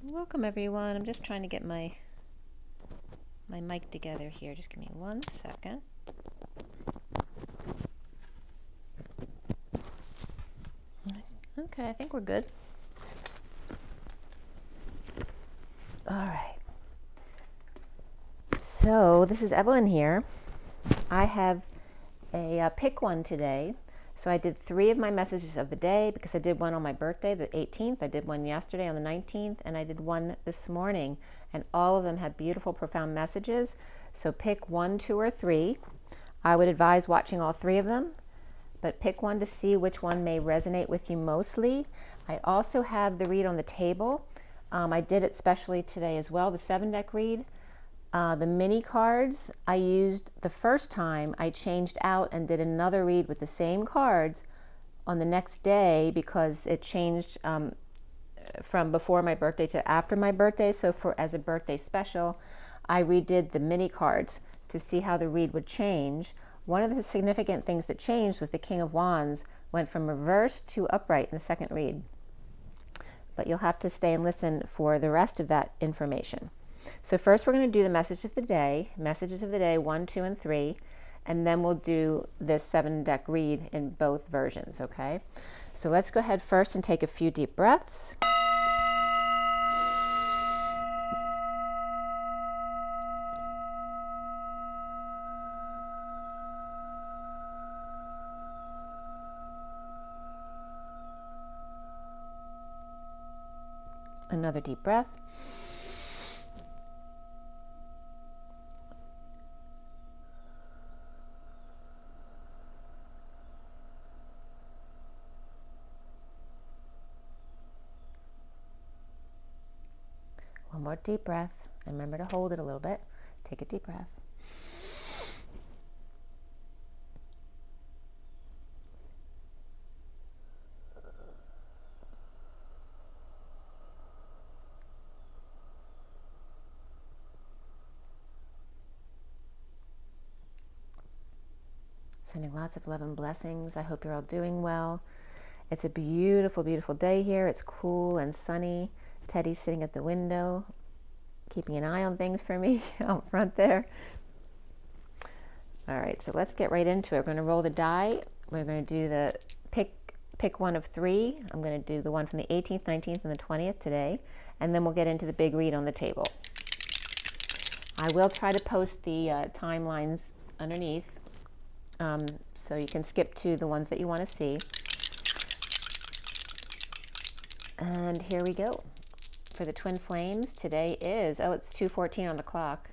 Welcome everyone. I'm just trying to get my mic together here. Just give me 1 second. Okay, I think we're good. All right. So this is Evelyn here. I have a pick one today. So I did 3 of my messages of the day because I did one on my birthday, the 18th. I did one yesterday on the 19th, and I did one this morning. And all of them had beautiful, profound messages. So pick 1, 2, or 3. I would advise watching all 3 of them, but pick one to see which one may resonate with you mostly. I also have the read on the table. I did it specially today as well, the 7-deck read. The mini cards I used the first time. I changed out and did another read with the same cards on the next day because it changed from before my birthday to after my birthday. So as a birthday special, I redid the mini cards to see how the read would change. One of the significant things that changed was the King of Wands went from reverse to upright in the second read. But you'll have to stay and listen for the rest of that information. So first we're going to do the messages of the day, 1, 2, and 3, and then we'll do this 7-deck read in both versions, okay? So let's go ahead first and take a few deep breaths. Another deep breath. One more deep breath. And remember to hold it a little bit. Take a deep breath. Sending lots of love and blessings. I hope you're all doing well. It's a beautiful, beautiful day here. It's cool and sunny. Teddy's sitting at the window, keeping an eye on things for me out front there. All right, so let's get right into it. We're going to roll the die. We're going to do the pick one of 3. I'm going to do the one from the 18th, 19th, and the 20th today, and then we'll get into the big read on the table. I will try to post the timelines underneath, so you can skip to the ones that you want to see. And here we go. For the twin flames, today is, it's 2:14 on the clock.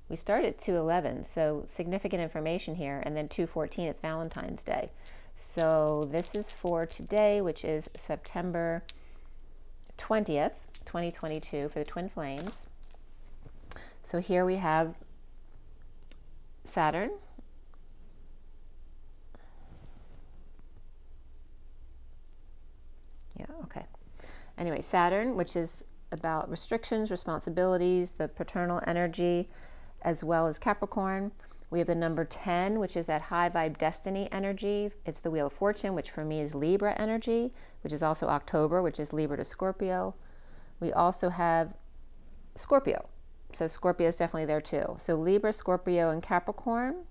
We started at 2:11, so significant information here, and then 2:14, it's Valentine's Day. So this is for today, which is September 20th, 2022, for the twin flames. So here we have Saturn, Anyway, Saturn, which is about restrictions, responsibilities, the paternal energy, as well as Capricorn. We have the number 10, which is that high vibe destiny energy. It's the Wheel of Fortune, which for me is Libra energy, which is also October, which is Libra to Scorpio. We also have Scorpio. So Scorpio is definitely there too. So Libra, Scorpio, and Capricorn.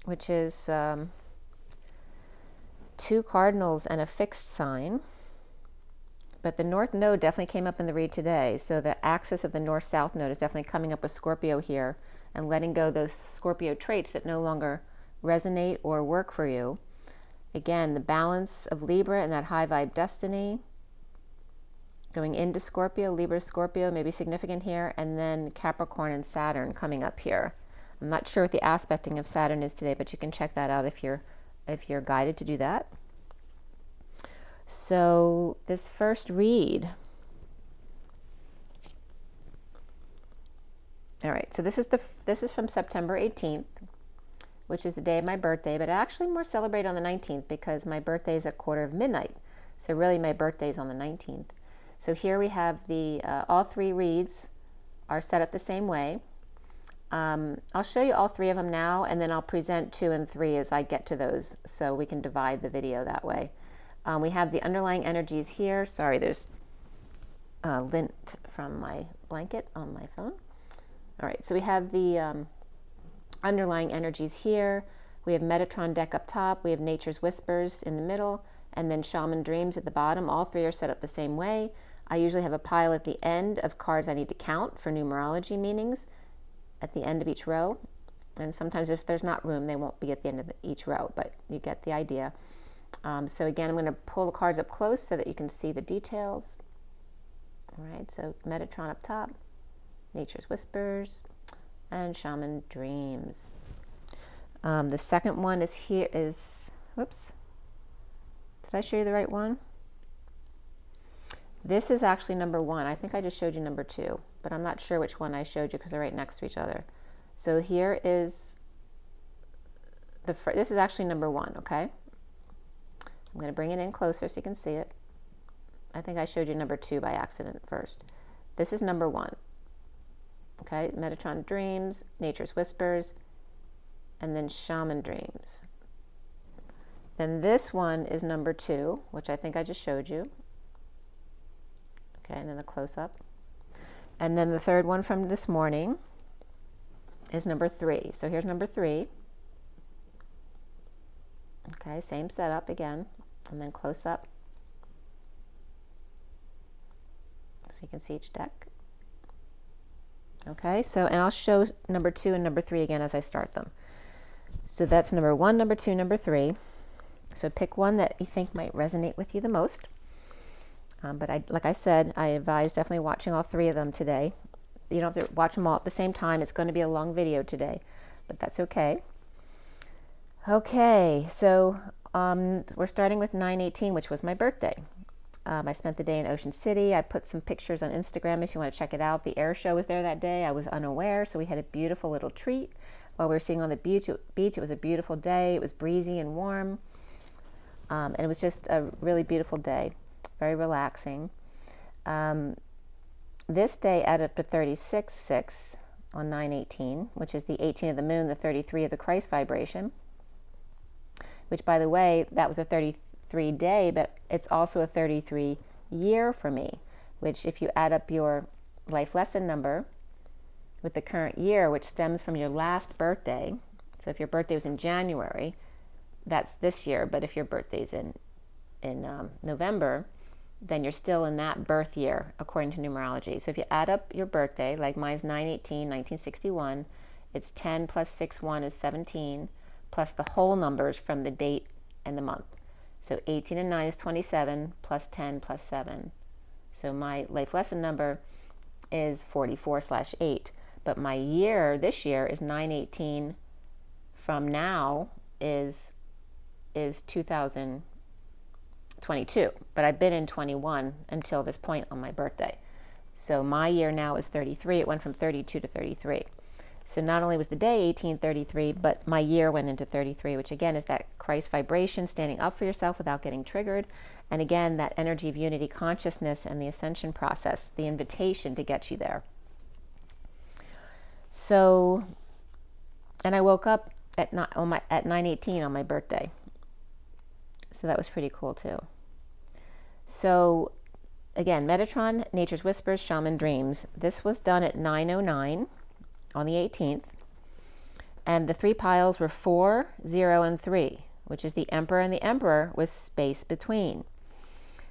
Which is 2 cardinals and a fixed sign. But the North Node definitely came up in the read today. So the axis of the North-South Node is definitely coming up with Scorpio here and letting go those Scorpio traits that no longer resonate or work for you. Again, the balance of Libra and that high vibe destiny going into Scorpio, Libra, Scorpio may be significant here, and then Capricorn and Saturn coming up here. I'm not sure what the aspecting of Saturn is today, but you can check that out if you're guided to do that. So this first read. All right, so this is from September 18th, which is the day of my birthday, but I actually more celebrate on the 19th because my birthday is at 12:45. So really my birthday is on the 19th. So here we have the all 3 reads are set up the same way. I'll show you all 3 of them now, and then I'll present 2 and 3 as I get to those, so we can divide the video that way. We have the underlying energies here. Sorry, there's lint from my blanket on my phone. All right, so we have the underlying energies here. We have Metatron deck up top. We have Nature's Whispers in the middle, and then Shaman Dreams at the bottom. All three are set up the same way. I usually have a pile at the end of cards I need to count for numerology meanings at the end of each row. And sometimes if there's not room, they won't be at the end of each row, but you get the idea. So again, I'm going to pull the cards up close so that you can see the details. All right, so Metatron up top, Nature's Whispers, and Shaman Dreams. The second one is here whoops, did I show you the right one? This is actually number 1. I think I just showed you number 2, but I'm not sure which one I showed you because they're right next to each other. So here is this is actually number 1, okay? I'm going to bring it in closer so you can see it. I think I showed you number 2 by accident first. This is number 1. Okay, Metatron Dreams, Nature's Whispers, and then Shaman Dreams. Then this one is number 2, which I think I just showed you. Okay, and then the close-up. And then the third one from this morning is number 3. So here's number 3. Okay, same setup again, and then close-up. So you can see each deck. Okay, so, and I'll show number 2 and number 3 again as I start them. So that's number 1, number 2, number 3. So pick one that you think might resonate with you the most. But like I said, I advise definitely watching all 3 of them today. You don't have to watch them all at the same time. It's going to be a long video today, but that's okay. Okay, so we're starting with 9/18, which was my birthday. I spent the day in Ocean City. I put some pictures on Instagram if you want to check it out. The air show was there that day. I was unaware, so we had a beautiful little treat while we were sitting on the beach. It was a beautiful day. It was breezy and warm, and it was just a really beautiful day, very relaxing. This day added up to 36/6 on 9/18, which is the 18 of the moon, the 33 of the Christ vibration, which, by the way, that was a 33 day, but it's also a 33 year for me, which if you add up your life lesson number with the current year, which stems from your last birthday, so if your birthday was in January, that's this year, but if your birthday's in November, then you're still in that birth year according to numerology. So if you add up your birthday, like mine's 9/18, 1961, it's 10 plus 61 is 17, plus the whole numbers from the date and the month. So 18 and 9 is 27, plus 10 plus 7. So my life lesson number is 44/8. But my year, this year, is 9/18 from now is 2022. But I've been in 21 until this point on my birthday. So my year now is 33. It went from 32 to 33. So not only was the day 1833, but my year went into 33, which again is that Christ vibration, standing up for yourself without getting triggered. And again, that energy of unity consciousness and the ascension process, the invitation to get you there. So, and I woke up at 9/18 on my birthday. So that was pretty cool too. So again, Metatron, Nature's Whispers, Shaman Dreams. This was done at 9:09 on the 18th. And the 3 piles were 4, 0, and 3, which is the Emperor and the Emperor with space between.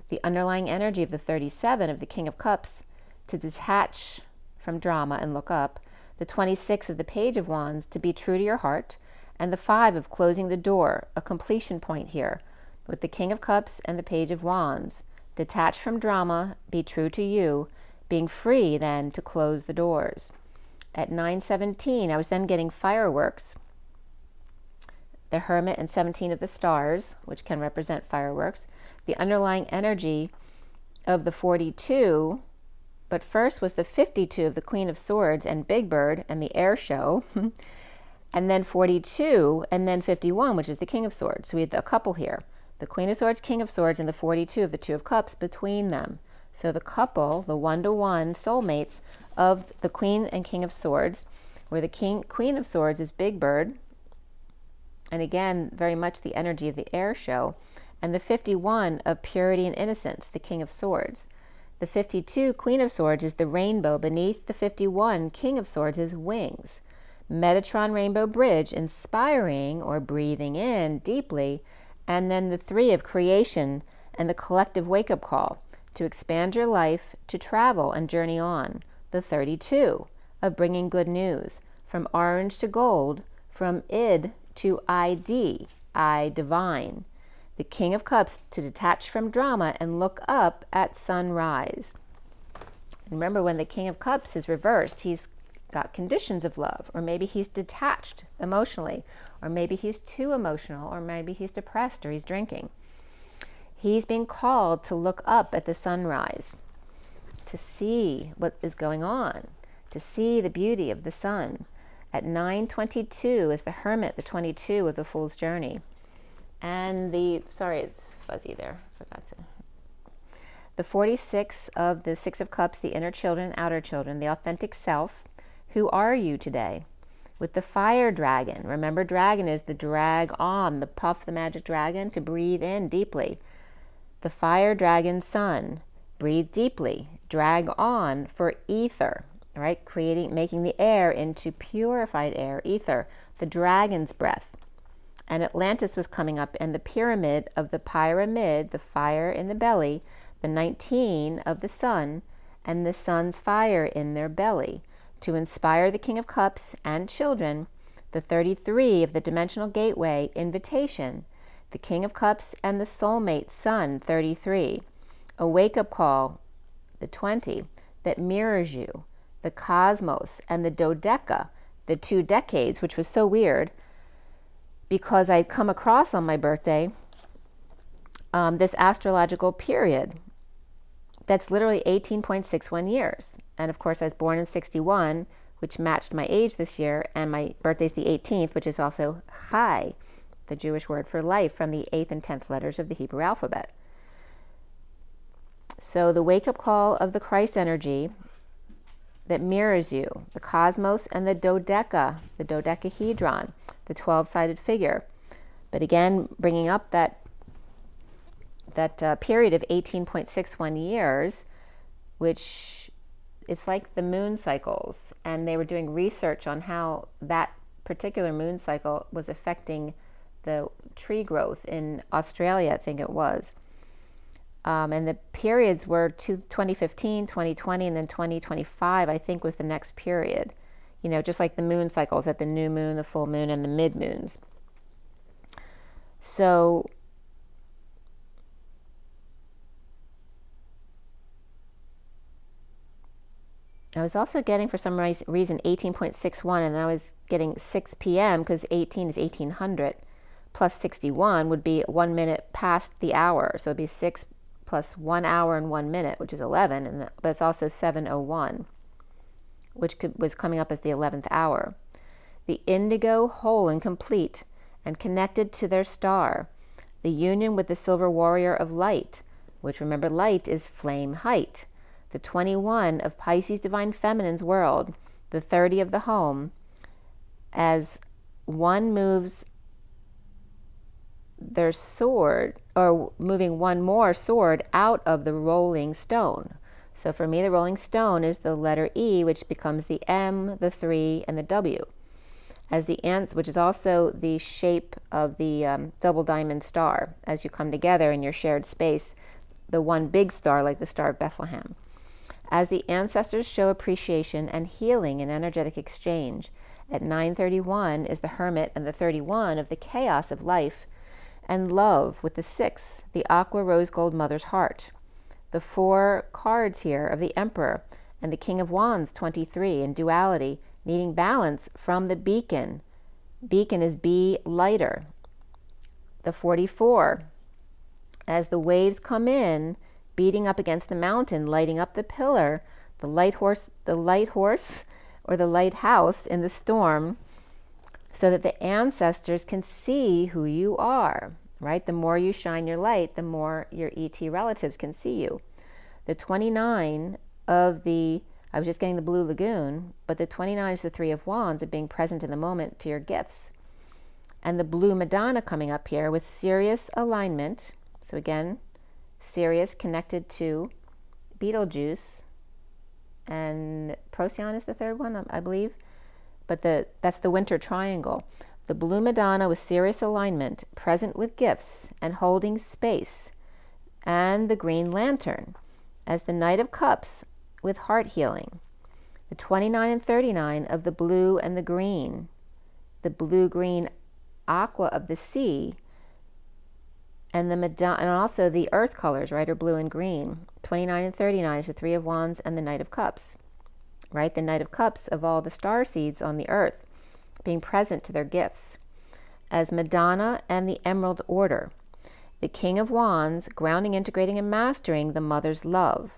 The underlying energy of the 37 of the King of Cups to detach from drama and look up. The 26 of the Page of Wands to be true to your heart. And the 5 of closing the door, a completion point here, with the King of Cups and the Page of Wands. Detach from drama, be true to you, being free then to close the doors. At 9:17, I was then getting fireworks. The Hermit and 17 of the Stars, which can represent fireworks. The underlying energy of the 42, but first was the 52 of the Queen of Swords and Big Bird and the Air Show. And then 42, and then 51, which is the King of Swords. So we had a couple here. The Queen of Swords, King of Swords, and the 42 of the Two of Cups between them. So the couple, the one-to-one soulmates of the Queen and King of Swords, where the Queen of Swords is Big Bird, and again, very much the energy of the Air Show, and the 51 of purity and innocence, the King of Swords. The 52 Queen of Swords is the rainbow beneath the 51 King of Swords' wings. Metatron Rainbow Bridge, inspiring or breathing in deeply, and then the 3 of creation and the collective wake-up call to expand your life, to travel and journey on. The 32 of bringing good news, from orange to gold, from id to ID, I divine. The King of Cups, to detach from drama and look up at sunrise. Remember, when the King of Cups is reversed, he's got conditions of love, or maybe he's detached emotionally, or maybe he's too emotional, or maybe he's depressed, or he's drinking. He's being called to look up at the sunrise, to see what is going on, to see the beauty of the sun. At 9:22 is the Hermit, the 22 of the Fool's Journey. And sorry, it's fuzzy there, forgot to. The 46 of the 6 of Cups, the inner children, outer children, the authentic self. Who are you today? With the fire dragon. Remember, dragon is the drag on, the puff, the magic dragon, to breathe in deeply. The fire dragon sun. Breathe deeply. Drag on for ether, right? Making the air into purified air, ether, the dragon's breath. And Atlantis was coming up, and the pyramid of the pyramid, the fire in the belly, the 19 of the sun, and the sun's fire in their belly, to inspire the King of Cups and children, the 33 of the dimensional gateway, invitation, the King of Cups and the soulmate sun, 33, a wake-up call, the 20, that mirrors you, the cosmos and the dodeca, the 2 decades, which was so weird, because I'd come across on my birthday this astrological period that's literally 18.61 years. And of course, I was born in 61, which matched my age this year, and my birthday's the 18th, which is also Chai, the Jewish word for life, from the 8th and 10th letters of the Hebrew alphabet. So the wake-up call of the Christ energy that mirrors you, the cosmos and the dodecahedron, the 12-sided figure. But again, bringing up that period of 18.61 years, which is like the moon cycles, and they were doing research on how that particular moon cycle was affecting the tree growth in Australia, I think it was. And the periods were 2015, 2020, and then 2025, I think, was the next period. You know, just like the moon cycles, at the new moon, the full moon, and the mid-moons. So I was also getting, for some reason, 18.61, and I was getting 6 p.m. because 18 is 1800, plus 61 would be 1 minute past the hour. So it'd be 6 plus 1 hour and 1 minute, which is 11, but it's also 7:01, which was coming up as the 11th hour. The indigo, whole and complete, and connected to their star. The union with the silver warrior of light, which, remember, light is flame height. The 21 of Pisces divine feminine's world, the 30 of the home, as one moves their sword, or moving one more sword out of the rolling stone. So for me, the rolling stone is the letter E, which becomes the M, the 3, and the W. As the ants, which is also the shape of the double diamond star, as you come together in your shared space, the one big star like the Star of Bethlehem. As the ancestors show appreciation and healing in energetic exchange, at 9:31 is the Hermit and the 31 of the chaos of life and love, with the 6, the aqua rose gold mother's heart. The 4 cards here of the Emperor and the King of Wands, 23, in duality, needing balance from the beacon. Beacon is be lighter. The 44, as the waves come in, beating up against the mountain, lighting up the pillar, the light horse or the lighthouse in the storm, so that the ancestors can see who you are, right? The more you shine your light, the more your ET relatives can see you. The 29 of the, I was just getting the Blue Lagoon, but the 29 is the 3 of Wands, of being present in the moment to your gifts. And the Blue Madonna coming up here with Sirius alignment, So again, Sirius connected to Betelgeuse, and Procyon is the third one, I believe. But that's the winter triangle. The blue Madonna with Sirius alignment, present with gifts and holding space, and the green lantern as the Knight of Cups with heart healing. The 29 and 39 of the blue and the green, the blue-green aqua of the sea, and the Madonna, and also the earth colors, right, are blue and green. 29 and 39 is the Three of Wands and the Knight of Cups, right? The Knight of Cups of all the star seeds on the earth, being present to their gifts, as Madonna and the Emerald Order. The King of Wands, grounding, integrating, and mastering the mother's love.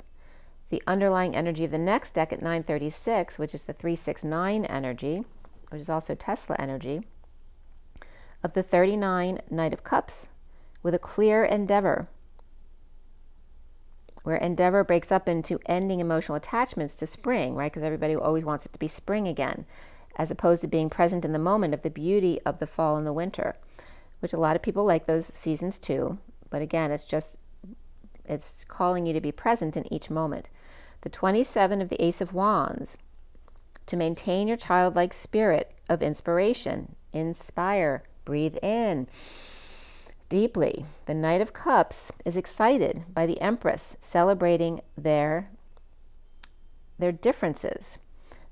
The underlying energy of the next deck at 936, which is the 369 energy, which is also Tesla energy, of the 39 Knight of Cups, with a clear endeavor, where endeavor breaks up into ending emotional attachments to spring, right? Because everybody always wants it to be spring again, as opposed to being present in the moment of the beauty of the fall and the winter, which a lot of people like those seasons too. But again, it's calling you to be present in each moment. The 27 of the Ace of Wands, to maintain your childlike spirit of inspiration. Inspire, breathe in deeply. The Knight of Cups is excited by the Empress celebrating their differences.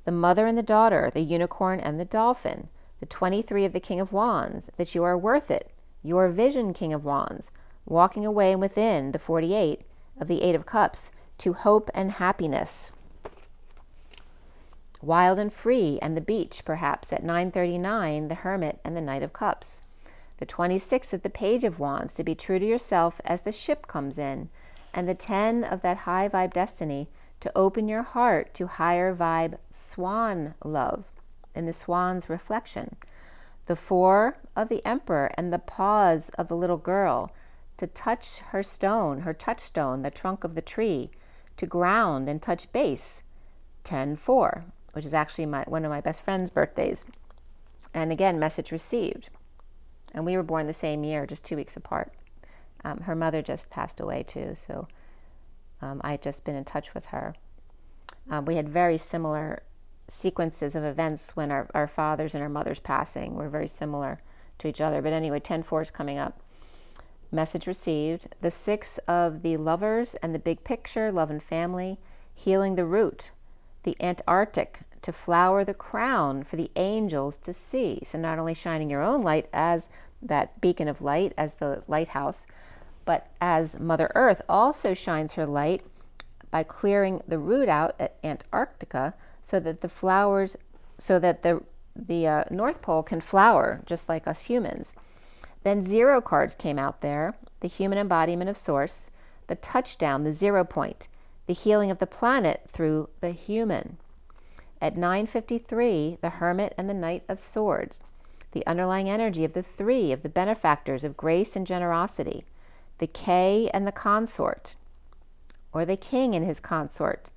The mother and the daughter, the unicorn and the dolphin. The 23 of the King of Wands, that you are worth it. Your vision, King of Wands, walking away within the 48 of the Eight of Cups to hope and happiness. Wild and free, and the beach, perhaps, at 939, the Hermit and the Knight of Cups. The 26 of the Page of Wands, to be true to yourself as the ship comes in. And the 10 of that high vibe destiny, to open your heart to higher vibe swan love, in the swan's reflection. The 4 of the Emperor, and the pause of the little girl, to touch her stone, her touchstone, the trunk of the tree, to ground and touch base. 10-4, which is actually one of my best friend's birthdays. And again, message received. And we were born the same year, just 2 weeks apart. Her mother just passed away too, so I had just been in touch with her. We had very similar sequences of events when our fathers and our mothers passing were very similar to each other. But anyway, 10-4 is coming up. Message received. The 6 of the Lovers and the big picture, love and family, healing the root. The Antarctic, to flower the crown for the angels to see. So not only shining your own light as that beacon of light, as the lighthouse, but as Mother Earth also shines her light by clearing the root out at Antarctica, so that the flowers, so that the North Pole can flower just like us humans. Then 0 cards came out there, the human embodiment of Source, the touchdown, the 0 point, the healing of the planet through the human. At 9:53, the Hermit and the Knight of Swords, the underlying energy of the 3 of the benefactors of grace and generosity, the K and the consort, or the King and his consort,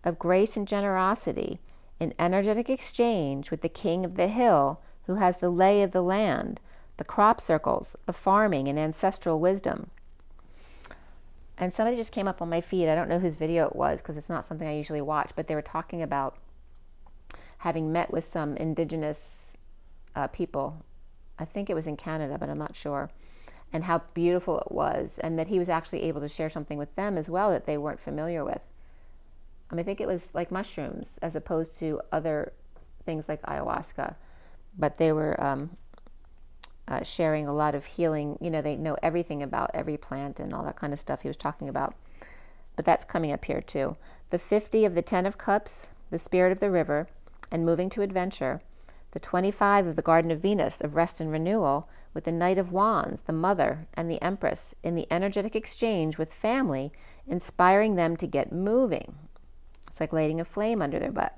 of grace and generosity, in energetic exchange with the King of the Hill, who has the lay of the land, the crop circles, the farming, and ancestral wisdom. And somebody just came up on my feed. I don't know whose video it was, because it's not something I usually watch, but they were talking about having met with some indigenous people. I think it was in Canada, but I'm not sure. And how beautiful it was, and that he was actually able to share something with them as well that they weren't familiar with. I think it was like mushrooms as opposed to other things like ayahuasca, but they were sharing a lot of healing. They know everything about every plant and all that kind of stuff he was talking about. But that's coming up here too. The 50 of the 10 of Cups, the Spirit of the River, and moving to adventure. The 25 of the Garden of Venus, of rest and renewal, with the Knight of Wands, the Mother, and the Empress, in the energetic exchange with family, inspiring them to get moving. It's like lighting a flame under their butt.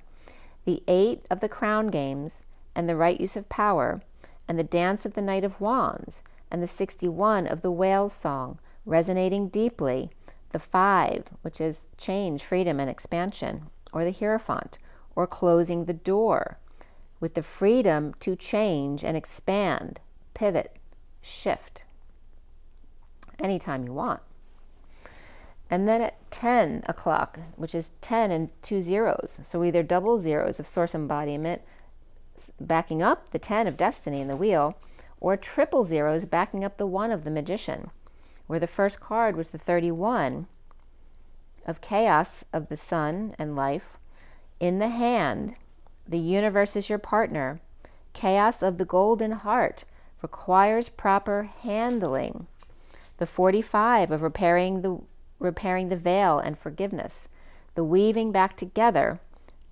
The 8 of the Crown Games, and the right use of power, and the dance of the Knight of Wands, and the 61 of the Whale's Song, resonating deeply. The 5, which is change, freedom, and expansion, or the Hierophant, or closing the door, with the freedom to change and expand, pivot, shift. anytime you want. And then at 10 o'clock, which is 10 and 2 zeros, so either double zeros of source embodiment backing up the 10 of destiny in the wheel, or triple zeros backing up the 1 of the magician, where the first card was the 31 of chaos of the sun and life. In the hand, the universe is your partner. Chaos of the golden heart requires proper handling. The 45 of repairing the veil and forgiveness, the weaving back together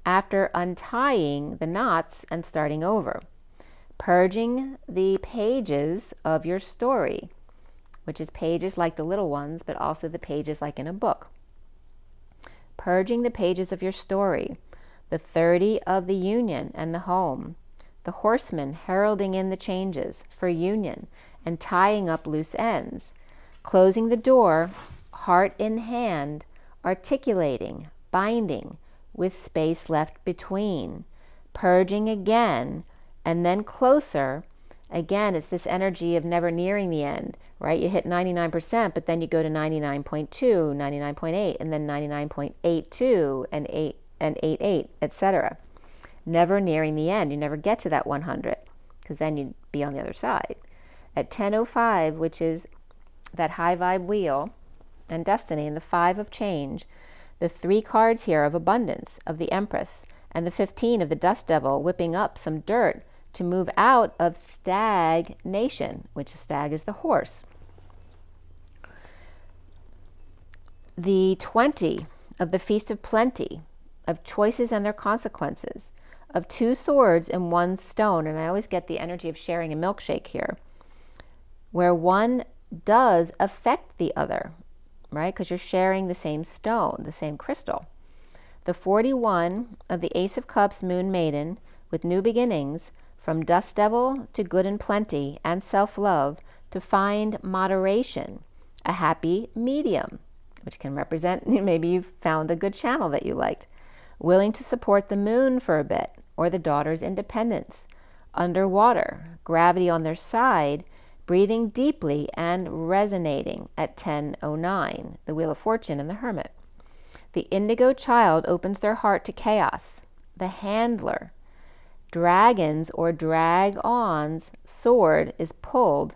after untying the knots and starting over. Purging the pages of your story, which is pages like the little ones, but also the pages like in a book. Purging the pages of your story. The 30 of the union and the home. The horseman heralding in the changes for union and tying up loose ends. Closing the door, heart in hand, articulating, binding, with space left between. Purging again, and then closer. Again, it's this energy of never nearing the end, right? You hit 99%, but then you go to 99.2, 99.8, and then 99.82, and 88, etc. Never nearing the end. You never get to that 100, because then you'd be on the other side. At 10:05, which is that high vibe wheel and destiny, and the 5 of change, the 3 cards here of abundance of the Empress, and the 15 of the dust devil whipping up some dirt to move out of stagnation, which stag is the horse. The 20 of the feast of plenty, of choices and their consequences, of 2 swords and 1 stone, and I always get the energy of sharing a milkshake here, where one does affect the other, right? Because you're sharing the same stone, the same crystal. The 41 of the Ace of Cups, Moon Maiden, with new beginnings, from dust devil to good and plenty and self-love, to find moderation, a happy medium, which can represent maybe you found a good channel that you liked, willing to support the moon for a bit, or the daughter's independence, underwater, gravity on their side, breathing deeply and resonating at 10:09, the Wheel of Fortune and the Hermit. The indigo child opens their heart to chaos, the handler. Dragons or drag-ons sword is pulled,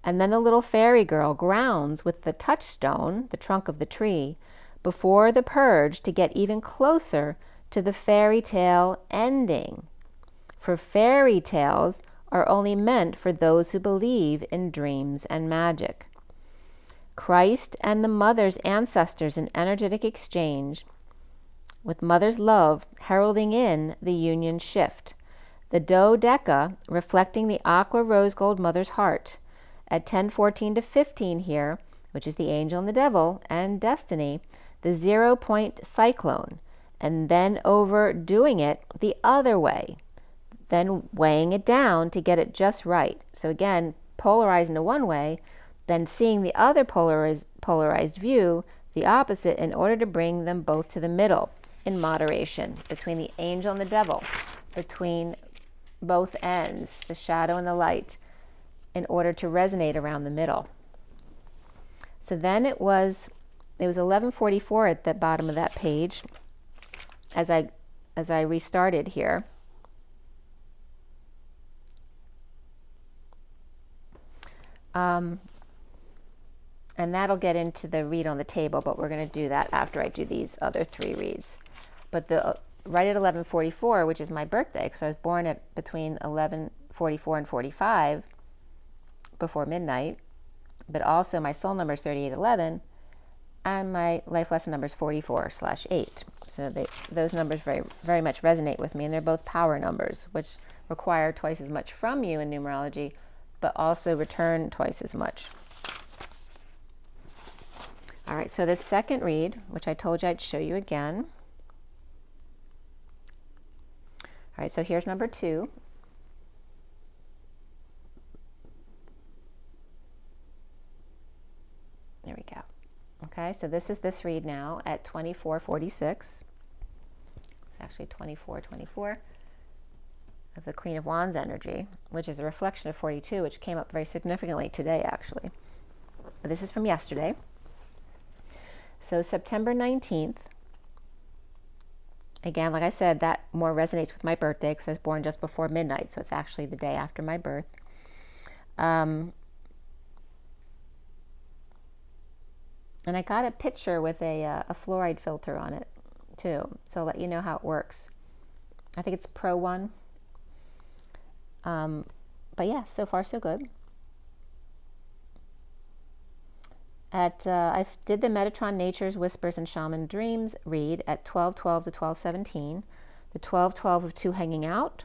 and then the little fairy girl grounds with the touchstone, the trunk of the tree, before the purge to get even closer to the fairy tale ending. For fairy tales are only meant for those who believe in dreams and magic. Christ and the mother's ancestors in energetic exchange, with mother's love heralding in the union shift. The dodeca reflecting the aqua rose gold mother's heart. At 10:14 to 15 here, which is the angel and the devil and destiny, the 0-point cyclone, and then overdoing it the other way, then weighing it down to get it just right. So again, polarizing to one way, then seeing the other polarized view, the opposite, in order to bring them both to the middle in moderation, between the angel and the devil, between both ends, the shadow and the light, in order to resonate around the middle. So then it was 11:44 at the bottom of that page as I restarted here. And that'll get into the read on the table, but we're going to do that after I do these other 3 reads. But right at 11:44, which is my birthday, because I was born at between 11:44 and 45, before midnight, but also my soul number is 3811, and my life lesson number is 44/8. So those numbers very, very much resonate with me, and they're both power numbers, which require twice as much from you in numerology, but also return twice as much. All right, so the second read, which I told you I'd show you again. All right, so here's number 2. There we go. Okay, so this is this read now at 24:46. It's actually 24:24 of the Queen of Wands energy, which is a reflection of 42, which came up very significantly today, actually. This is from yesterday. So September 19th, again, like I said, that more resonates with my birthday because I was born just before midnight, so it's actually the day after my birth. And I got a picture with a fluoride filter on it too, so I'll let you know how it works. I think it's Pro 1. But yeah, so far so good. I did the Metatron Nature's Whispers and Shaman Dreams read at 12:12 to 12:17, the 12:12 of Two Hanging Out,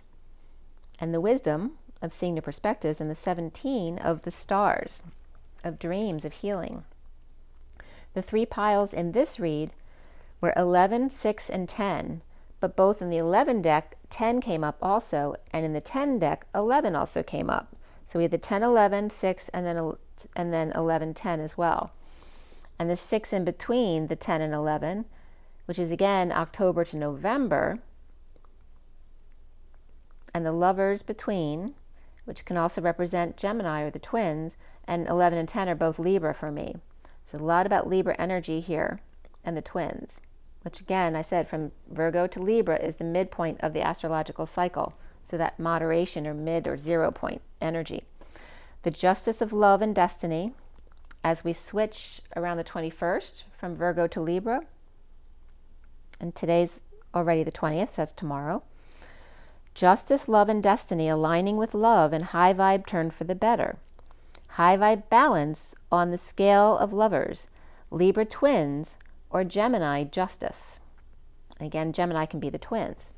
and the Wisdom of Seeing the Perspectives, and the 17 of the Stars, of Dreams, of Healing. The three piles in this read were 11, 6, and 10, but both in the 11 deck, 10 came up also, and in the 10 deck, 11 also came up. So we had the 10, 11, 6, and then 11, 10 as well. And the 6 in between the 10 and 11, which is again October to November, and the Lovers between, which can also represent Gemini or the twins, and 11 and 10 are both Libra for me. So a lot about Libra energy here, and the twins, which again, I said, from Virgo to Libra is the midpoint of the astrological cycle, so that moderation or mid or 0 point energy. The Justice of Love and Destiny, as we switch around the 21st from Virgo to Libra, and today's already the 20th, so that's tomorrow. Justice, Love, and Destiny aligning with love and high vibe turn for the better. High vibe balance on the scale of lovers, Libra twins, or Gemini justice. Again, Gemini can be the twins.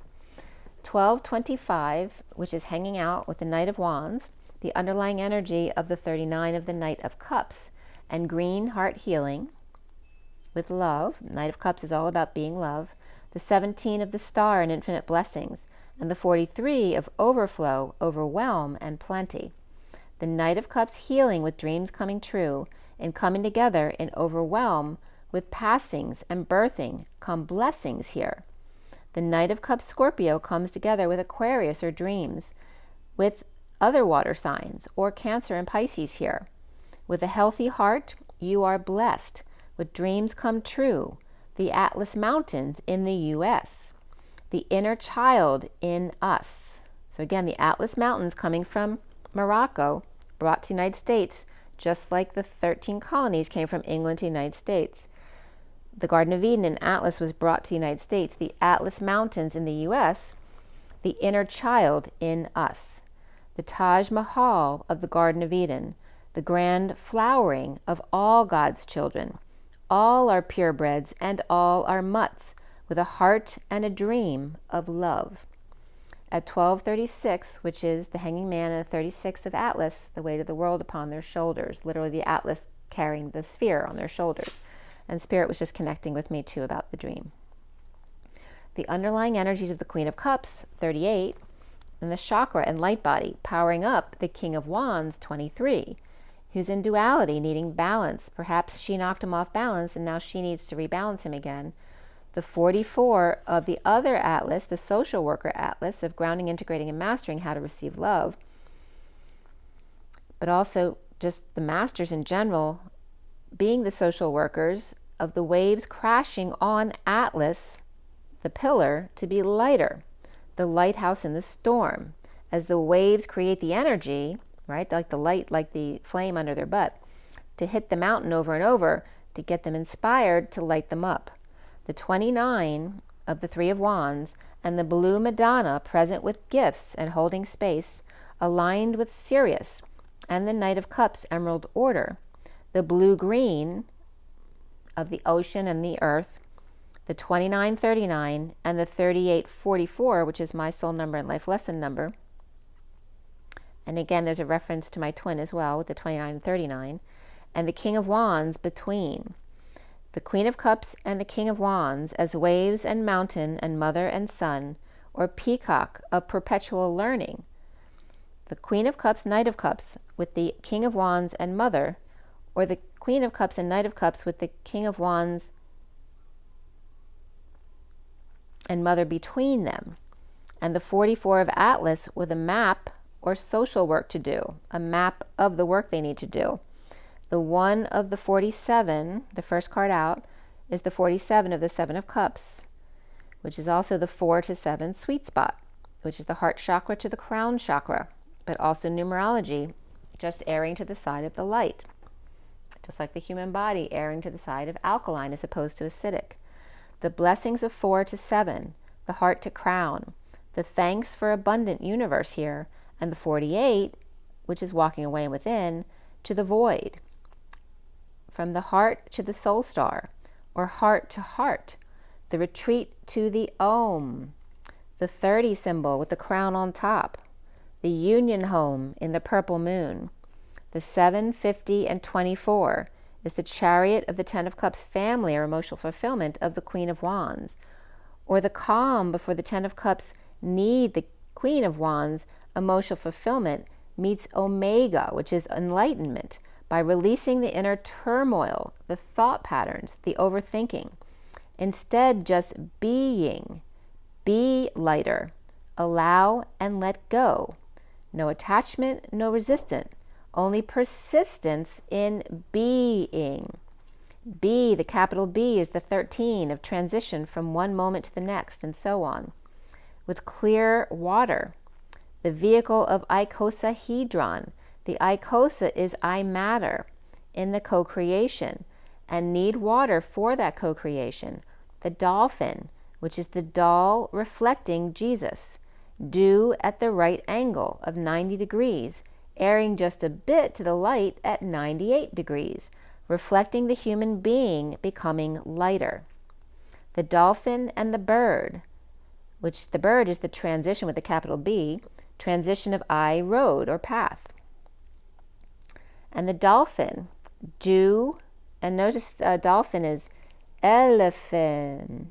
12:25, which is hanging out with the Knight of Wands, the underlying energy of the 39 of the Knight of Cups, and green heart healing with love. Knight of Cups is all about being love. The 17 of the Star and infinite blessings, and the 43 of overflow, overwhelm, and plenty. The Knight of Cups healing with dreams coming true and coming together in overwhelm with passings and birthing come blessings here. The Knight of Cups Scorpio comes together with Aquarius or dreams with other water signs, or Cancer and Pisces here. With a healthy heart, you are blessed with dreams come true, the Atlas Mountains in the U.S., the inner child in us. So again, the Atlas Mountains coming from Morocco, brought to the United States, just like the 13 colonies came from England to the United States. The Garden of Eden in Atlas was brought to the United States. The Atlas Mountains in the U.S., the inner child in us. The Taj Mahal of the Garden of Eden, the grand flowering of all God's children. All are purebreds and all are mutts with a heart and a dream of love. At 12:36, which is the Hanging Man and the 36 of Atlas, the weight of the world upon their shoulders, literally the Atlas carrying the sphere on their shoulders. And Spirit was just connecting with me too about the dream. The underlying energies of the Queen of Cups, 38, and the chakra and light body, powering up the King of Wands, 23, who's in duality, needing balance. Perhaps she knocked him off balance and now she needs to rebalance him again. The 44 of the other Atlas, the social worker Atlas, of grounding, integrating, and mastering how to receive love, but also just the masters in general, being the social workers of the waves crashing on Atlas, the pillar, to be lighter, the lighthouse in the storm. As the waves create the energy, right, like the light, like the flame under their butt, to hit the mountain over and over, to get them inspired to light them up. The 29 of the Three of Wands, and the blue Madonna present with gifts and holding space, aligned with Sirius, and the Knight of Cups Emerald Order, the blue-green of the ocean and the earth, the 2939 and the 3844, which is my soul number and life lesson number. And again, there's a reference to my twin as well with the 2939, and the King of Wands between. The Queen of Cups and the King of Wands as waves and mountain and mother and son, or peacock of perpetual learning. The Queen of Cups, Knight of Cups with the King of Wands and mother, or the Queen of Cups and Knight of Cups with the King of Wands and mother between them. And the 44 of Atlas with a map or social work to do, a map of the work they need to do. The 1 of the 47, the first card out, is the 47 of the 7 of Cups, which is also the 4 to 7 sweet spot, which is the heart chakra to the crown chakra, but also numerology, just erring to the side of the light, just like the human body erring to the side of alkaline as opposed to acidic. The blessings of 4 to 7, the heart to crown, the thanks for abundant universe here, and the 48, which is walking away and within, to the void. From the heart to the soul star, or heart to heart, the retreat to the Om, the 30 symbol with the crown on top, the union home in the purple moon. The 7, 50, and 24 is the chariot of the 10 of Cups family or emotional fulfillment of the Queen of Wands, or the calm before the 10 of Cups need the Queen of Wands. Emotional fulfillment meets Omega, which is enlightenment, by releasing the inner turmoil, the thought patterns, the overthinking. Instead, just being. Be lighter. Allow and let go. No attachment, no resistance. Only persistence in being. B, the capital B, is the 13 of transition from one moment to the next, and so on. With clear water, the vehicle of icosahedron. The icosa is I matter in the co-creation and need water for that co-creation. The dolphin, which is the doll reflecting Jesus, due at the right angle of 90 degrees, erring just a bit to the light at 98 degrees, reflecting the human being becoming lighter. The dolphin and the bird, which the bird is the transition with the capital B, transition of I road or path. And the dolphin, due, and notice dolphin is elephant,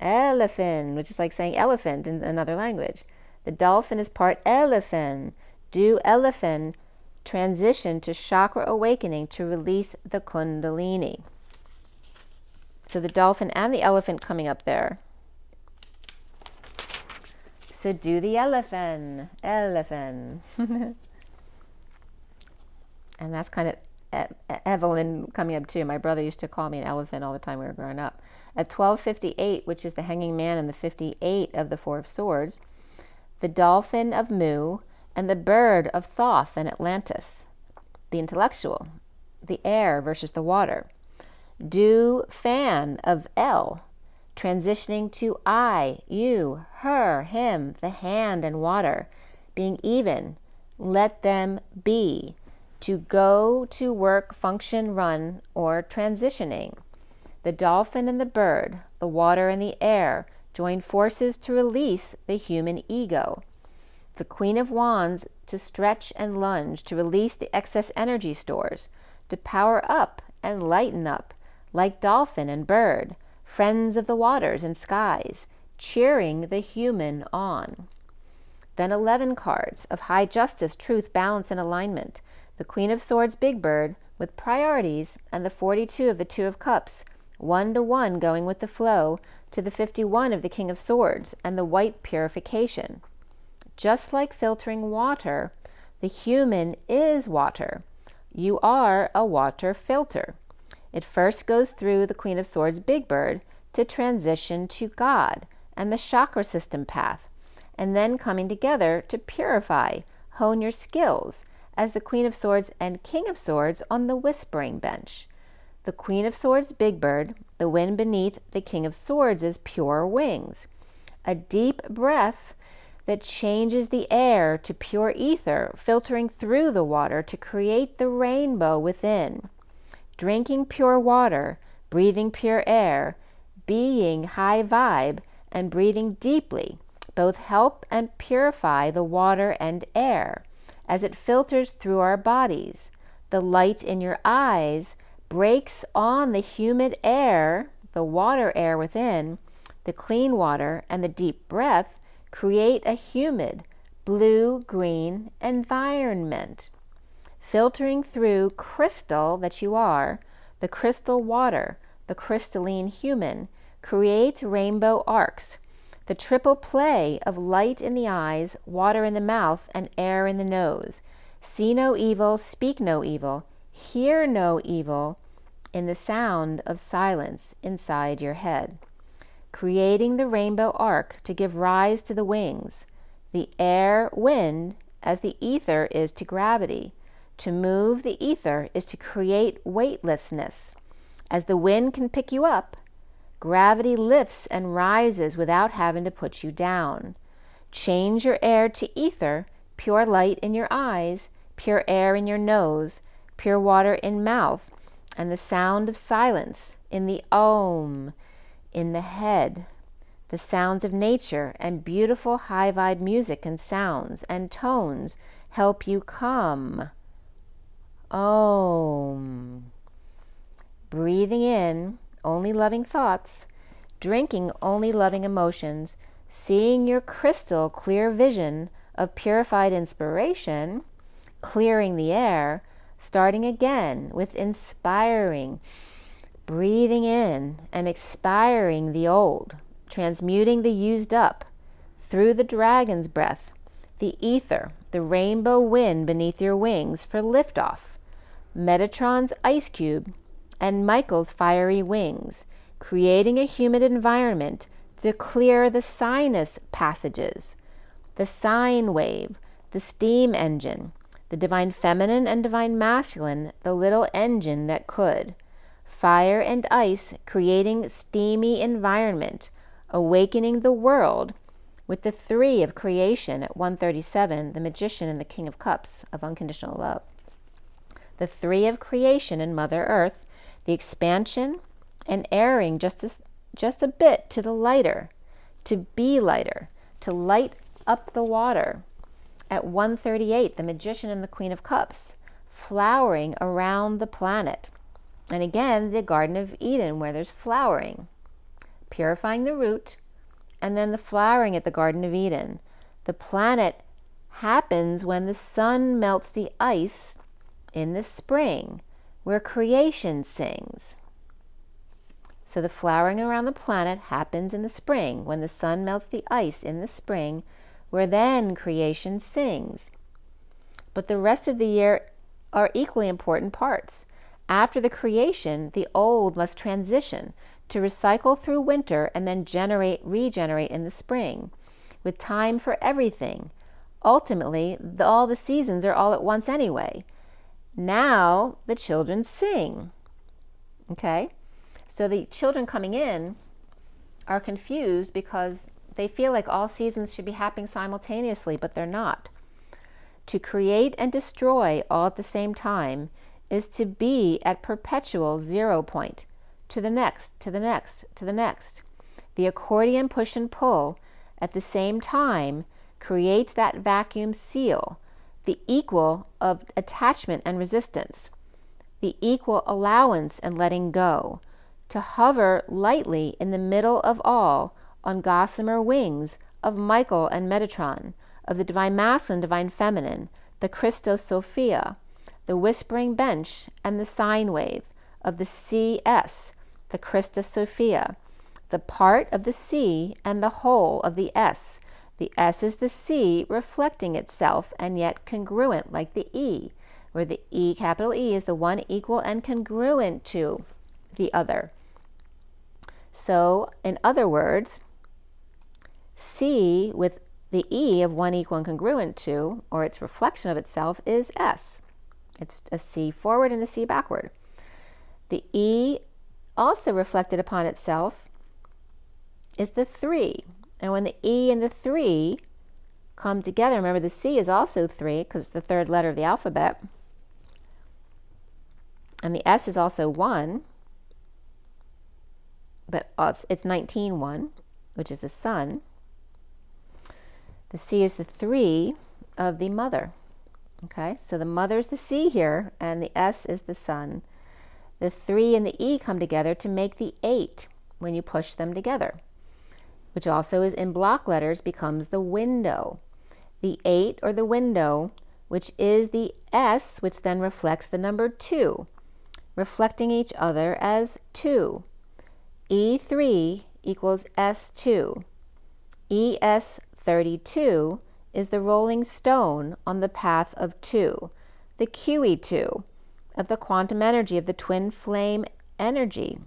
which is like saying elephant in another language. The dolphin is part elephant, due elephant, transition to chakra awakening to release the kundalini. So the dolphin and the elephant coming up there. So do the elephant. And that's kind of Evelyn coming up too. My brother used to call me an elephant all the time we were growing up. At 12:58, which is the hanging man and the 58 of the 4 of Swords, the dolphin of Mu and the bird of Thoth and Atlantis, the intellectual, the air versus the water. Do fan of El, transitioning to I, you, her, him, the hand and water, being even, let them be, to go, to work, function, run, or transitioning. The dolphin and the bird, the water and the air, join forces to release the human ego. The Queen of Wands to stretch and lunge, to release the excess energy stores, to power up and lighten up, like dolphin and bird, friends of the waters and skies, cheering the human on. Then 11 cards of high justice, truth, balance, and alignment. The Queen of Swords, big bird, with priorities, and the 42 of the 2 of Cups, 1-to-1 going with the flow, to the 51 of the King of Swords, and the white purification. Just like filtering water, the human is water. You are a water filter. It first goes through the Queen of Swords, big bird, to transition to God and the chakra system path, and then coming together to purify, hone your skills, as the Queen of Swords and King of Swords on the whispering bench. The Queen of Swords, big bird, the wind beneath the King of Swords is pure wings. A deep breath that changes the air to pure ether, filtering through the water to create the rainbow within. Drinking pure water, breathing pure air, being high vibe, and breathing deeply, both help and purify the water and air as it filters through our bodies. The light in your eyes breaks on the humid air, the water air within, the clean water, and the deep breath create a humid, blue-green environment. Filtering through crystal that you are, the crystal water, the crystalline human, creates rainbow arcs, the triple play of light in the eyes, water in the mouth, and air in the nose. See no evil, speak no evil, Hear no evil in the sound of silence inside your head. Creating the rainbow arc to give rise to the wings, the air wind as the ether is to gravity. To move the ether is to create weightlessness. As the wind can pick you up, gravity lifts and rises without having to put you down. Change your air to ether, pure light in your eyes, pure air in your nose, pure water in mouth, and the sound of silence in the Om in the head. The sounds of nature and beautiful high-vibe music and sounds and tones help you come. Om. Breathing in only loving thoughts, drinking only loving emotions, seeing your crystal clear vision of purified inspiration, clearing the air, starting again with inspiring, breathing in and expiring the old, transmuting the used up through the dragon's breath, the ether, the rainbow wind beneath your wings for liftoff, Metatron's ice cube, and Michael's fiery wings, creating a humid environment to clear the sinus passages, the sine wave, the steam engine, the divine feminine and divine masculine, the little engine that could. Fire and ice creating steamy environment, awakening the world with the three of creation at 137, the magician and the king of cups of unconditional love. The three of creation in Mother Earth, the expansion and airing just a bit to the lighter, to be lighter, to light up the water. At 138, the magician and the queen of cups, flowering around the planet. And again, the Garden of Eden where there's flowering, purifying the root, and then the flowering at the Garden of Eden. The planet happens when the sun melts the ice in the spring, where creation sings. So the flowering around the planet happens in the spring, when the sun melts the ice in the spring, where then creation sings. But the rest of the year are equally important parts. After the creation, the old must transition to recycle through winter and then regenerate in the spring, with time for everything. Ultimately, all the seasons are all at once anyway. Now the children sing. Okay? So the children coming in are confused because they feel like all seasons should be happening simultaneously, but they're not. To create and destroy all at the same time is to be at perpetual 0 point, to the next, to the next, to the next. The accordion push and pull at the same time creates that vacuum seal, the equal of attachment and resistance, the equal allowance and letting go, to hover lightly in the middle of all on gossamer wings of Michael and Metatron, of the divine masculine, divine feminine, the Christos Sophia, the whispering bench and the sine wave of the CS, the Christos Sophia, the part of the C and the whole of the S. The S is the C reflecting itself and yet congruent like the E, where the E, capital E, is the one equal and congruent to the other. So, in other words, C with the E of one equal and congruent to, or its reflection of itself, is S. It's a C forward and a C backward. The E also reflected upon itself is the 3. And when the E and the 3 come together, remember the C is also 3 because it's the third letter of the alphabet. And the S is also 1, but it's 19-1, which is the sun. The C is the 3 of the mother. Okay, so the mother is the C here, and the S is the sun. The 3 and the E come together to make the 8 when you push them together, which also is in block letters becomes the window. The 8 or the window, which is the S, which then reflects the number 2, reflecting each other as 2. E3 equals S2. ES32 is the rolling stone on the path of 2, the QE2, of the quantum energy of the twin flame energy,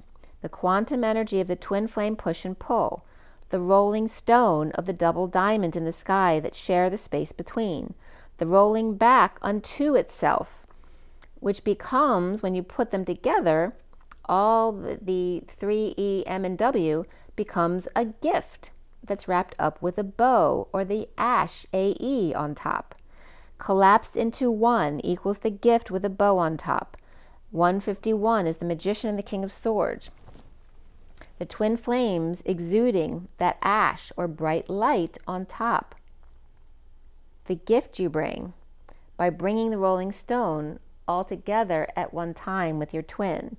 the quantum energy of the twin flame push and pull, the rolling stone of the double diamond in the sky that share the space between, the rolling back unto itself, which becomes, when you put them together, all the 3E, M, and W becomes a gift that's wrapped up with a bow, or the ash, AE, on top. Collapsed into one equals the gift with a bow on top. 151 is the magician and the king of swords. The twin flames exuding that ash or bright light on top. The gift you bring by bringing the rolling stone all together at one time with your twin.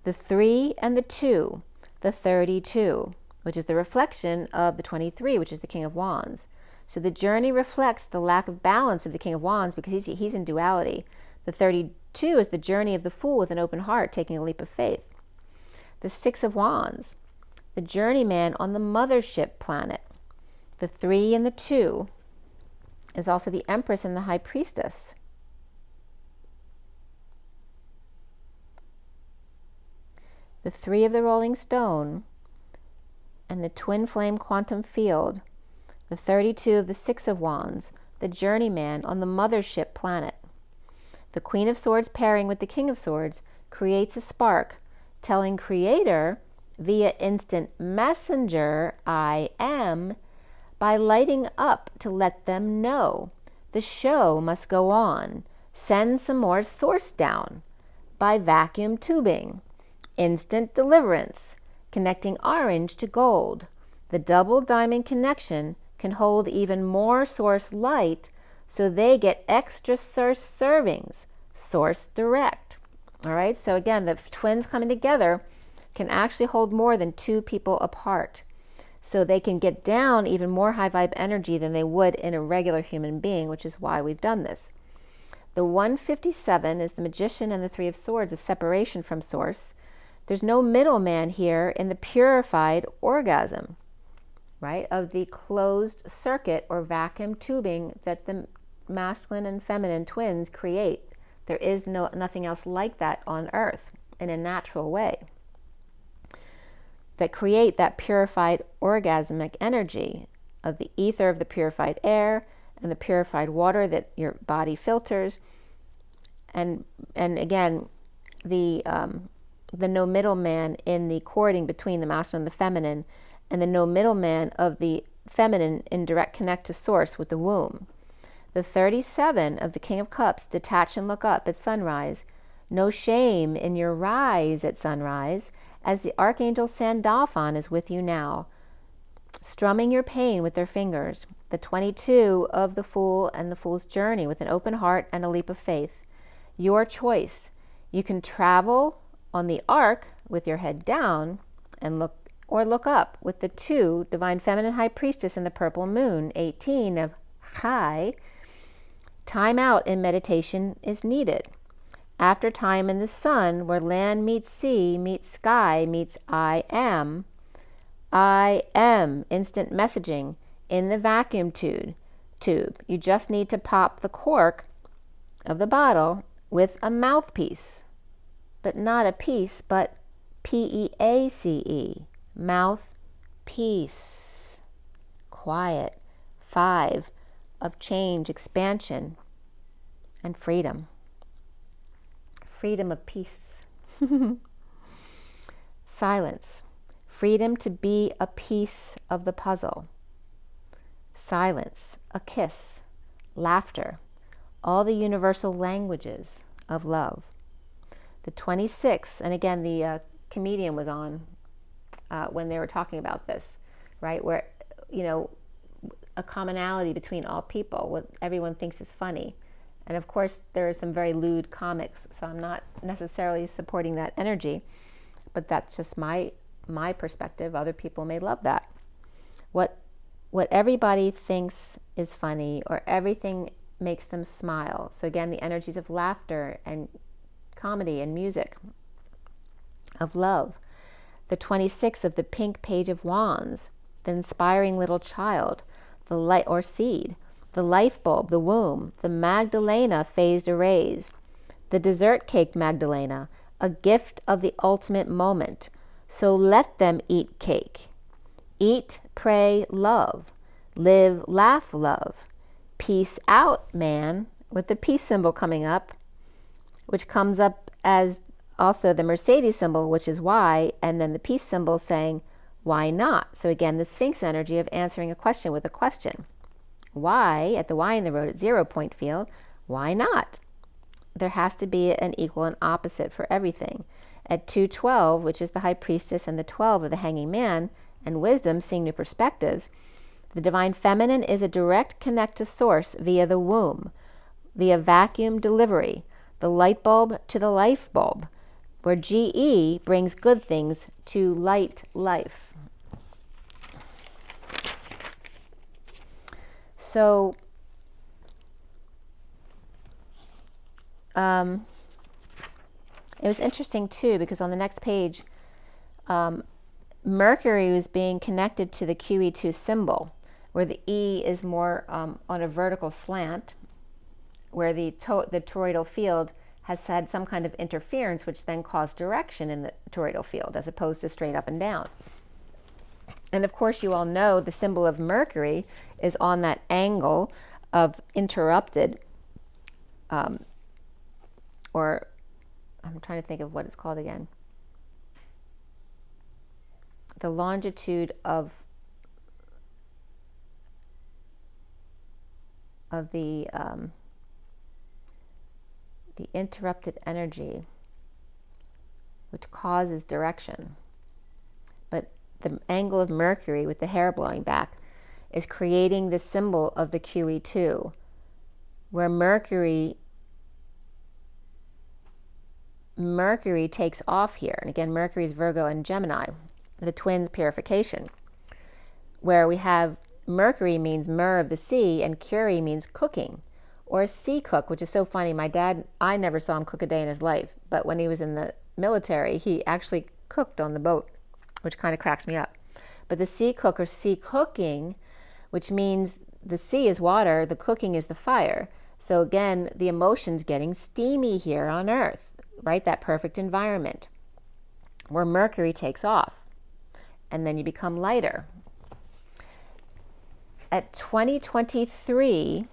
The 3 and the 2, the 32, which is the reflection of the 23, which is the King of Wands. So the journey reflects the lack of balance of the King of Wands because he's in duality. The 32 is the journey of the Fool with an open heart, taking a leap of faith. The 6 of Wands, the journeyman on the mothership planet. The 3 and the 2 is also the Empress and the High Priestess. The 3 of the Rolling Stone and the Twin Flame Quantum Field. The 32 of the 6 of Wands, the journeyman on the mothership planet. The Queen of Swords pairing with the King of Swords creates a spark, telling Creator via instant messenger, I am, by lighting up to let them know the show must go on. Send some more source down by vacuum tubing. Instant deliverance, connecting orange to gold. The double diamond connection can hold even more source light, so they get extra source servings, source direct. All right, so again, the twins coming together can actually hold more than 2 people apart. So they can get down even more high vibe energy than they would in a regular human being, which is why we've done this. The 157 is the magician and the 3 of swords of separation from source. There's no middleman here in the purified orgasm, right, of the closed circuit or vacuum tubing that the masculine and feminine twins create. There is nothing else like that on Earth in a natural way that create that purified orgasmic energy of the ether of the purified air and the purified water that your body filters. And again, the no middleman in the courting between the masculine and the feminine, and the no middleman of the feminine in direct connect to source with the womb. The 37 of the King of Cups, detach and look up at sunrise. No shame in your rise at sunrise, as the Archangel Sandalphon is with you now, strumming your pain with their fingers. The 22 of the Fool and the Fool's journey with an open heart and a leap of faith. Your choice. You can travel on the arc with your head down and look up with the 2, Divine Feminine High Priestess and the Purple Moon. 18 of High. Time out in meditation is needed. After time in the sun, where land meets sea, meets sky, meets I am, instant messaging in the vacuum tube. You just need to pop the cork of the bottle with a mouthpiece, but not a piece, but P-E-A-C-E, mouthpiece. Quiet. 5 of change, expansion, and freedom. Freedom of peace. Silence. Freedom to be a piece of the puzzle. Silence. A kiss. Laughter. All the universal languages of love. The 26, and again, the comedian was on when they were talking about this, right? Where, a commonality between all people, what everyone thinks is funny. And of course, there are some very lewd comics, so I'm not necessarily supporting that energy, but that's just my perspective. Other people may love that. What everybody thinks is funny, or everything makes them smile. So again, the energies of laughter and comedy and music, of love. The 26 of the pink Page of Wands, the inspiring little child, the light or seed, the life bulb, the womb, the Magdalena phased arrays, the dessert cake Magdalena, a gift of the ultimate moment. So let them eat cake. Eat, pray, love. Live, laugh, love. Peace out, man, with the peace symbol coming up, which comes up as also the Mercedes symbol, which is why, and then the peace symbol saying, why not? So again, the Sphinx energy of answering a question with a question. Why, at the Y in the road at 0 point field, why not? There has to be an equal and opposite for everything. At 212, which is the High Priestess and the 12 of the Hanging Man, and wisdom, seeing new perspectives, the Divine Feminine is a direct connect to Source via the womb, via vacuum delivery, the light bulb to the life bulb, where GE brings good things to light life. So, it was interesting too, because on the next page, Mercury was being connected to the QE2 symbol, where the E is more on a vertical slant, where the toroidal field has had some kind of interference, which then caused direction in the toroidal field, as opposed to straight up and down. And of course, you all know the symbol of Mercury is on that angle of interrupted, or I'm trying to think of what it's called again. The longitude of the interrupted energy, which causes direction. But the angle of Mercury with the hair blowing back is creating the symbol of the QE2, where Mercury takes off here. And again, Mercury is Virgo and Gemini, the twins purification, where we have Mercury means myrrh of the sea, and Curie means cooking, or sea cook, which is so funny. My dad, I never saw him cook a day in his life, but when he was in the military, he actually cooked on the boat, which kind of cracks me up. But the sea cook or sea cooking, which means the sea is water, the cooking is the fire. So again, the emotions getting steamy here on Earth, right? That perfect environment where Mercury takes off, and then you become lighter. At 2023,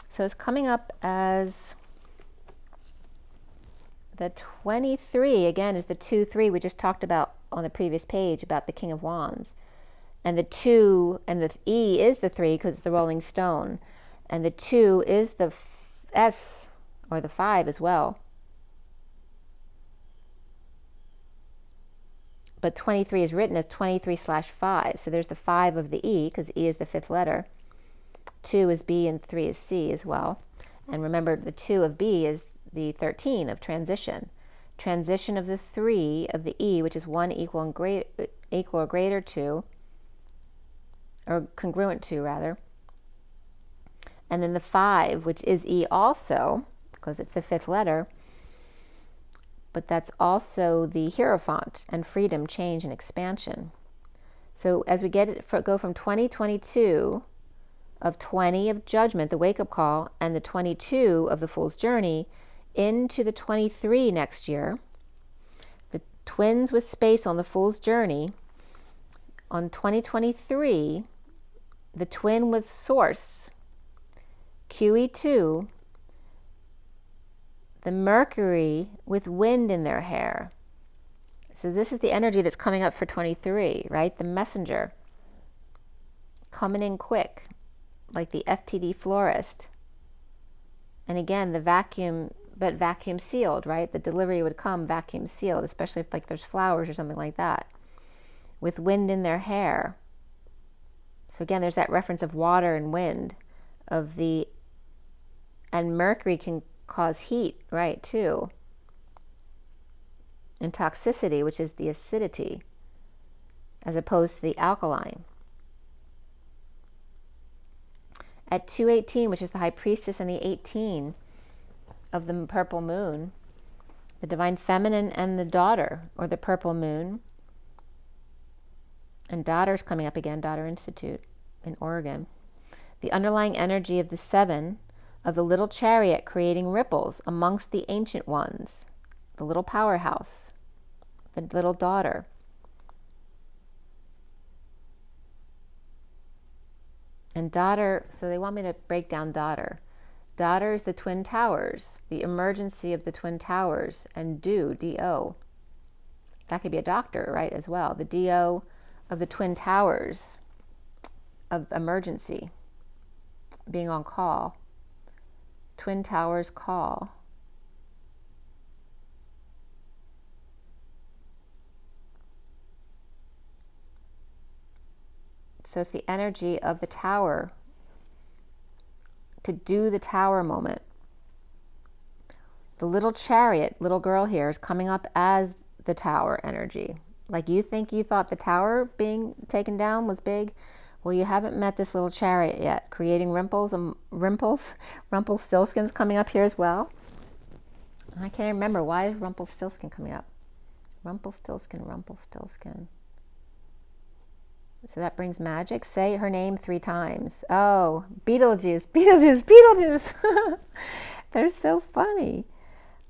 so it's coming up as the 23, again, is the 2-3 we just talked about on the previous page about the King of Wands. And the 2 and the E is the 3 because it's the rolling stone. And the 2 is the S or the 5 as well. But 23 is written as 23/5. So there's the 5 of the E, because E is the 5th letter. 2 is B and 3 is C as well. And remember, the 2 of B is the 13 of transition. Transition of the 3 of the E, which is 1 equal or greater to, or congruent to rather. And then the 5, which is E also, because it's the 5th letter, but that's also the Hierophant and freedom, change, and expansion. So as we go from 2022 of 20 of judgment, the wake-up call, and the 22 of the Fool's Journey, into the 23 next year, the twins with space on the Fool's Journey, on 2023, the twin with Source, QE2, the Mercury with wind in their hair. So this is the energy that's coming up for 23, right? The messenger coming in quick, like the FTD florist. And again, the vacuum, but vacuum sealed, right? The delivery would come vacuum sealed, especially if like there's flowers or something like that, with wind in their hair. So again, there's that reference of water and wind, and Mercury can cause heat, right, too, and toxicity, which is the acidity, as opposed to the alkaline. At 218, which is the High Priestess and the 18 of the purple moon, the Divine Feminine and the Daughter, or the purple moon, and Daughter's coming up again, Daughter Institute in Oregon. the underlying energy of the 7 of the little chariot creating ripples amongst the ancient ones, the little powerhouse, the little daughter. And daughter, so they want me to break down daughter. Daughter is the twin towers, the emergency of the twin towers, and D-O. That could be a doctor, right, as well. The D-O of the twin towers of emergency, being on call. Twin towers call. So it's the energy of the tower, to do the tower moment. The little chariot, little girl here, is coming up as the tower energy. Like you thought the tower being taken down was big. Well, you haven't met this little chariot yet, creating Rumpelstiltskin's coming up here as well. I can't remember, why is Rumpelstiltskin coming up? Rumpelstiltskin. So that brings magic. Say her name 3 times. Oh, Beetlejuice. They're so funny.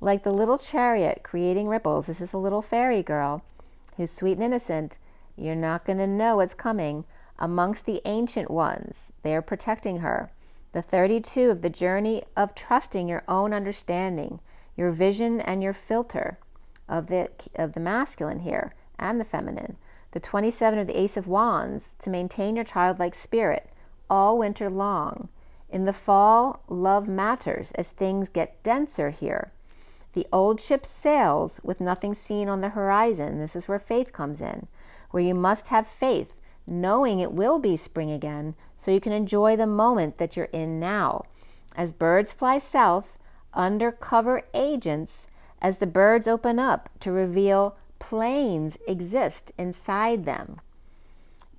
Like the little chariot creating ripples. This is a little fairy girl who's sweet and innocent. You're not going to know what's coming. Amongst the ancient ones, they are protecting her. The 32 of the journey of trusting your own understanding, your vision and your filter of the masculine here and the feminine. The 27 of the Ace of Wands, to maintain your childlike spirit all winter long. In the fall, love matters as things get denser here. The old ship sails with nothing seen on the horizon. This is where faith comes in, where you must have faith, knowing it will be spring again, so you can enjoy the moment that you're in now. As birds fly south, undercover agents, as the birds open up to reveal planes exist inside them.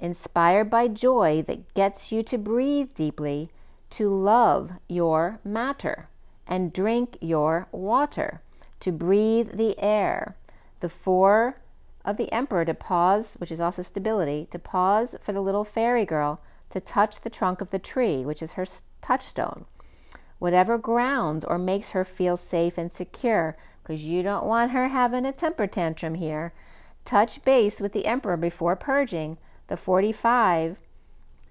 Inspired by joy that gets you to breathe deeply, to love your matter and drink your water, to breathe the air. The 4 of the Emperor, to pause, which is also stability, to pause for the little fairy girl to touch the trunk of the tree, which is her touchstone. Whatever grounds or makes her feel safe and secure, because you don't want her having a temper tantrum here. Touch base with the Emperor before purging. The 45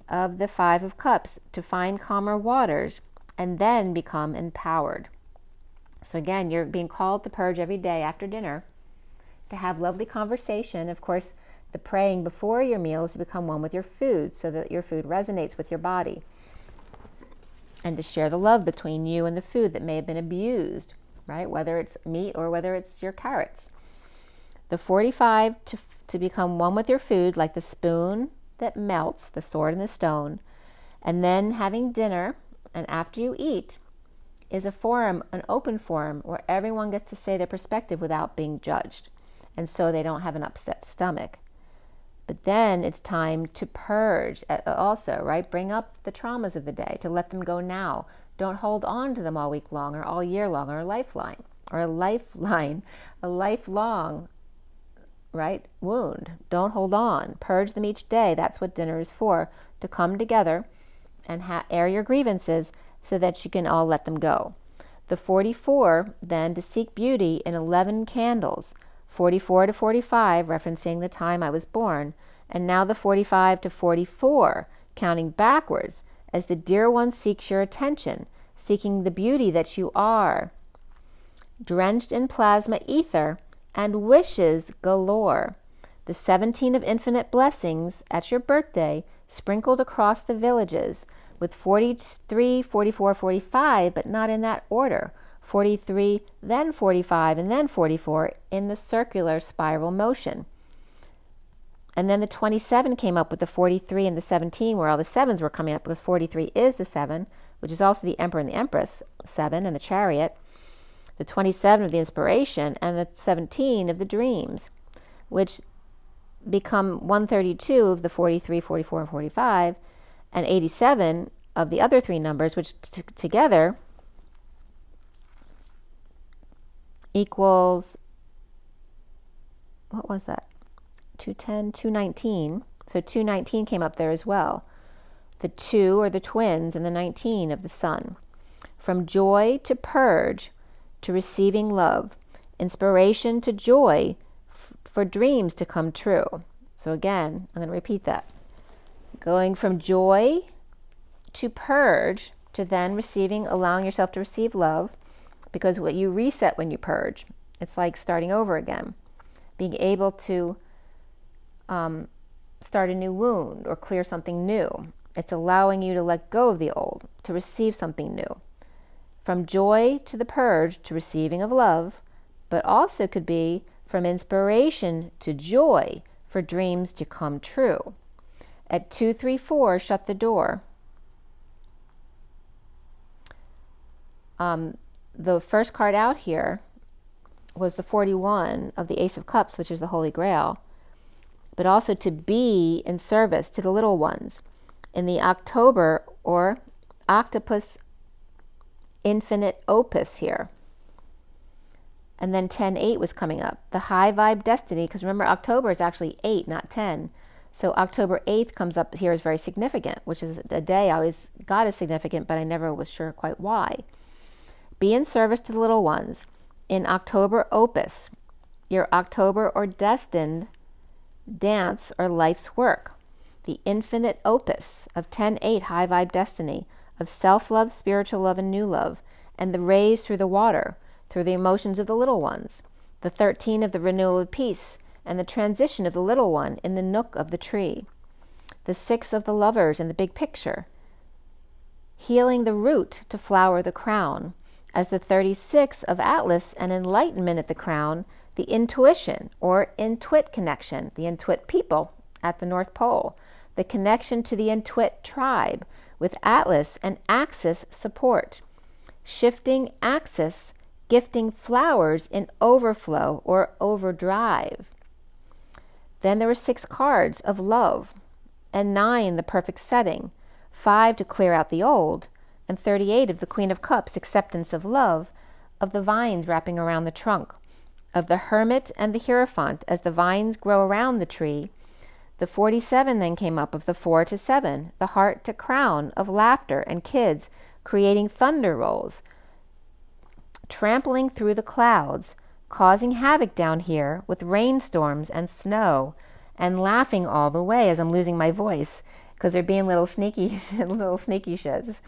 of the 5 of Cups, to find calmer waters and then become empowered. So again, you're being called to purge every day after dinner, to have lovely conversation. Of course, the praying before your meal is to become one with your food so that your food resonates with your body, and to share the love between you and the food that may have been abused, right? Whether it's meat or whether it's your carrots. The 45 to become one with your food, like the spoon that melts, the sword and the stone. And then having dinner, and after you eat, is a forum, an open forum, where everyone gets to say their perspective without being judged, and so they don't have an upset stomach. But then it's time to purge also, right? Bring up the traumas of the day, to let them go now. Don't hold on to them all week long or all year long, or a lifelong, right, wound. Don't hold on. Purge them each day. That's what dinner is for, to come together and air your grievances so that you can all let them go. The 44, then, to seek beauty in 11 candles. 44 to 45, referencing the time I was born, and now the 45 to 44, counting backwards, as the dear one seeks your attention, seeking the beauty that you are, drenched in plasma ether and wishes galore. The 17 of infinite blessings at your birthday, sprinkled across the villages, with 43, 44, 45, but not in that order. 43, then 45, and then 44 in the circular spiral motion. And then the 27 came up with the 43 and the 17, where all the 7s were coming up, because 43 is the 7, which is also the Emperor and the Empress 7 and the Chariot. The 27 of the inspiration, and the 17 of the dreams, which become 132 of the 43, 44, and 45, and 87 of the other 3 numbers, which together equals, what was that? 210, 219. So 219 came up there as well. the 2 or the twins, and the 19 of the sun. From joy to purge to receiving love, inspiration to joy for dreams to come true. So again, I'm going to repeat that. Going from joy to purge to then receiving, allowing yourself to receive love, because what you reset when you purge, it's like starting over again. Being able to start a new wound or clear something new. It's allowing you to let go of the old, to receive something new. From joy to the purge to receiving of love, but also could be from inspiration to joy for dreams to come true. At 2, 3, 4, shut the door. The first card out here was the 41 of the Ace of Cups, which is the Holy Grail, but also to be in service to the little ones. In the October or Octopus Infinite Opus here. And then 10-8 was coming up. The high vibe destiny, because remember October is actually 8, not 10. So October 8th comes up here as very significant, which is a day I always got as significant, but I never was sure quite why. Be in service to the little ones. In October Opus, your October or destined dance or life's work. The infinite opus of 10-8 high vibe destiny, of self-love, spiritual love, and new love, and the rays through the water, through the emotions of the little ones. The 13 of the renewal of peace, and the transition of the little one in the nook of the tree. The 6 of the lovers in the big picture, healing the root to flower the crown. As the 36 of Atlas and enlightenment at the crown, the intuition or intuit connection, the intuit people at the North Pole, the connection to the intuit tribe with Atlas and Axis support. Shifting Axis, gifting flowers in overflow or overdrive. Then there were 6 cards of love, and 9 the perfect setting, 5 to clear out the old, and 38 of the Queen of Cups, acceptance of love, of the vines wrapping around the trunk, of the Hermit and the Hierophant as the vines grow around the tree. The 47 then came up of the 4 to 7, the heart to crown of laughter and kids creating thunder rolls, trampling through the clouds, causing havoc down here with rainstorms and snow, and laughing all the way as I'm losing my voice because they're being little sneaky sheds.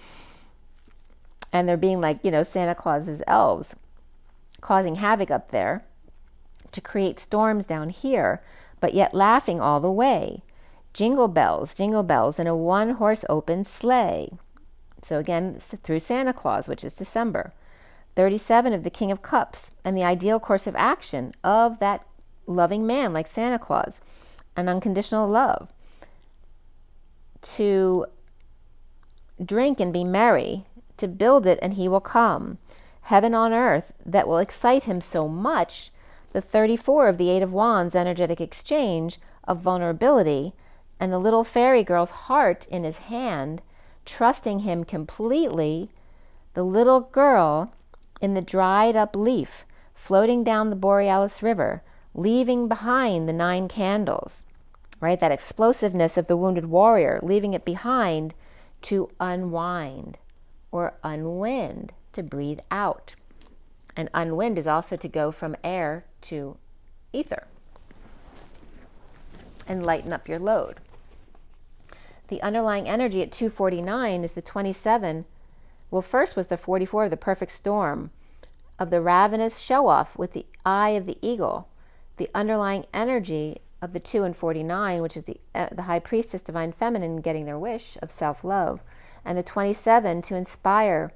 And they're being like, Santa Claus's elves, causing havoc up there to create storms down here, but yet laughing all the way. Jingle bells in a 1-horse open sleigh. So again, through Santa Claus, which is December. 37 of the King of Cups, and the ideal course of action of that loving man like Santa Claus, an unconditional love. To drink and be merry, to build it and he will come. Heaven on earth that will excite him so much. The 34 of the 8 of Wands, energetic exchange of vulnerability, and the little fairy girl's heart in his hand, trusting him completely. The little girl in the dried up leaf, floating down the Borealis River, leaving behind the 9 candles, right? That explosiveness of the wounded warrior, leaving it behind to unwind or unwind, to breathe out. And unwind is also to go from air to ether and lighten up your load. The underlying energy at 249 is the 27. Well, first was the 44 of the perfect storm, of the ravenous show-off with the eye of the eagle. The underlying energy of the 2 and 49, which is the high priestess, divine feminine, getting their wish of self-love. And the 27 to inspire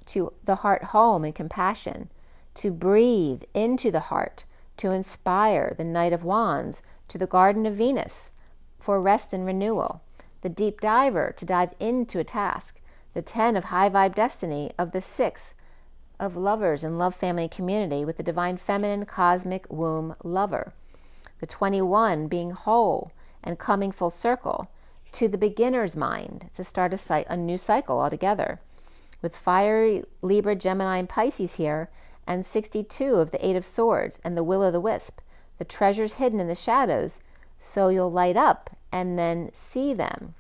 to the heart home and compassion, to breathe into the heart, to inspire the Knight of Wands to the Garden of Venus for rest and renewal. The deep diver to dive into a task. The 10 of high vibe destiny of the 6 of lovers and love family community with the divine feminine cosmic womb lover. The 21 being whole and coming full circle to the beginner's mind to start a new cycle altogether. With fiery Libra, Gemini, and Pisces here, and 62 of the 8 of Swords and the Will-o'-the-Wisp, the treasures hidden in the shadows, so you'll light up and then see them.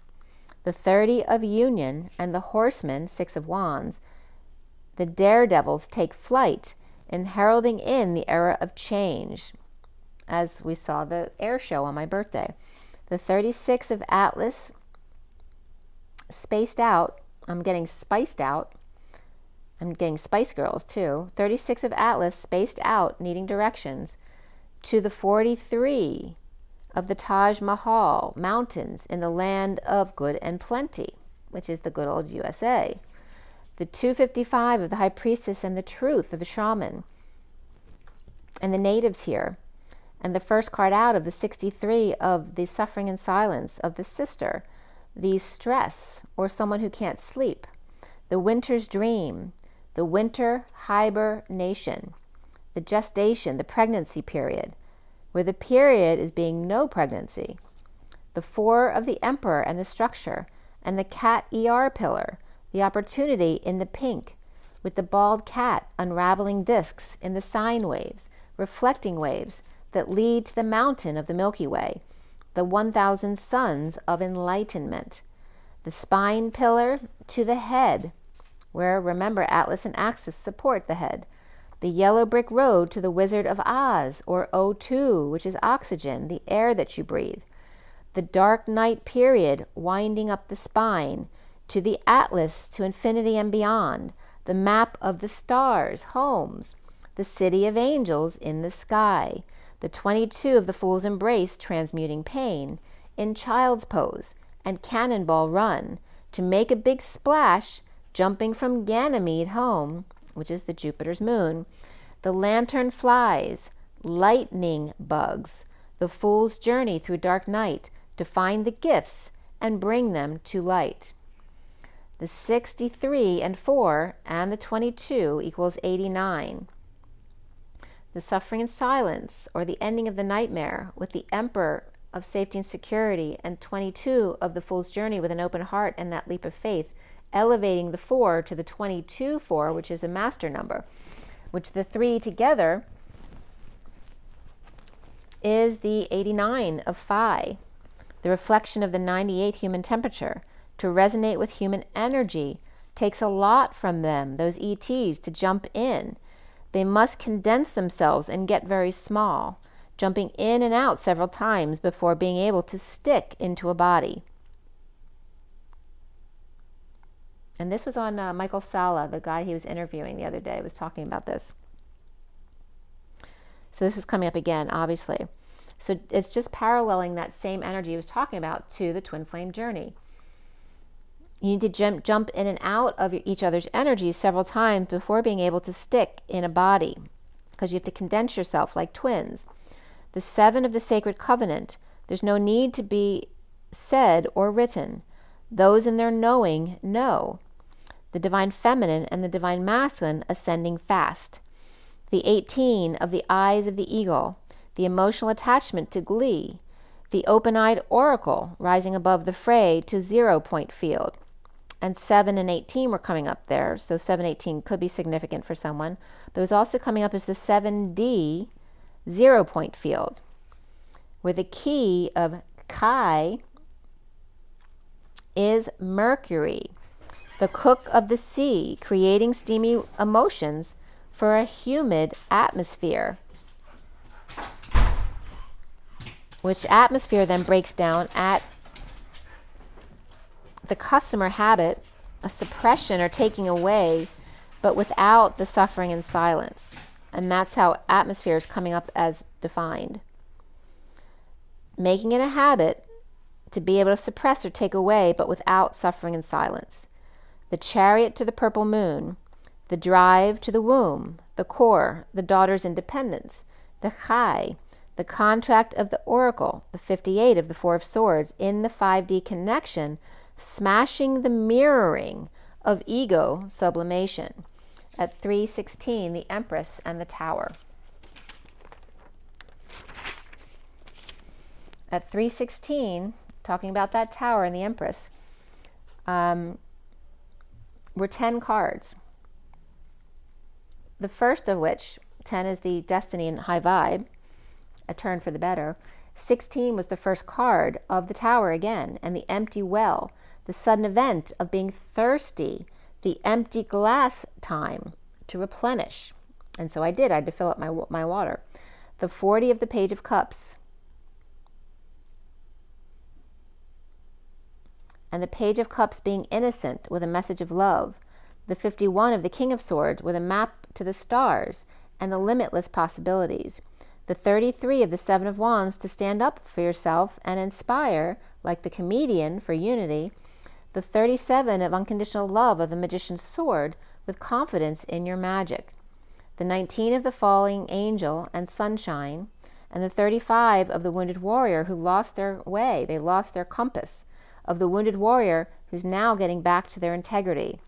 the 30 of union, and the horsemen, 6 of wands. The daredevils take flight in heralding in the era of change, as we saw the air show on my birthday. The 36 of Atlas, spaced out. I'm getting spiced out. I'm getting Spice Girls too. 36 of Atlas, spaced out, needing directions. To the 43 of the Taj Mahal, mountains in the land of good and plenty, which is the good old USA. The 255 of the High Priestess and the truth of the shaman, and the natives here. And the first card out of the 63 of the suffering in silence of the sister, the stress, or someone who can't sleep. The winter's dream, the winter hibernation, the gestation, the pregnancy period, where the period is being no pregnancy. The 4 of the emperor and the structure, and the cat ER pillar, the opportunity in the pink, with the bald cat unraveling discs in the sine waves, reflecting waves that lead to the mountain of the Milky Way, the 1,000 suns of enlightenment. The spine pillar to the head, where, remember, Atlas and Axis support the head. The yellow brick road to the Wizard of Oz, or O2, which is oxygen, the air that you breathe. The dark night period winding up the spine, to the Atlas, to infinity and beyond, the map of the stars, homes, the city of angels in the sky, the 22 of the Fool's Embrace, transmuting pain, in child's pose, and cannonball run, to make a big splash, jumping from Ganymede home, which is the Jupiter's moon, the lantern flies, lightning bugs, the fool's journey through dark night, to find the gifts and bring them to light. The 63 and 4 and the 22 equals 89. The suffering in silence, or the ending of the nightmare, with the emperor of safety and security, and 22 of the fool's journey with an open heart and that leap of faith, elevating the 4 to the 22-4, which is a master number, which the 3 together is the 89 of Phi, the reflection of the 98 human temperature. To resonate with human energy takes a lot from them, those ETs, to jump in. They must condense themselves and get very small, jumping in and out several times before being able to stick into a body. And this was on Michael Salla, the guy he was interviewing the other day, was talking about this. So this was coming up again, obviously. So it's just paralleling that same energy he was talking about to the twin flame journey. You need to jump in and out of each other's energies several times before being able to stick in a body, because you have to condense yourself like twins. The 7 of the sacred covenant, there's no need to be said or written. Those in their knowing know. The divine feminine and the divine masculine ascending fast. The 18 of the eyes of the eagle, the emotional attachment to glee. The open-eyed oracle rising above the fray to 0 point field. And 7 and 18 were coming up there, so 7-18 could be significant for someone. But it was also coming up as the 7D 0 point field, where the key of Chi is Mercury, the cook of the sea, creating steamy emotions for a humid atmosphere, which atmosphere then breaks down at the customer habit, a suppression or taking away, but without the suffering and silence. And that's how atmosphere is coming up as defined. Making it a habit to be able to suppress or take away, but without suffering and silence. The chariot to the purple moon, the drive to the womb, the core, the daughter's independence, the Chai, the contract of the oracle, the 58 of the 4 of swords, in the 5D connection, smashing the mirroring of ego sublimation. At 316, the Empress and the Tower. At 316, talking about that Tower and the Empress, were 10 cards. The first of which, 10 is the destiny and high vibe, a turn for the better. 16 was the first card of the Tower again, and the empty well, the sudden event of being thirsty, the empty glass time to replenish. And so I did. I had to fill up my water. The 40 of the Page of Cups. And the Page of Cups being innocent with a message of love. The 51 of the King of Swords with a map to the stars and the limitless possibilities. The 33 of the 7 of Wands to stand up for yourself and inspire, like the comedian, for unity. The 37 of unconditional love of the Magician's Sword with confidence in your magic. The 19 of the Falling Angel and Sunshine. And the 35 of the Wounded Warrior who lost their way, they lost their compass. Of the Wounded Warrior who's now getting back to their integrity.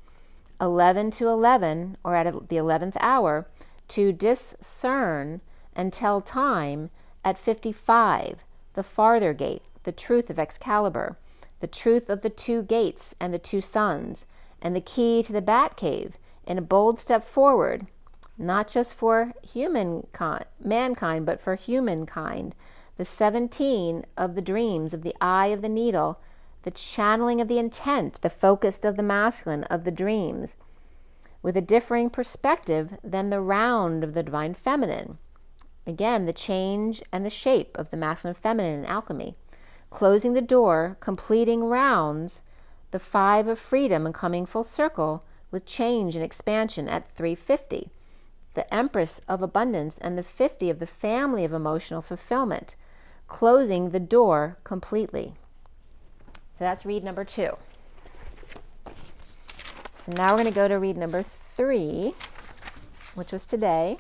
11 to 11, or at the 11th hour, to discern and tell time at 55, the farther gate, the truth of Excalibur, the truth of the 2 gates and the 2 suns, and the key to the Batcave in a bold step forward, not just for mankind, but for humankind. The 17 of the dreams of the eye of the needle, the channeling of the intent, the focused of the masculine of the dreams, with a differing perspective than the round of the divine feminine. Again, the change and the shape of the masculine and feminine in alchemy. Closing the door, completing rounds, the 5 of freedom and coming full circle with change and expansion at 350. The Empress of abundance and the 50 of the family of emotional fulfillment. Closing the door completely. So that's read number 2. So now we're going to go to read number 3, which was today.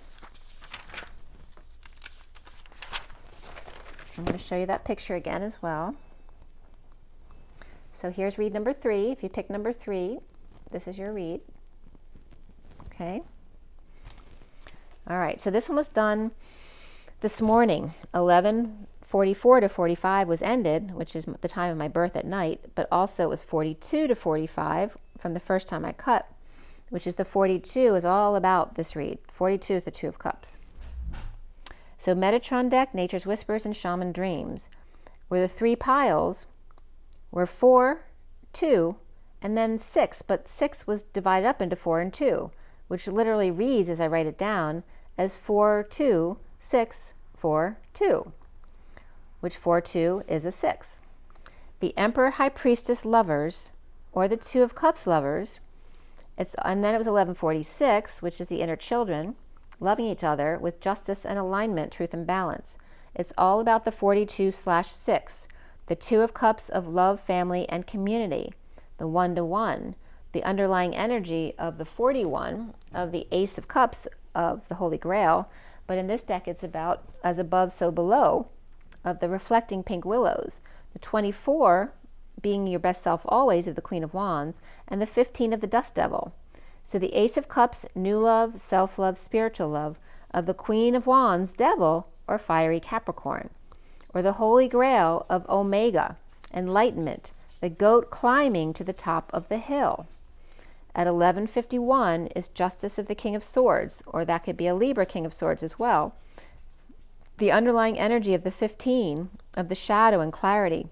I'm going to show you that picture again as well. So here's read number 3. If you pick number 3, this is your read. Okay. All right. So this one was done this morning. 11:44 to 45 was ended, which is the time of my birth at night, but also it was 42 to 45 from the first time I cut, which is the 42 is all about this read. 42 is the 2 of Cups. So Metatron deck, Nature's Whispers, and Shaman Dreams, where the 3 piles were 4, 2, and then 6, but 6 was divided up into 4 and 2, which literally reads, as I write it down, as 4, 2, 6, 4, 2, which 4, 2 is a 6. The Emperor, High Priestess lovers, or the 2 of Cups lovers, and then it was 11:46, which is the inner children, loving each other with justice and alignment, truth and balance. It's all about the 42/6, the 2 of Cups of love, family, and community, the 1-to-1, the underlying energy of the 41 of the Ace of Cups of the Holy Grail, but in this deck it's about as above so below of the reflecting pink willows, the 24 being your best self always of the Queen of Wands, and the 15 of the Dust Devil. So the Ace of Cups, new love, self-love, spiritual love, of the Queen of Wands, Devil, or fiery Capricorn, or the Holy Grail of Omega, enlightenment, the goat climbing to the top of the hill. At 11:51 is Justice of the King of Swords, or that could be a Libra King of Swords as well. The underlying energy of the 15 of the shadow and clarity,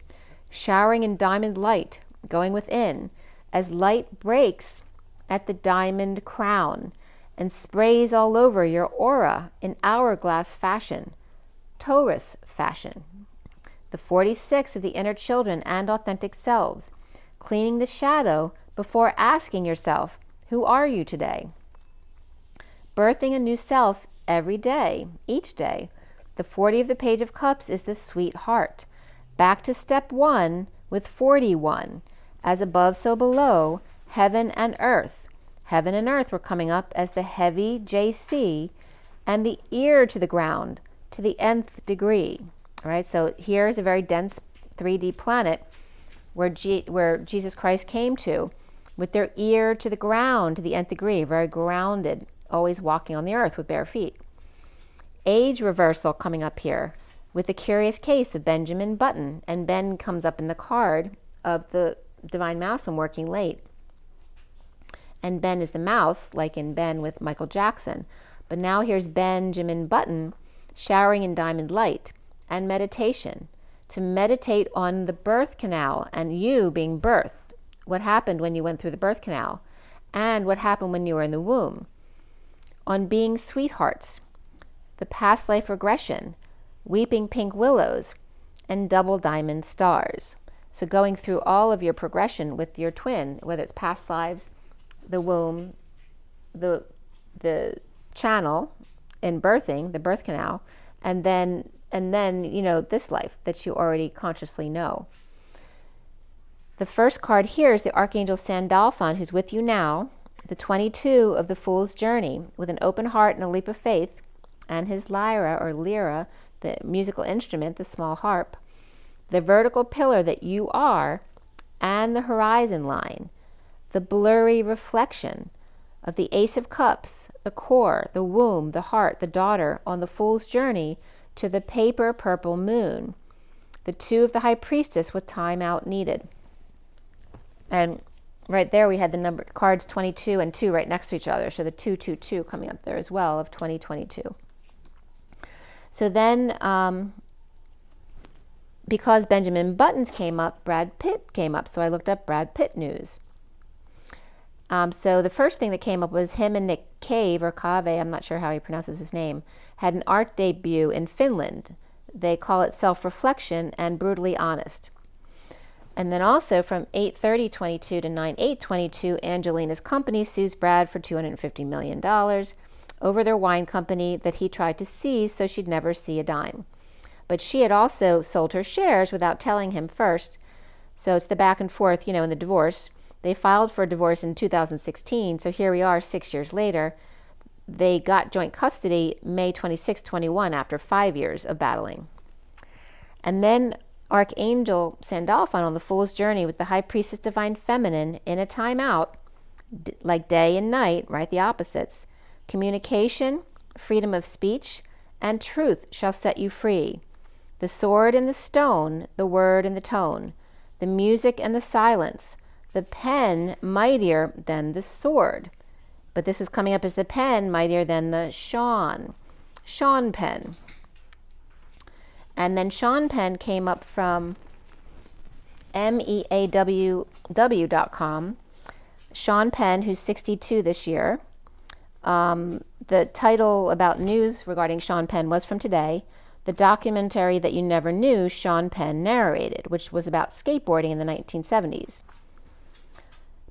showering in diamond light, going within, as light breaks at the diamond crown and sprays all over your aura in hourglass fashion, Taurus fashion. The 46 of the inner children and authentic selves, cleaning the shadow before asking yourself, who are you today? Birthing a new self every day, each day. The 40 of the Page of Cups is the sweetheart. Back to step 1 with 41. As above, so below, heaven and earth. Heaven and earth were coming up as the heavy JC and the ear to the ground to the nth degree. All right, so here is a very dense 3D planet where Jesus Christ came to with their ear to the ground to the nth degree, very grounded, always walking on the earth with bare feet. Age reversal coming up here with the curious case of Benjamin Button, and Ben comes up in the card of the Divine Mouse and Working Late. And Ben is the mouse, like in Ben with Michael Jackson. But now here's Benjamin Button showering in diamond light and meditation, to meditate on the birth canal and you being birthed what happened when you went through the birth canal, and what happened when you were in the womb. On being sweethearts, the past life regression, weeping pink willows, and double diamond stars. So going through all of your progression with your twin, whether it's past lives, the womb, the channel in birthing, the birth canal, and then this life that you already consciously know. The first card here is the Archangel Sandalphon, who's with you now, the 22 of the Fool's Journey, with an open heart and a leap of faith, and his lyra or lira, the musical instrument, the small harp, the vertical pillar that you are, and the horizon line, the blurry reflection of the Ace of Cups, the core, the womb, the heart, the daughter, on the Fool's Journey to the paper purple moon, the 2 of the High Priestess with time out needed. And right there we had the number cards 22 and 2 right next to each other, so the 222 coming up there as well of 2022. So then, because Benjamin Buttons came up, Brad Pitt came up, so I looked up Brad Pitt news. So the first thing that came up was him and Nick Cave, or Cave, I'm not sure how he pronounces his name, had an art debut in Finland. They call it Self-Reflection and Brutally Honest. And then also from 8/30/22 to 9/8/22, Angelina's company sues Brad for $250 million over their wine company that he tried to seize so she'd never see a dime. But she had also sold her shares without telling him first. So it's the back and forth, in the divorce. They filed for divorce in 2016, so here we are 6 years later. They got joint custody May 26, 21, after 5 years of battling. And then Archangel Sandalphon on the Fool's Journey with the High Priestess Divine Feminine in a timeout, like day and night, right, the opposites. Communication, freedom of speech, and truth shall set you free. The sword and the stone, the word and the tone, the music and the silence, the pen mightier than the sword. But this was coming up as the pen mightier than the Sean pen. And then Sean Penn came up from meaww.com. Sean Penn, who's 62 this year. The title about news regarding Sean Penn was from today. The documentary that you never knew Sean Penn narrated, which was about skateboarding in the 1970s.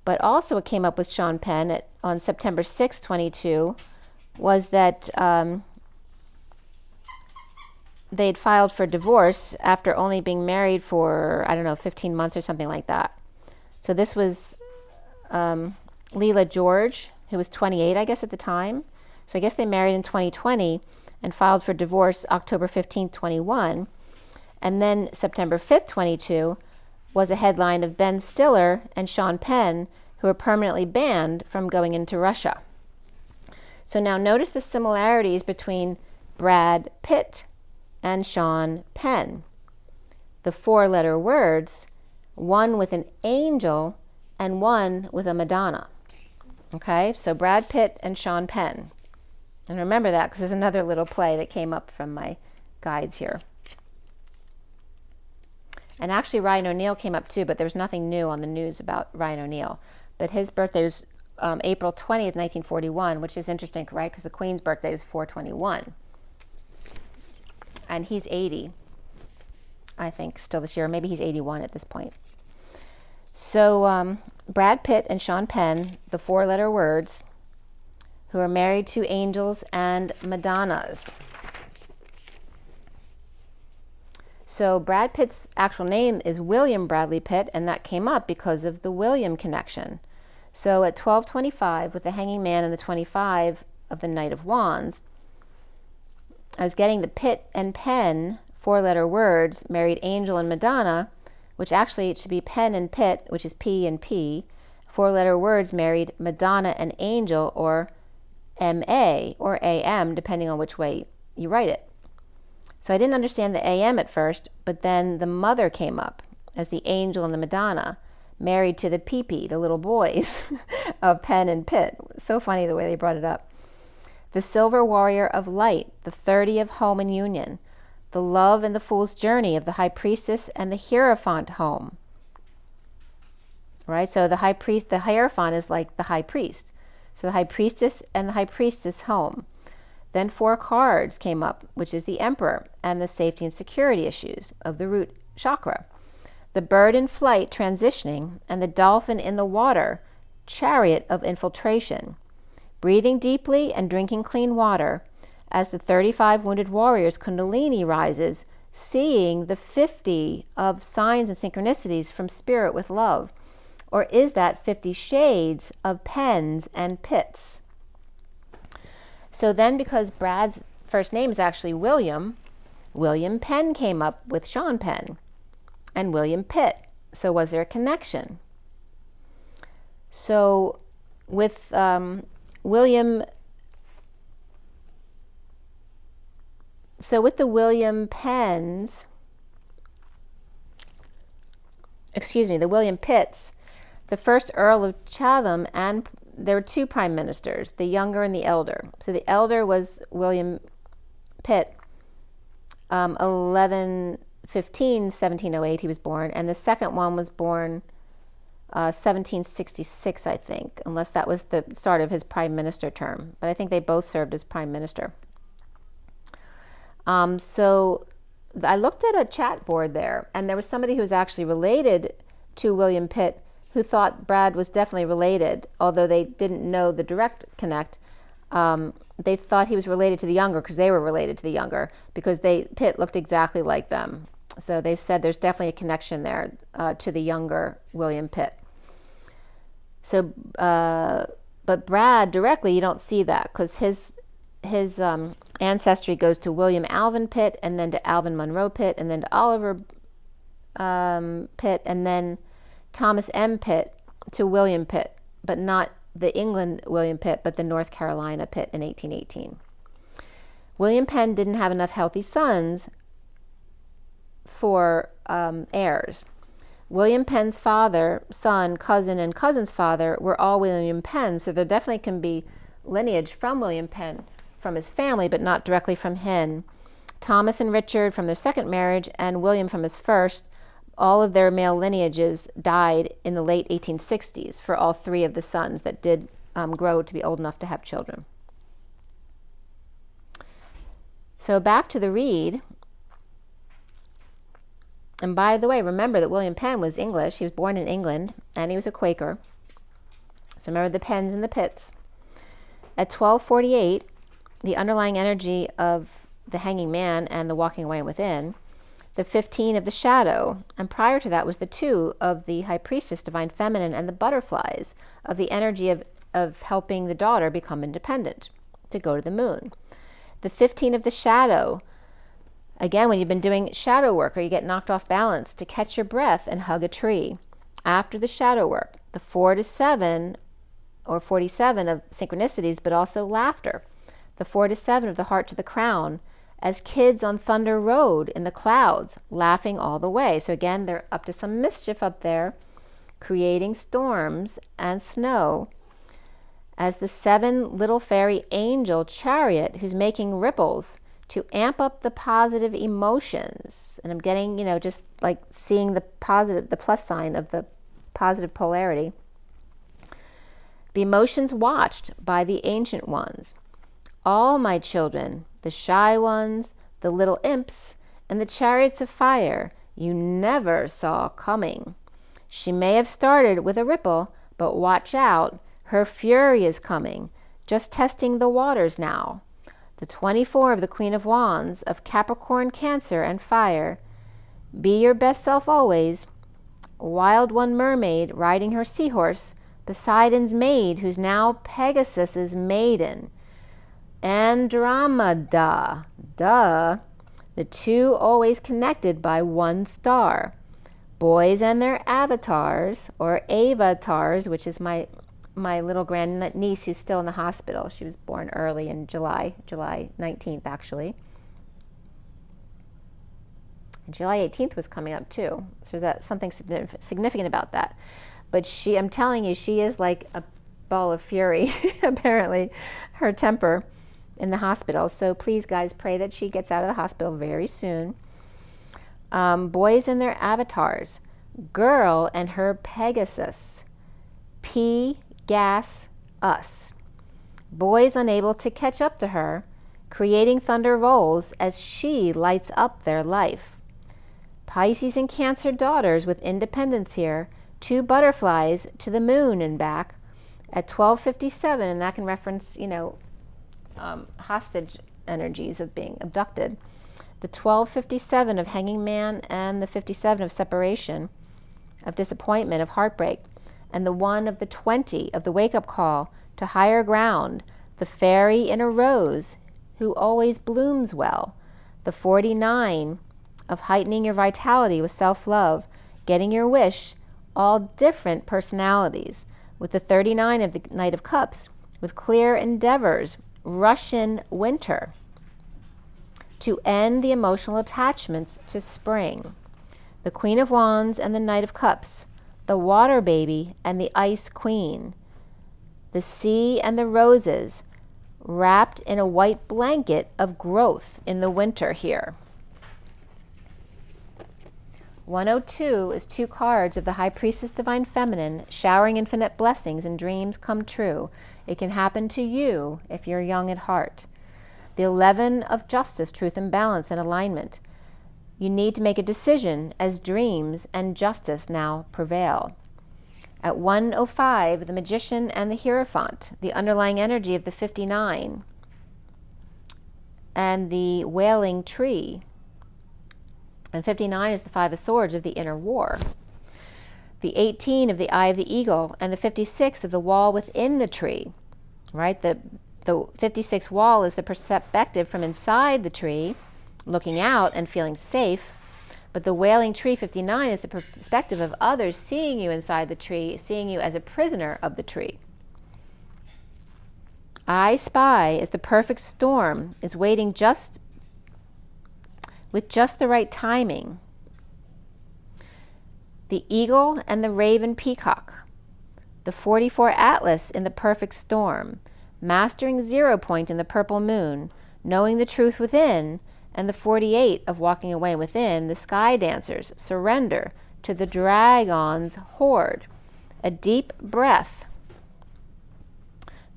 But also what came up with Sean Penn on September 6, 22, was that they'd filed for divorce after only being married for, 15 months or something like that. So this was Leela George, who was 28, I guess, at the time. So I guess they married in 2020 and filed for divorce October 15, 21. And then September 5th, 22, was a headline of Ben Stiller and Sean Penn, who are permanently banned from going into Russia. So now notice the similarities between Brad Pitt and Sean Penn. The 4-letter words, one with an angel and one with a Madonna. Okay, so Brad Pitt and Sean Penn. And remember that because there's another little play that came up from my guides here. And actually Ryan O'Neal came up too, but there was nothing new on the news about Ryan O'Neal. But his birthday was April 20th, 1941, which is interesting, right? Because the Queen's birthday was 4/21. And he's 80, I think, still this year. Maybe he's 81 at this point. So Brad Pitt and Sean Penn, the 4-letter words, who are married to angels and Madonnas. So Brad Pitt's actual name is William Bradley Pitt, and that came up because of the William connection. So at 12:25, with the Hanging Man and the 25 of the Knight of Wands, I was getting the Pitt and Penn 4-letter words, married angel and Madonna, which actually it should be Penn and Pitt, which is P and P. 4-letter words, married Madonna and angel, or M-A or A-M, depending on which way you write it. So I didn't understand the A-M at first, but then the mother came up as the angel and the Madonna, married to the Pee-Pee, the little boys of Penn and Pitt. So funny the way they brought it up. The Silver Warrior of Light, the 30 of Home and Union, the Love and the Fool's Journey of the High Priestess and the Hierophant Home. right? So the high priest, the Hierophant is like the high priest. So the high priestess and the high priestess home. Then 4 cards came up, which is the Emperor and the safety and security issues of the root chakra. The bird in flight transitioning and the dolphin in the water, chariot of infiltration. Breathing deeply and drinking clean water as the 35 wounded warriors Kundalini rises, seeing the 50 of signs and synchronicities from spirit with love. Or is that 50 shades of pens and pits? So then, because Brad's first name is actually William, William Penn came up with Sean Penn and William Pitt. So was there a connection? So with William, with the William Penns, the William Pitts, the first Earl of Chatham, and there were 2 prime ministers, the younger and the elder. So the elder was William Pitt, 1708 he was born, and the second one was born 1766, I think, unless that was the start of his prime minister term. But I think they both served as prime minister. So I looked at a chat board there, and there was somebody who was actually related to William Pitt who thought Brad was definitely related, although they didn't know the direct connect. They thought he was related to the younger because they were related to the younger, because Pitt looked exactly like them. So they said there's definitely a connection there to the younger William Pitt. So, but Brad directly, you don't see that, because his ancestry goes to William Alvin Pitt, and then to Alvin Monroe Pitt, and then to Oliver Pitt, and then Thomas M. Pitt to William Pitt, but not the England William Pitt, but the North Carolina Pitt in 1818. William Penn didn't have enough healthy sons for heirs. William Penn's father, son, cousin, and cousin's father were all William Penn, so there definitely can be lineage from William Penn from his family, but not directly from him. Thomas and Richard from their second marriage, and William from his first. All of their male lineages died in the late 1860s for all 3 of the sons that did grow to be old enough to have children. So back to the read. And by the way, remember that William Penn was English. He was born in England, and he was a Quaker. So remember the Penns and the Pitts. At 12:48, the underlying energy of the hanging man and the walking away within, the 15 of the shadow, and prior to that was the 2 of the high priestess, divine feminine, and the butterflies of the energy of helping the daughter become independent, to go to the moon. The 15 of the shadow, again, when you've been doing shadow work or you get knocked off balance, to catch your breath and hug a tree. After the shadow work, the 4 to 7 or 47 of synchronicities, but also laughter. The 4 to 7 of the heart to the crown, as kids on Thunder Road in the clouds, laughing all the way. So again, they're up to some mischief up there, creating storms and snow. As the 7 little fairy angel chariot, who's making ripples to amp up the positive emotions. And I'm getting, just like seeing the plus sign of the positive polarity. The emotions watched by the ancient ones. All my children, the shy ones, the little imps, and the chariots of fire you never saw coming. She may have started with a ripple, but watch out, her fury is coming, just testing the waters now. The 24 of the Queen of Wands, of Capricorn, Cancer, and Fire. Be your best self always. Wild one mermaid riding her seahorse, Poseidon's maid, who's now Pegasus's maiden. Andromeda, duh, the 2 always connected by 1 star. Boys and their avatars, or avatars, which is my little grandniece who's still in the hospital. She was born early in July 19th, actually. And July 18th was coming up, too. So that's something significant about that. But I'm telling you, she is like a ball of fury, apparently, her temper in the hospital. So please, guys, pray that she gets out of the hospital very soon. Boys and their avatars, Girl and her Pegasus. P-gas us. Boys unable to catch up to her, creating thunder rolls as she lights up their life. Pisces and Cancer daughters with independence here, 2 butterflies to the moon and back at 12:57, and that can reference, hostage energies of being abducted. The 12:57 of Hanging Man and the 57 of separation, of disappointment, of heartbreak, and the 1 of the 20 of the wake-up call to higher ground, the fairy in a rose who always blooms well, the 49 of heightening your vitality with self-love, getting your wish, all different personalities, with the 39 of the Knight of Cups, with clear endeavors, Russian winter, to end the emotional attachments to spring, the Queen of Wands and the Knight of Cups, the Water Baby and the Ice Queen, the Sea and the Roses, wrapped in a white blanket of growth in the winter here. 102 is 2 cards of the High Priestess Divine Feminine, showering infinite blessings and dreams come true. It can happen to you if you're young at heart. The 11 of Justice, Truth and Balance and Alignment. You need to make a decision as dreams and justice now prevail. At 105, the Magician and the Hierophant, the underlying energy of the 59, and the Wailing Tree. And 59 is the 5 of Swords of the inner war. The 18 of the Eye of the Eagle and the 56 of the wall within the tree, right? The 56 wall is the perspective from inside the tree, looking out and feeling safe. But the Wailing Tree 59 is the perspective of others seeing you inside the tree, seeing you as a prisoner of the tree. I Spy is the perfect storm, is waiting with just the right timing. The Eagle and the Raven Peacock. The 44 Atlas in the perfect storm. Mastering 0 point in the purple moon. Knowing the truth within. And the 48 of Walking Away Within, the Sky Dancers, surrender to the Dragon's horde. A deep breath.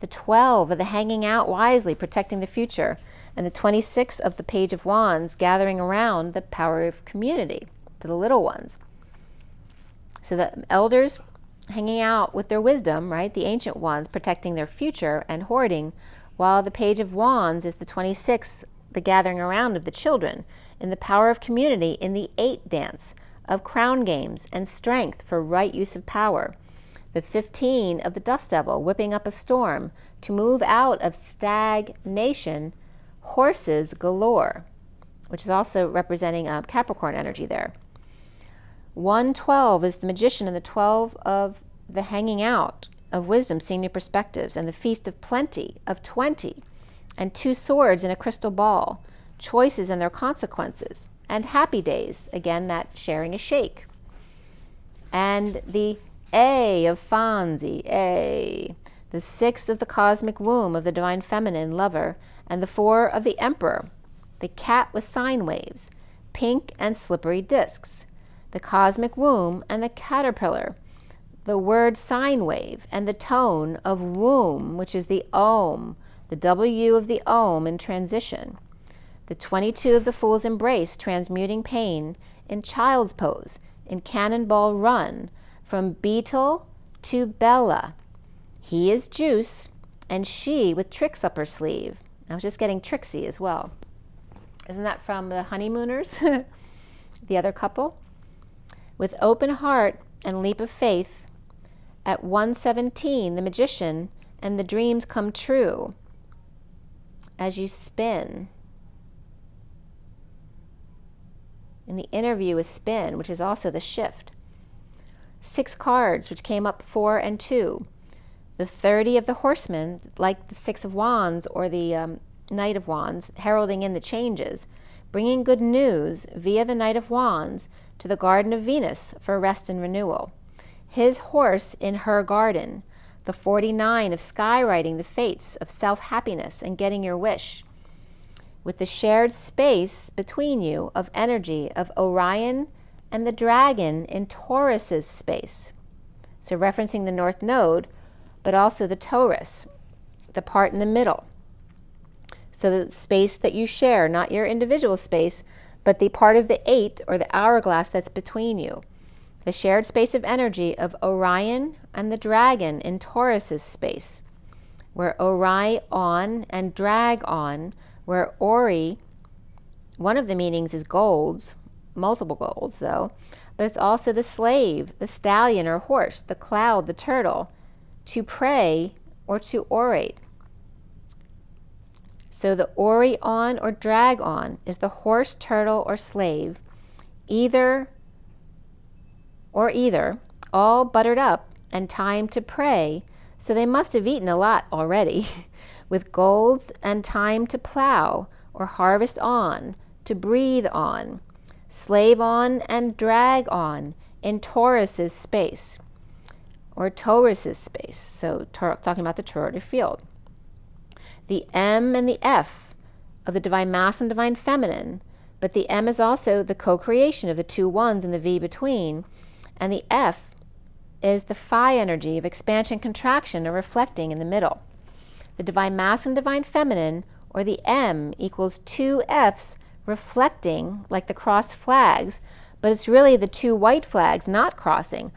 The 12 of the Hanging Out Wisely, protecting the future. And the 26 of the Page of Wands, gathering around the power of community to the little ones. So the elders hanging out with their wisdom, right? The ancient ones protecting their future and hoarding, while the Page of Wands is the 26, the gathering around of the children in the power of community in the 8 dance of crown games and strength for right use of power. The 15 of the Dust Devil, whipping up a storm to move out of stagnation, horses galore, which is also representing Capricorn energy there. 112 is the Magician and the 12 of the Hanging Out of Wisdom, seeing new perspectives, and the Feast of Plenty of 20, and 2 swords in a crystal ball, choices and their consequences, and happy days, again that sharing a shake. And the A of Fonzie, A, the 6 of the Cosmic Womb of the Divine Feminine Lover, and the 4 of the Emperor, the cat with sine waves, pink and slippery discs, the Cosmic Womb and the Caterpillar, the word sine wave and the tone of womb, which is the Om, the W of the Om in transition, the 22 of the Fool's Embrace, transmuting pain in child's pose, in Cannonball Run, from Beetle to Bella. He is Juice, and she with tricks up her sleeve. I was just getting tricksy as well. Isn't that from the Honeymooners? The other couple? With open heart and leap of faith, at 117, the Magician and the dreams come true as you spin. In the interview with spin, which is also the shift. 6 cards, which came up 4 and 2. The 30 of the Horseman, like the 6 of Wands or the Knight of Wands, heralding in the changes, bringing good news via the Knight of Wands to the Garden of Venus for rest and renewal. His horse in her garden, the 49 of skywriting the fates of self-happiness and getting your wish, with the shared space between you of energy of Orion and the dragon in Taurus's space. So referencing the North Node, but also the Taurus, the part in the middle. So the space that you share, not your individual space, but the part of the 8 or the hourglass that's between you. The shared space of energy of Orion and the dragon in Taurus's space, where Orion and drag on, where Ori, one of the meanings is golds, multiple golds though, but it's also the slave, the stallion or horse, the cloud, the turtle, to pray or to orate. So the Orion or drag on is the horse, turtle, or slave, either, all buttered up and time to pray, so they must have eaten a lot already, with golds and time to plow or harvest on, to breathe on, slave on and drag on in Taurus's space, or Taurus's space, so talking about the toroidal field. The M and the F of the divine mass and divine feminine, but the M is also the co-creation of the two ones and the V between, and the F is the phi energy of expansion, contraction, or reflecting in the middle. The divine mass and divine feminine, or the M, equals two F's reflecting like the crossed flags, but it's really the two white flags not crossing.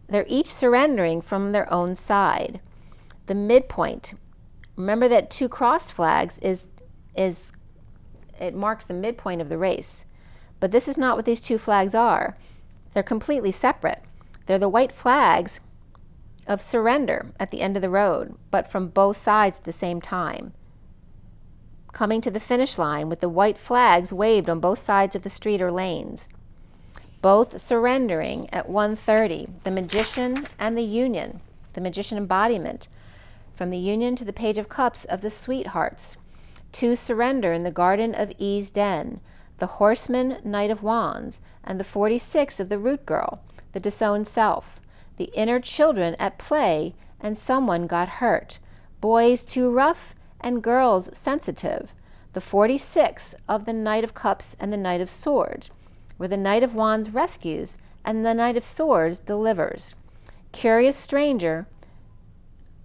They're each surrendering from their own side. The midpoint, remember that two crossed flags it marks the midpoint of the race. But this is not what these two flags are. They're completely separate. They're the white flags of surrender at the end of the road, but from both sides at the same time. Coming to the finish line with the white flags waved on both sides of the street or lanes. Both surrendering at 1:30, the Magician and the Union, the Magician embodiment, from the Union to the Page of Cups of the Sweethearts. Two surrender in the Garden of Ease Den, the Horseman, Knight of Wands, and the 46 of the Root Girl, the disowned self, the inner children at play, and someone got hurt, boys too rough and girls sensitive, the 46 of the Knight of Cups and the Knight of Swords, where the Knight of Wands rescues and the Knight of Swords delivers. Curious stranger,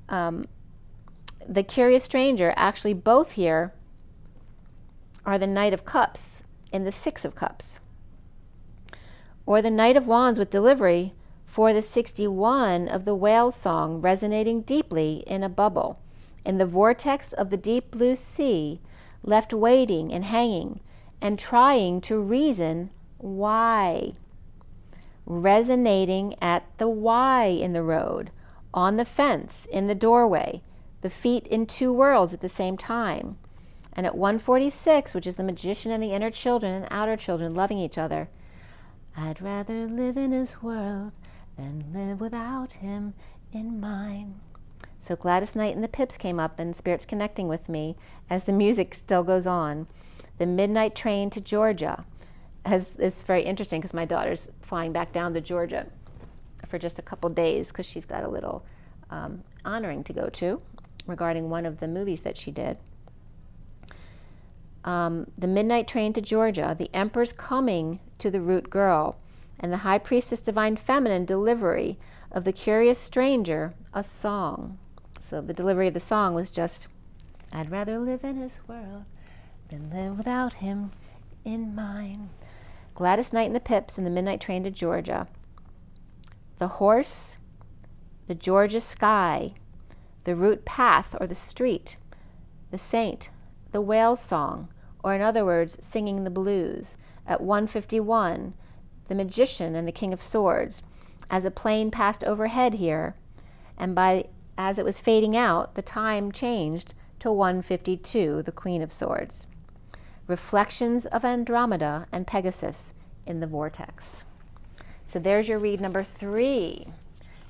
the curious stranger, actually both here are the Knight of Cups in the 6 of Cups, or the Knight of Wands with delivery for the 61 of the whale song, resonating deeply in a bubble, in the vortex of the deep blue sea, left waiting and hanging and trying to reason why, resonating at the Y in the road, on the fence, in the doorway, the feet in two worlds at the same time. And at 1:46, which is the Magician and the inner children and outer children loving each other, I'd rather live in his world than live without him in mine. So Gladys Knight and the Pips came up, and Spirit's connecting with me as the music still goes on. The midnight train to Georgia. It's very interesting because my daughter's flying back down to Georgia for just a couple days because she's got a little honoring to go to regarding one of the movies that she did. The midnight train to Georgia, the Emperor's coming to the Root Girl, and the High Priestess Divine Feminine delivery of the curious stranger, a song. So the delivery of the song was just, I'd rather live in his world than live without him in mine. Gladys Knight and the Pips in the midnight train to Georgia. The horse, the Georgia sky, the route path or the street, the saint, the whale song, or in other words, singing the blues. At 1:51, the Magician and the King of Swords, as a plane passed overhead here, and as it was fading out, the time changed to 1:52, the Queen of Swords. Reflections of Andromeda and Pegasus in the vortex. So there's your read number 3.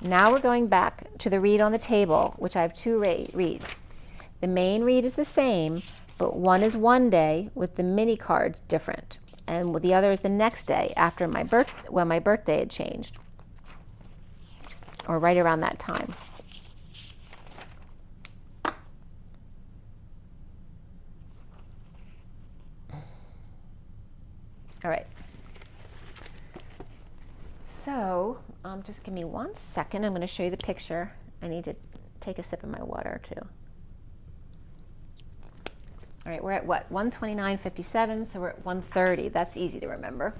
Now we're going back to the read on the table, which I have 2 reads. The main read is the same, but one is one day with the mini cards different, and the other is the next day after when my birthday had changed, or right around that time. All right. So just give me 1 second. I'm going to show you the picture. I need to take a sip of my water too. All right, we're at what? 129.57, so we're at 130. That's easy to remember.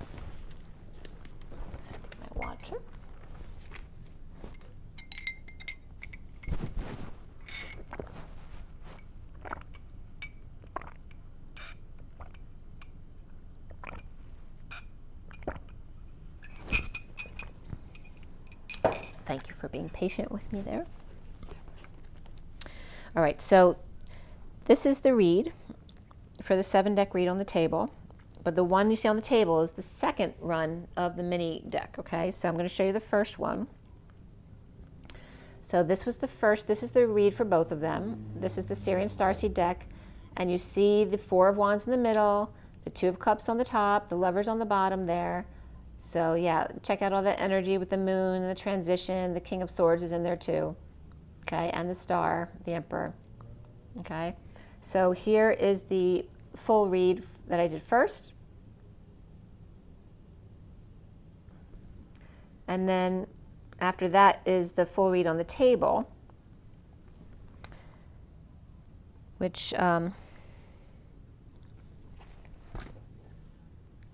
So I take my water. Thank you for being patient with me there. All right, so this is the read for the 7-deck read on the table, but the one you see on the table is the second run of the mini deck, okay? So I'm going to show you the first one. So this was the first, this is the read for both of them. This is the SIRIAN Starseed deck, and you see the 4 of Wands in the middle, the 2 of Cups on the top, the Lovers on the bottom there. So yeah, check out all that energy with the moon and the transition. The King of Swords is in there too, okay, and the Star, the Emperor, okay. So here is the full read that I did first. And then after that is the full read on the table, which, give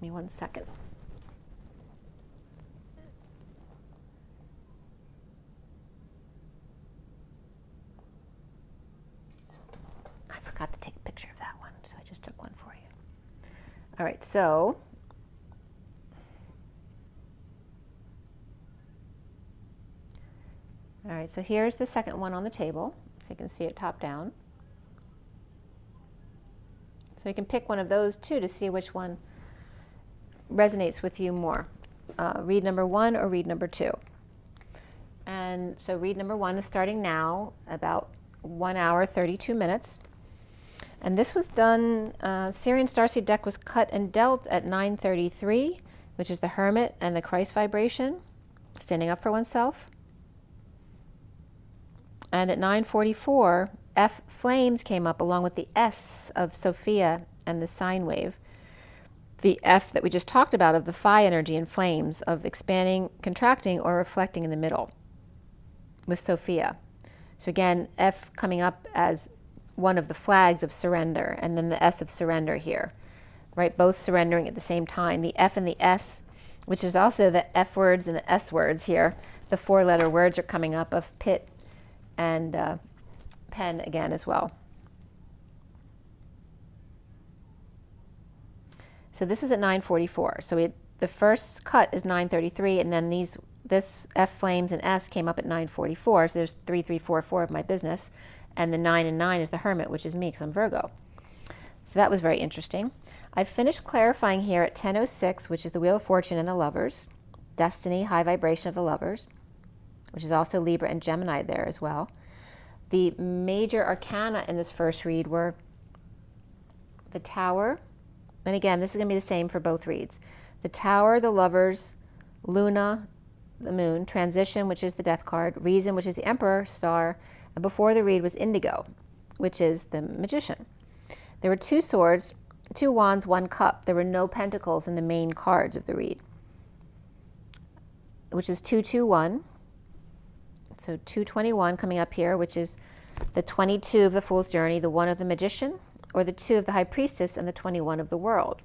me 1 second. I forgot to take a picture of that one, so I just took one for you. All right, so here's the second one on the table, so you can see it top down. So you can pick one of those two to see which one resonates with you more, read number 1 or read number 2. And so read number 1 is starting now, about 1 hour 32 minutes. And this was done, SIRIAN Starseed deck was cut and dealt at 9:33, which is the Hermit and the Christ vibration, standing up for oneself. And at 9:44, F flames came up along with the S of Sophia and the sine wave. The F that we just talked about of the Phi energy and flames of expanding, contracting, or reflecting in the middle with Sophia. So again, F coming up as one of the flags of surrender, and then the S of surrender here, right? Both surrendering at the same time. The F and the S, which is also the F words and the S words here, the 4-letter words are coming up of pit and pen again as well. So this was at 9:44. So the first cut is 9:33, and then this F flames and S came up at 9:44. So there's 3, 3, 4, 4 of my business. And the 9 and 9 is the Hermit, which is me because I'm Virgo. So that was very interesting. I finished clarifying here at 10:06, which is the Wheel of Fortune and the Lovers, Destiny, high vibration of the Lovers, which is also Libra and Gemini there as well. The major arcana in this first read were the Tower, and again, this is going to be the same for both reads. The Tower, the Lovers, Luna, the Moon, Transition, which is the Death card, Reason, which is the Emperor, Star, and before the read was Indigo, which is the Magician. There were 2 swords, 2 wands, 1 cup. There were no pentacles in the main cards of the read, which is 221. So 221 coming up here, which is the 22 of the Fool's Journey, the 1 of the Magician, or the 2 of the High Priestess, and the 21 of the World,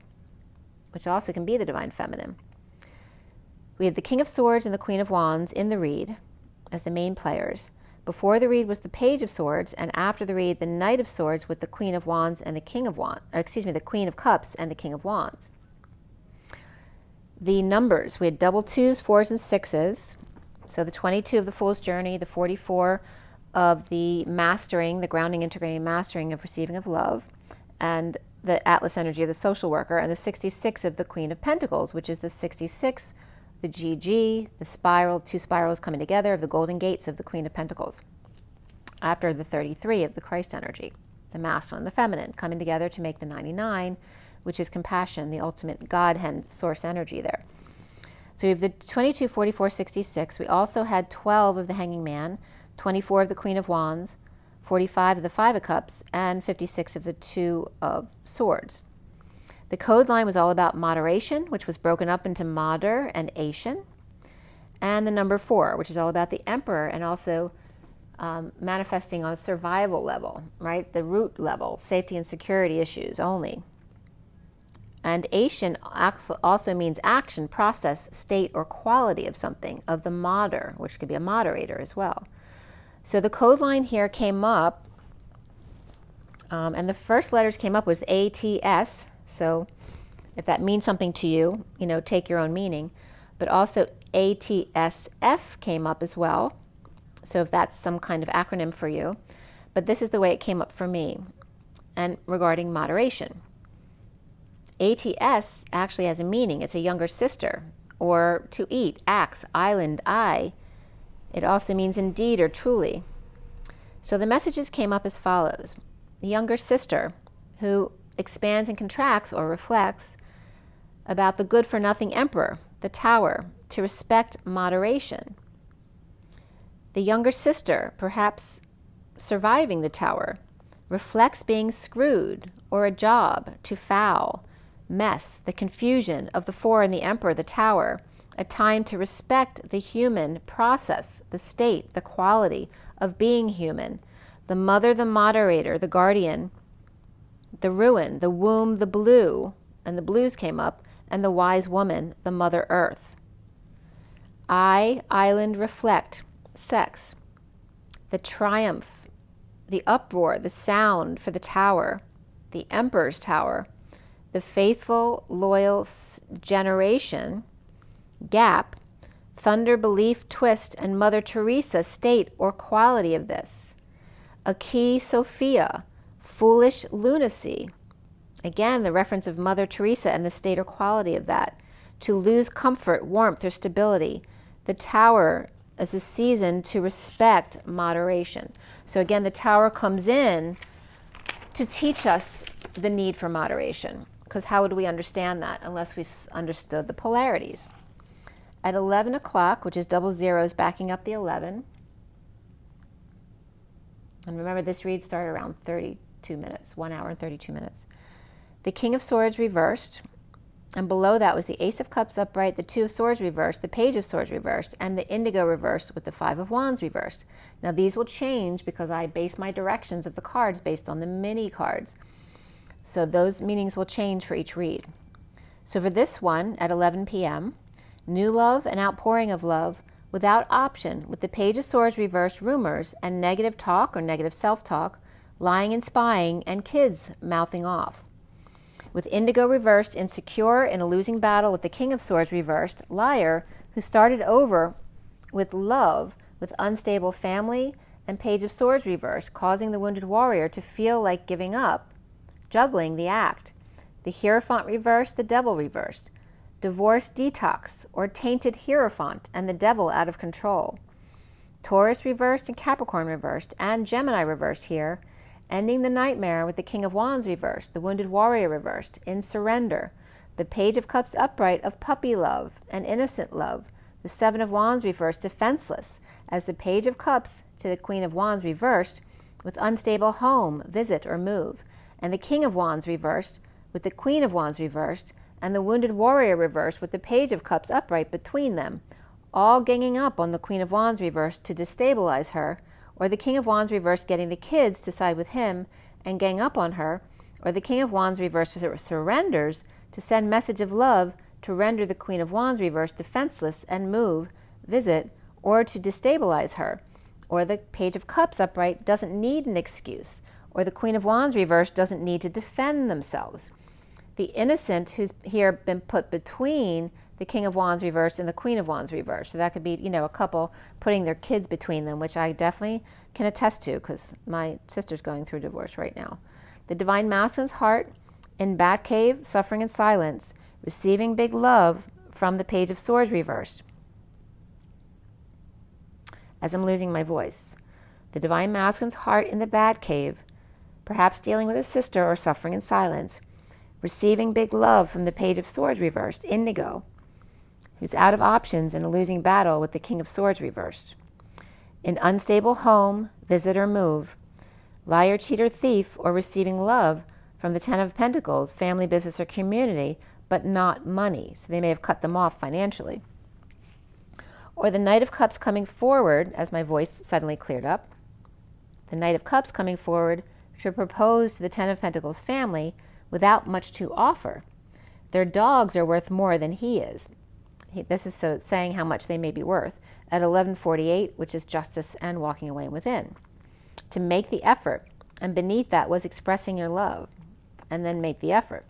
which also can be the Divine Feminine. We have the King of Swords and the Queen of Wands in the read as the main players. Before the read was the Page of Swords, and after the read, the Knight of Swords with the Queen of Wands and the King of Wands, the Queen of Cups and the King of Wands. The numbers, we had double 2s, 4s, and 6s. So the 22 of the Fool's Journey, the 44 of the Mastering, the Grounding, Integrating, Mastering of Receiving of Love, and the Atlas energy of the Social Worker, and the 66 of the Queen of Pentacles, which is the 66, the GG, the spiral, 2 spirals coming together of the Golden Gates of the Queen of Pentacles. After the 33 of the Christ energy, the masculine and the feminine, coming together to make the 99, which is compassion, the ultimate Godhead source energy there. So we have the 22, 44, 66. We also had 12 of the Hanging Man, 24 of the Queen of Wands, 45 of the 5 of Cups, and 56 of the 2 of Swords. The code line was all about moderation, which was broken up into Mater and Asian. and the number 4, which is all about the Emperor and also manifesting on a survival level, right? The root level, safety and security issues only. And ASCENSION also means action, process, state, or quality of something, of the moder, which could be a moderator as well. So the code line here came up, and the first letters came up was ATS. So if that means something to you, take your own meaning. But also ATSF came up as well. So if that's some kind of acronym for you. But this is the way it came up for me, and regarding moderation. ATS actually has a meaning. It's a younger sister, or to eat, axe, island, eye. It also means indeed or truly. So the messages came up as follows. The younger sister, who expands and contracts or reflects about the good-for-nothing emperor, the tower, to respect moderation. The younger sister, perhaps surviving the tower, reflects being screwed or a job, to foul, mess, the confusion of the 4 and the emperor, the tower, a time to respect the human process, the state, the quality of being human, the mother, the moderator, the guardian, the ruin, the womb, the blue, and the blues came up, and the wise woman, the mother earth. I, island, reflect, sex, the triumph, the uproar, the sound for the tower, the emperor's tower, the faithful, loyal generation, gap, thunder, belief, twist, and Mother Teresa, state or quality of this. A key, Sophia, foolish lunacy. Again, the reference of Mother Teresa and the state or quality of that. To lose comfort, warmth, or stability. The tower as a season to respect moderation. So again, the tower comes in to teach us the need for moderation. Because how would we understand that unless we understood the polarities? At 11 o'clock, which is double zeros backing up the 11, and remember this read started around 32 minutes, 1 hour and 32 minutes. The King of Swords reversed, and below that was the Ace of Cups upright, the 2 of Swords reversed, the Page of Swords reversed, and the Indigo reversed with the 5 of Wands reversed. Now these will change because I base my directions of the cards based on the mini cards. So those meanings will change for each read. So for this one, at 11 p.m., new love and outpouring of love without option, with the Page of Swords reversed, rumors and negative talk or negative self-talk, lying and spying, and kids mouthing off. With Indigo reversed, insecure in a losing battle, with the King of Swords reversed, liar, who started over with love, with unstable family, and Page of Swords reversed, causing the wounded warrior to feel like giving up, juggling the act. The Hierophant reversed, the Devil reversed. Divorce detox, or tainted Hierophant, and the Devil out of control. Taurus reversed and Capricorn reversed, and Gemini reversed here, ending the nightmare with the King of Wands reversed, the wounded warrior reversed, in surrender. The Page of Cups upright of puppy love and innocent love. The 7 of Wands reversed, defenseless, as the Page of Cups to the Queen of Wands reversed, with unstable home, visit, or move. And the King of Wands reversed, with the Queen of Wands reversed, and the wounded warrior reversed with the Page of Cups upright between them, all ganging up on the Queen of Wands reversed to destabilize her, or the King of Wands reversed getting the kids to side with him and gang up on her, or the King of Wands reversed surrenders to send message of love to render the Queen of Wands reversed defenseless and move, visit, or to destabilize her, or the Page of Cups upright doesn't need an excuse, or the Queen of Wands reversed doesn't need to defend themselves. The innocent who's here been put between the King of Wands reversed and the Queen of Wands reversed. So that could be, a couple putting their kids between them, which I definitely can attest to because my sister's going through divorce right now. The Divine Masculine's heart in Batcave, suffering in silence, receiving big love from the Page of Swords reversed. As I'm losing my voice. The Divine Masculine's heart in the Batcave, perhaps dealing with a sister or suffering in silence, receiving big love from the Page of Swords reversed, Indigo, who's out of options in a losing battle with the King of Swords reversed. In unstable home, visit or move, liar, cheater, thief, or receiving love from the 10 of Pentacles, family, business, or community, but not money. So they may have cut them off financially. Or the Knight of Cups coming forward, as my voice suddenly cleared up. The Knight of Cups coming forward should propose to the Ten of Pentacles family without much to offer. Their dogs are worth more than he is. This is so saying how much they may be worth at 1148, which is justice and walking away within. To make the effort, and beneath that was expressing your love, and then make the effort.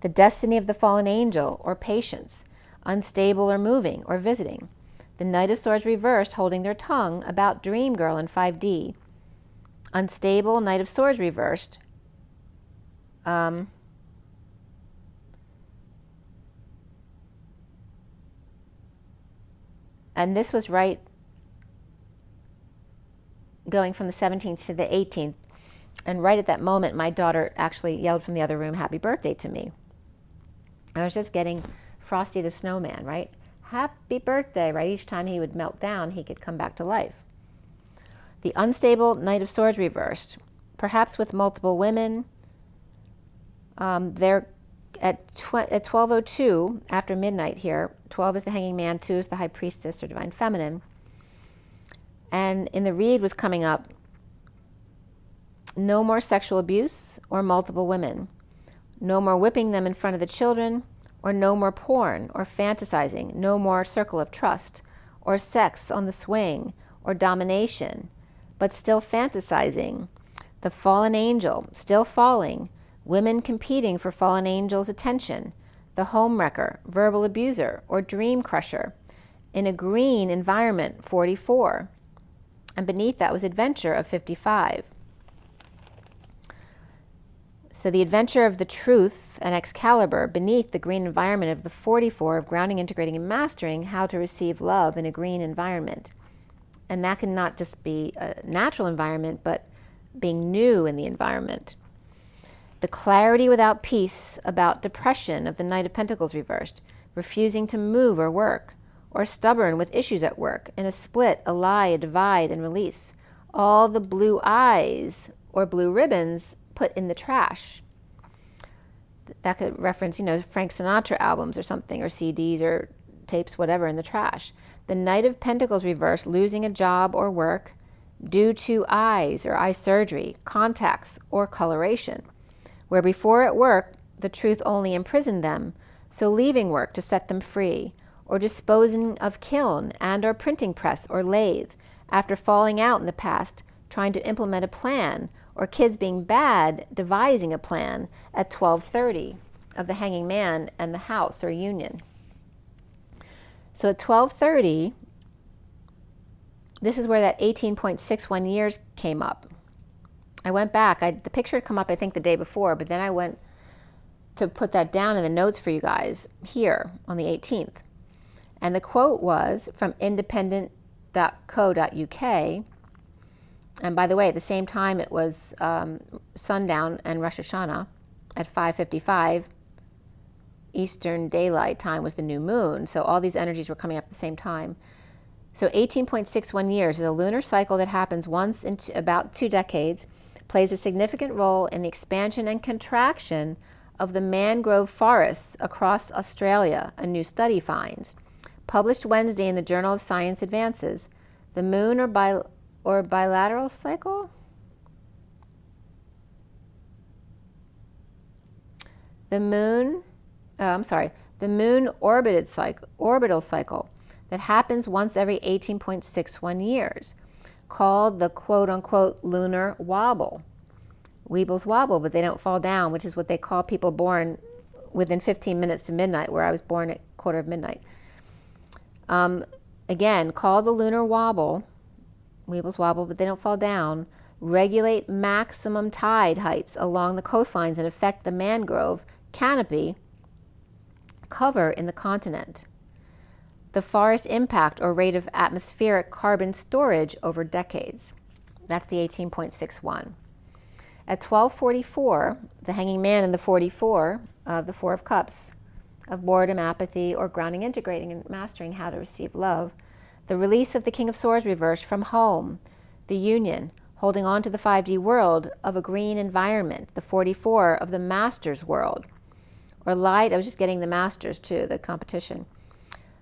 The destiny of the fallen angel, or patience, unstable or moving or visiting. The Knight of Swords reversed, holding their tongue about Dream Girl in 5D. Unstable, Knight of Swords reversed. And this was right going from the 17th to the 18th. And right at that moment, my daughter actually yelled from the other room, "Happy birthday" to me. I was just getting Frosty the Snowman, right? Happy birthday, right? Each time he would melt down, he could come back to life. The unstable Knight of Swords reversed, perhaps with multiple women. They're at 12:02 after midnight here. 12 is the Hanging Man, 2 is the High Priestess or Divine Feminine. And in the read was coming up, no more sexual abuse or multiple women. No more whipping them in front of the children, or no more porn or fantasizing. No more circle of trust or sex on the swing or domination, but still fantasizing. The fallen angel still falling, women competing for fallen angel's attention. The homewrecker, verbal abuser, or dream crusher. In a green environment, 44. And beneath that was adventure of 55. So the adventure of the truth and Excalibur beneath the green environment of the 44 of grounding, integrating, and mastering how to receive love in a green environment. And that can not just be a natural environment, but being new in the environment. The clarity without peace about depression of the Knight of Pentacles reversed, refusing to move or work, or stubborn with issues at work, in a split, a lie, a divide, and release. All the blue eyes or blue ribbons put in the trash. That could reference, Frank Sinatra albums or something, or CDs or tapes, whatever, in the trash. The Knight of Pentacles reversed, losing a job or work due to eyes or eye surgery, contacts, or coloration, where before at work the truth only imprisoned them, so leaving work to set them free, or disposing of kiln and or printing press or lathe after falling out in the past, trying to implement a plan, or kids being bad, devising a plan at 12:30 of the Hanging Man and the House or Union. So at 12:30, this is where that 18.61 years came up. I went back. The picture had come up, I think, the day before, but then I went to put that down in the notes for you guys here on the 18th. And the quote was from independent.co.uk. And by the way, at the same time, it was sundown and Rosh Hashanah at 5:55 Eastern Daylight Time was the new moon. So all these energies were coming up at the same time. So 18.61 years is a lunar cycle that happens once in about 2 decades, plays a significant role in the expansion and contraction of the mangrove forests across Australia, a new study finds. Published Wednesday in the Journal of Science Advances. The moon or bilateral cycle? The moon orbital cycle that happens once every 18.61 years, called the quote-unquote lunar wobble. Weebles wobble, but they don't fall down, which is what they call people born within 15 minutes to midnight, where I was born at 1/4 of midnight. Again, called the lunar wobble. Weebles wobble, but they don't fall down. Regulate maximum tide heights along the coastlines and affect the mangrove canopy cover in the continent. The forest impact or rate of atmospheric carbon storage over decades. That's the 18.61. At 12:44, the Hanging Man in the 44 of the Four of Cups, of boredom, apathy, or grounding, integrating, and mastering how to receive love. The release of the King of Swords reversed from home, the union, holding on to the 5D world of a green environment, the 44 of the Masters world, or light, I was just getting the Masters too, the competition,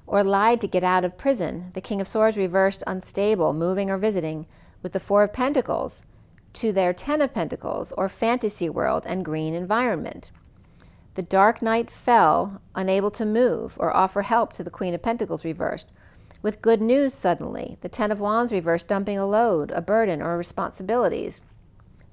or lied to get out of prison. The King of Swords reversed, unstable, moving or visiting, with the Four of Pentacles to their Ten of Pentacles, or fantasy world and green environment. The Dark Knight fell, unable to move or offer help to the Queen of Pentacles reversed, with good news suddenly. The Ten of Wands reversed, dumping a load, a burden, or responsibilities.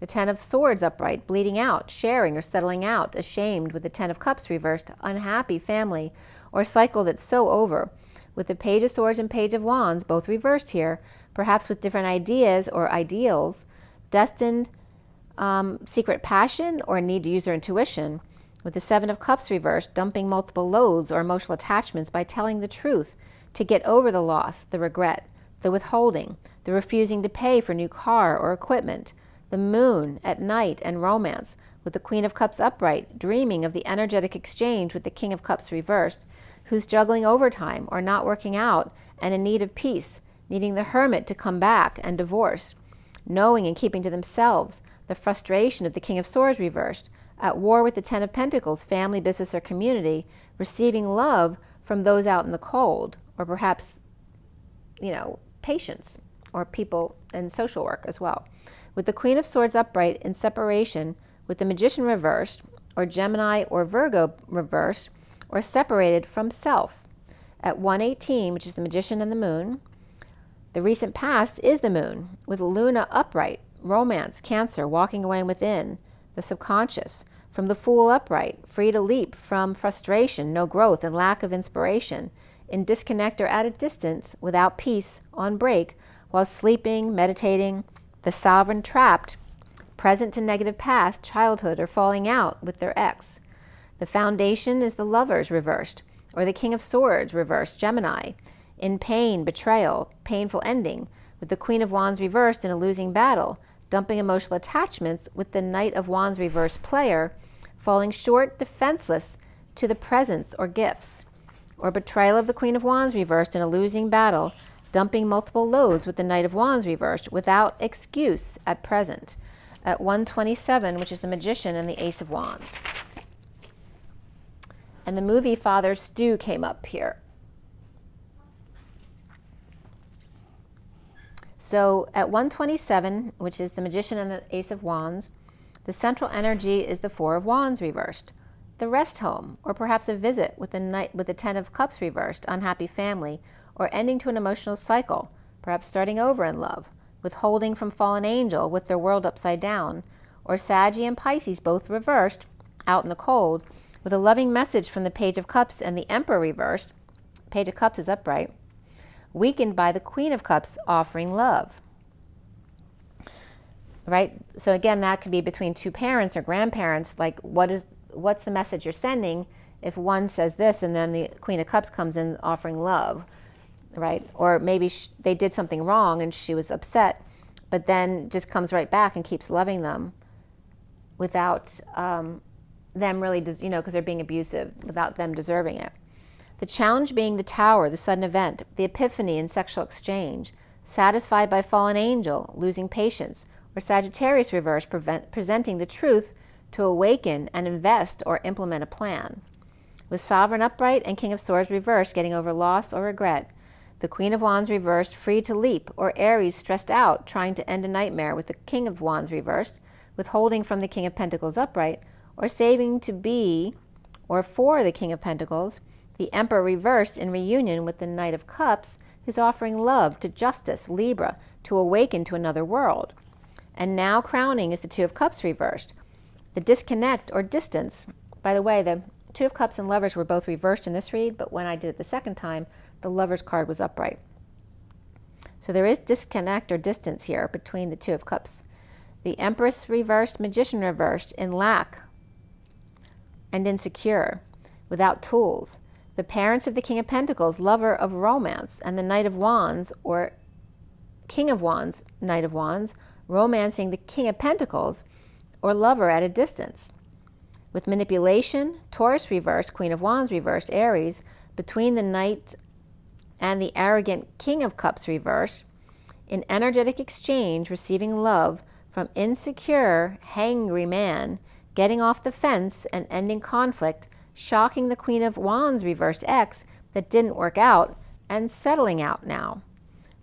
The Ten of Swords upright, bleeding out, sharing or settling out, ashamed, with the Ten of Cups reversed, unhappy family or cycle that's so over. With the Page of Swords and Page of Wands both reversed here, perhaps with different ideas or ideals, destined secret passion or need to use their intuition. With the Seven of Cups reversed, dumping multiple loads or emotional attachments by telling the truth to get over the loss, the regret, the withholding, the refusing to pay for new car or equipment. The Moon at night and romance, with the Queen of Cups upright, dreaming of the energetic exchange with the King of Cups reversed, who's juggling overtime or not working out and in need of peace, needing the Hermit to come back and divorce, knowing and keeping to themselves the frustration of the King of Swords reversed, at war with the Ten of Pentacles, family, business, or community, receiving love from those out in the cold, or perhaps, patients or people in social work as well. With the Queen of Swords upright in separation, with the Magician reversed, or Gemini or Virgo reversed, or separated from self. At 118, which is the Magician and the Moon, the recent past is the Moon, with Luna upright, romance, Cancer, walking away within, the subconscious. From the Fool upright, free to leap from frustration, no growth, and lack of inspiration, in disconnect or at a distance, without peace, on break, while sleeping, meditating. The Sovereign trapped, present to negative past, childhood, or falling out with their ex. The Foundation is the Lovers reversed, or the King of Swords reversed, Gemini, in pain, betrayal, painful ending, with the Queen of Wands reversed in a losing battle, dumping emotional attachments, with the Knight of Wands reversed player, falling short, defenseless to the presents or gifts, or betrayal of the Queen of Wands reversed in a losing battle, dumping multiple loads, with the Knight of Wands reversed, without excuse at present. At 127, which is the Magician and the Ace of Wands. And the movie Father Stu came up here. So at 127, which is the Magician and the Ace of Wands, the central energy is the Four of Wands reversed, the rest home, or perhaps a visit with the Ten of Cups reversed, unhappy family, or ending to an emotional cycle, perhaps starting over in love, withholding from fallen angel with their world upside down, or Saggy and Pisces both reversed, out in the cold, with a loving message from the Page of Cups and the Emperor reversed, Page of Cups is upright, weakened by the Queen of Cups offering love. Right? So again, that could be between two parents or grandparents, like what's the message you're sending if one says this and then the Queen of Cups comes in offering love, right? Or maybe they did something wrong and she was upset, but then just comes right back and keeps loving them without them really, because they're being abusive, without them deserving it. The challenge being the Tower, the sudden event, the epiphany in sexual exchange, satisfied by fallen angel, losing patience, or Sagittarius reverse, presenting the truth to awaken and invest or implement a plan. With Sovereign upright and King of Swords reversed, getting over loss or regret. The Queen of Wands reversed, free to leap, or Aries stressed out, trying to end a nightmare, with the King of Wands reversed, withholding from the King of Pentacles upright, or saving to be, or for the King of Pentacles. The Emperor reversed in reunion with the Knight of Cups, who's offering love to justice, Libra, to awaken to another world. And now crowning is the Two of Cups reversed. The disconnect or distance. By the way, the Two of Cups and Lovers were both reversed in this read, but when I did it the second time, the Lovers card was upright. So there is disconnect or distance here between the Two of Cups. The Empress reversed, Magician reversed, in lack and insecure, without tools. The parents of the King of Pentacles, lover of romance, and the Knight of Wands, or King of Wands, Knight of Wands, romancing the King of Pentacles, or lover at a distance. With manipulation, Taurus reversed, Queen of Wands reversed, Aries, between the Knight and the arrogant King of Cups reversed, in energetic exchange, receiving love from insecure, hangry man, getting off the fence and ending conflict, shocking the Queen of Wands reversed ex, that didn't work out and settling out now.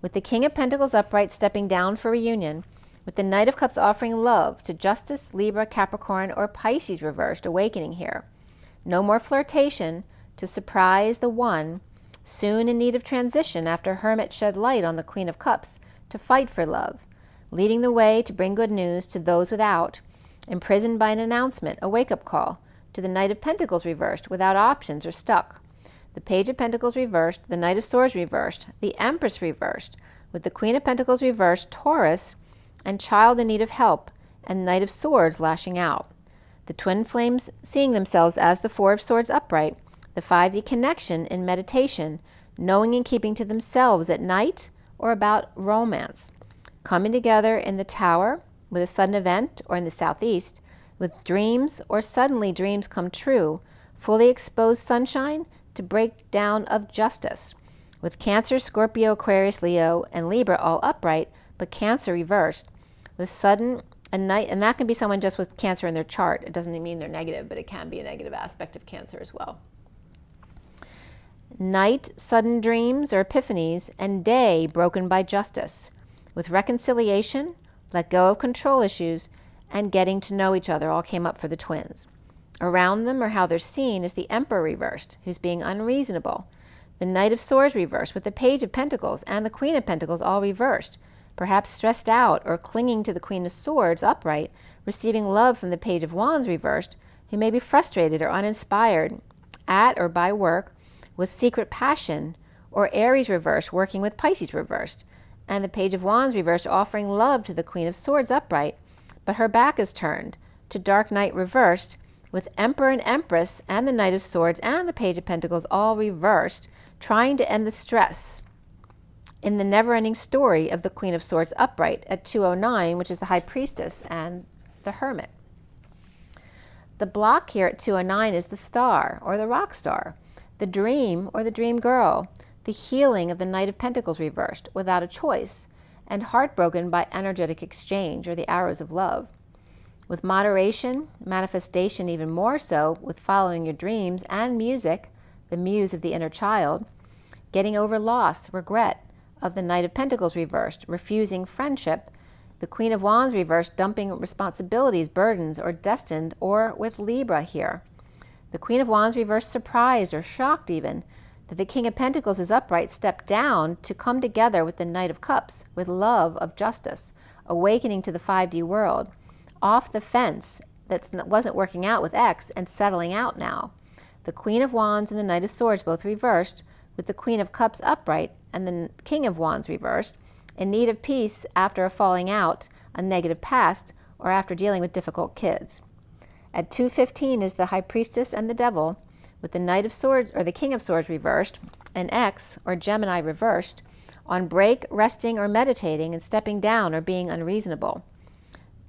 With the King of Pentacles upright stepping down for reunion, with the Knight of Cups offering love to Justice, Libra, Capricorn, or Pisces reversed, awakening here. No more flirtation to surprise the one, soon in need of transition after Hermit shed light on the Queen of Cups to fight for love, leading the way to bring good news to those without, imprisoned by an announcement, a wake-up call, to the Knight of Pentacles reversed, without options or stuck. The Page of Pentacles reversed, the Knight of Swords reversed, the Empress reversed, with the Queen of Pentacles reversed, Taurus, and child in need of help, and Knight of Swords lashing out. The twin flames seeing themselves as the Four of Swords upright, the 5D connection in meditation, knowing and keeping to themselves at night or about romance. Coming together in the Tower with a sudden event or in the southeast, with dreams or suddenly dreams come true, fully exposed sunshine to breakdown of justice, with Cancer, Scorpio, Aquarius, Leo, and Libra all upright, but Cancer reversed, with sudden a night, and that can be someone just with Cancer in their chart. It doesn't mean they're negative, but it can be a negative aspect of Cancer as well. Night, sudden dreams or epiphanies, and day broken by justice, with reconciliation, let go of control issues, and getting to know each other all came up for the twins. Around them, or how they're seen, is the Emperor reversed, who's being unreasonable. The Knight of Swords reversed, with the Page of Pentacles and the Queen of Pentacles all reversed, perhaps stressed out or clinging to the Queen of Swords upright, receiving love from the Page of Wands reversed, who may be frustrated or uninspired at or by work, with secret passion, or Aries reversed, working with Pisces reversed, and the Page of Wands reversed offering love to the Queen of Swords upright, but her back is turned to Dark Knight reversed, with Emperor and Empress and the Knight of Swords and the Page of Pentacles all reversed, trying to end the stress in the never-ending story of the Queen of Swords upright at 209, which is the High Priestess and the Hermit. The block here at 209 is the Star, or the Rock Star, the Dream, or the Dream Girl, the healing of the Knight of Pentacles reversed, without a choice, and heartbroken by energetic exchange, or the arrows of love. With moderation, manifestation even more so, with following your dreams, and music, the muse of the inner child, getting over loss, regret, of the Knight of Pentacles reversed, refusing friendship, the Queen of Wands reversed, dumping responsibilities, burdens, or destined, or with Libra here. The Queen of Wands reversed, surprised or shocked even, that the King of Pentacles is upright, stepped down to come together with the Knight of Cups, with love of justice, awakening to the 5D world, off the fence that wasn't working out with X and settling out now. The Queen of Wands and the Knight of Swords both reversed, with the Queen of Cups upright and the King of Wands reversed, in need of peace after a falling out, a negative past, or after dealing with difficult kids. At 215 is the High Priestess and the Devil, with the Knight of Swords or the King of Swords reversed, and X or Gemini reversed, on break, resting, or meditating, and stepping down or being unreasonable.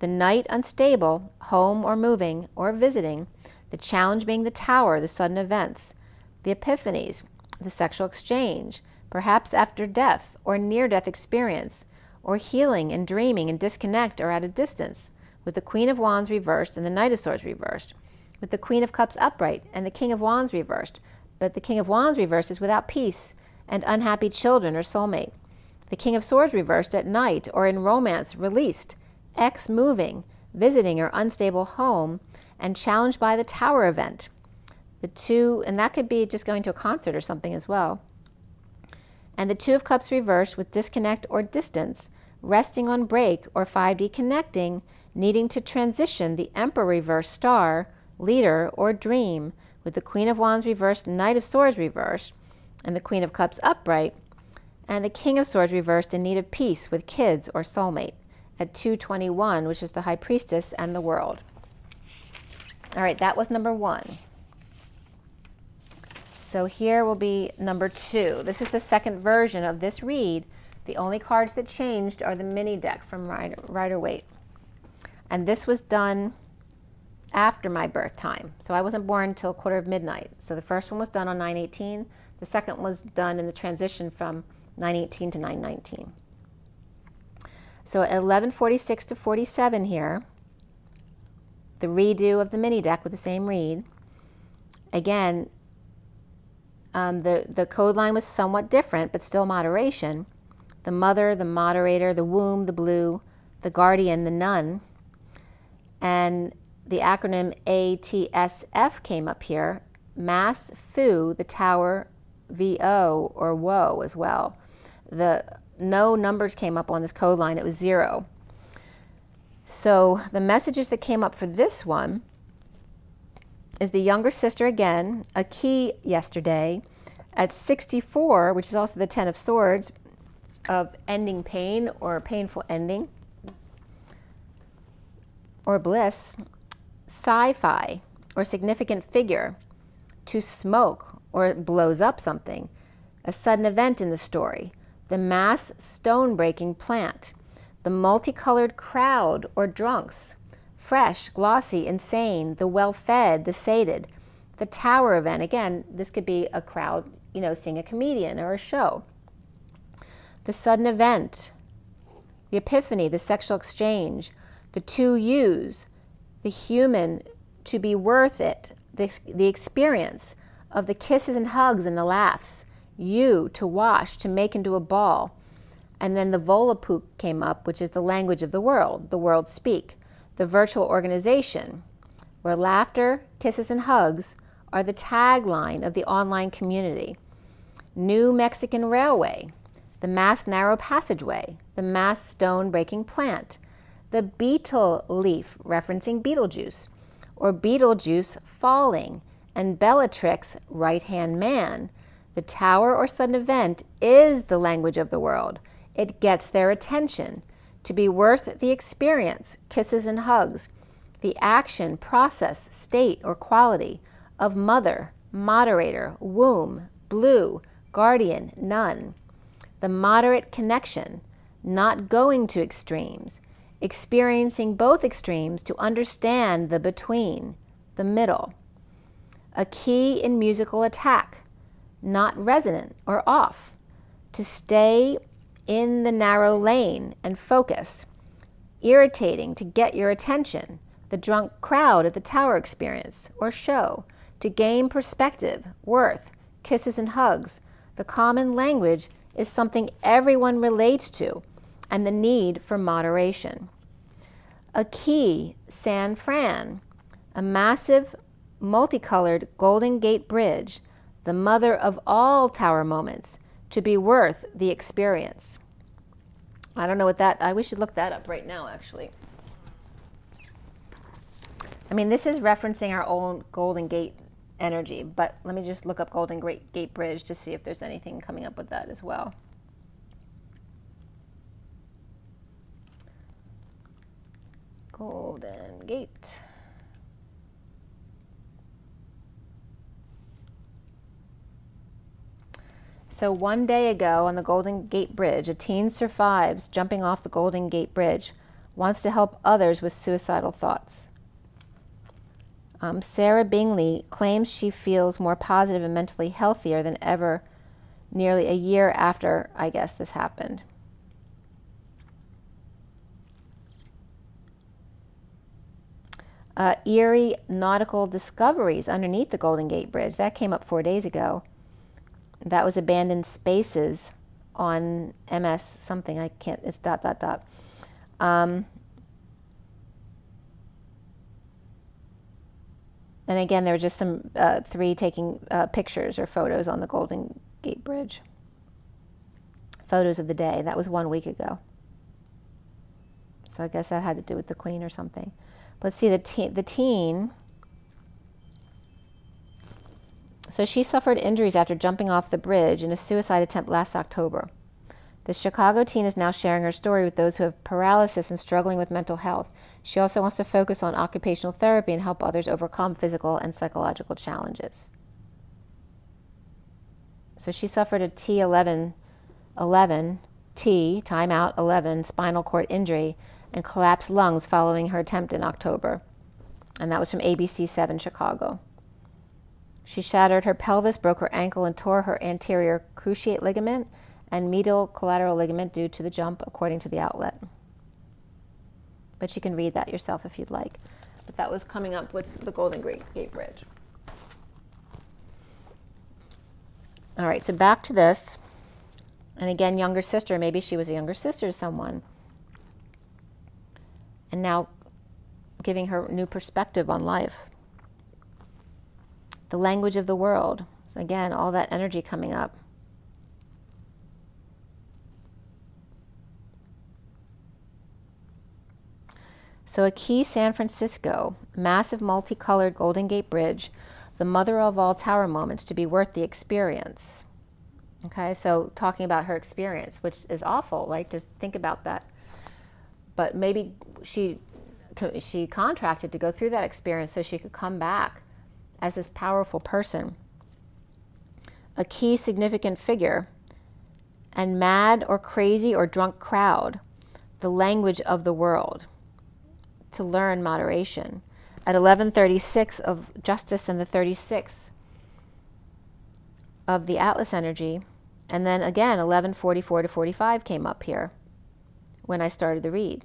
The Knight unstable, home or moving or visiting, the challenge being the Tower, the sudden events, the epiphanies, the sexual exchange, perhaps after death or near-death experience, or healing and dreaming and disconnect or at a distance, with the Queen of Wands reversed and the Knight of Swords reversed, with the Queen of Cups upright and the King of Wands reversed, but the King of Wands reversed is without peace and unhappy children or soulmate. The King of Swords reversed at night or in romance, released, X moving, visiting or unstable home, and challenged by the Tower event. The two, and that could be just going to a concert or something as well. And the Two of Cups reversed with disconnect or distance, resting on break or 5D connecting, needing to transition, the Emperor reversed, Star, leader, or dream, with the Queen of Wands reversed, Knight of Swords reversed, and the Queen of Cups upright, and the King of Swords reversed, in need of peace with kids or soulmate, at 221, which is the High Priestess and the World. All right, that was number 1. So here will be number 2. This is the second version of this read. The only cards that changed are the mini deck from Rider-Waite. And this was done after my birth time. So I wasn't born until midnight. So the first one was done on 9/18. The second was done in the transition from 9/18 to 9/19. So at 11:46 to 47 here, the redo of the mini deck with the same read. Again, The code line was somewhat different, but still moderation. The mother, the moderator, the womb, the blue, the guardian, the nun. And the acronym ATSF came up here. Mass, Fu, the tower, VO, or woe as well. No numbers came up on this code line. It was 0. So the messages that came up for this one is the younger sister again, a key yesterday at 64, which is also the 10 of swords, of ending pain or painful ending or bliss. Sci-fi or significant figure, to smoke or it blows up something, a sudden event in the story, the mass stone-breaking plant, the multicolored crowd or drunks, fresh, glossy, insane, the well-fed, the sated, the tower event. Again, this could be a crowd, seeing a comedian or a show. The sudden event, the epiphany, the sexual exchange, the two yous, the human to be worth it, the experience of the kisses and hugs and the laughs, you to wash, to make into a ball. And then the Volapük came up, which is the language of the world speak, the virtual organization, where laughter, kisses, and hugs are the tagline of the online community. New Mexican Railway, the mass narrow passageway, the mass stone-breaking plant, the beetle leaf referencing Beetlejuice, or Beetlejuice falling, and Bellatrix right-hand man. The tower or sudden event is the language of the world. It gets their attention. To be worth the experience, kisses and hugs, the action, process, state, or quality of mother, moderator, womb, blue, guardian, nun. The moderate connection, not going to extremes, experiencing both extremes to understand the between, the middle. A key in musical attack, not resonant or off, to stay in the narrow lane and focus, irritating to get your attention, the drunk crowd at the tower experience or show, to gain perspective, worth, kisses and hugs. The common language is something everyone relates to, and the need for moderation. A key, San Fran, a massive, multicolored Golden Gate Bridge, the mother of all tower moments, to be worth the experience. I don't know what that, we should look that up right now, actually. I mean, this is referencing our own Golden Gate energy, but let me just look up Golden Gate Bridge to see if there's anything coming up with that as well. Golden Gate. So one day ago on the Golden Gate Bridge, a teen survives jumping off the Golden Gate Bridge, wants to help others with suicidal thoughts. Sarah Bingley claims she feels more positive and mentally healthier than ever nearly a year after, I guess, this happened. Eerie nautical discoveries underneath the Golden Gate Bridge. That came up 4 days ago. That was abandoned spaces on MS something. I can't, it's ... And again, there were just some 3 taking pictures or photos on the Golden Gate Bridge. Photos of the day. That was 1 week ago. So I guess that had to do with the Queen or something. Let's see, the teen. So she suffered injuries after jumping off the bridge in a suicide attempt last October. The Chicago teen is now sharing her story with those who have paralysis and struggling with mental health. She also wants to focus on occupational therapy and help others overcome physical and psychological challenges. So she suffered a T11, timeout 11, spinal cord injury and collapsed lungs following her attempt in October. And that was from ABC 7 Chicago. She shattered her pelvis, broke her ankle, and tore her anterior cruciate ligament and medial collateral ligament due to the jump, according to the outlet. But you can read that yourself if you'd like. But that was coming up with the Golden Gate Bridge. All right, so back to this. And again, younger sister, maybe she was a younger sister to someone. And now giving her new perspective on life. The language of the world. So again, all that energy coming up. So a key, San Francisco, massive multicolored Golden Gate Bridge, the mother of all tower moments, to be worth the experience. Okay, so talking about her experience, which is awful, right? Just think about that. But maybe she contracted to go through that experience so she could come back as this powerful person. A key significant figure, and mad or crazy or drunk crowd, the language of the world. To learn moderation. At 1136 of Justice and the 36 of the Atlas energy, and then again 1144 to 45 came up here when I started the read,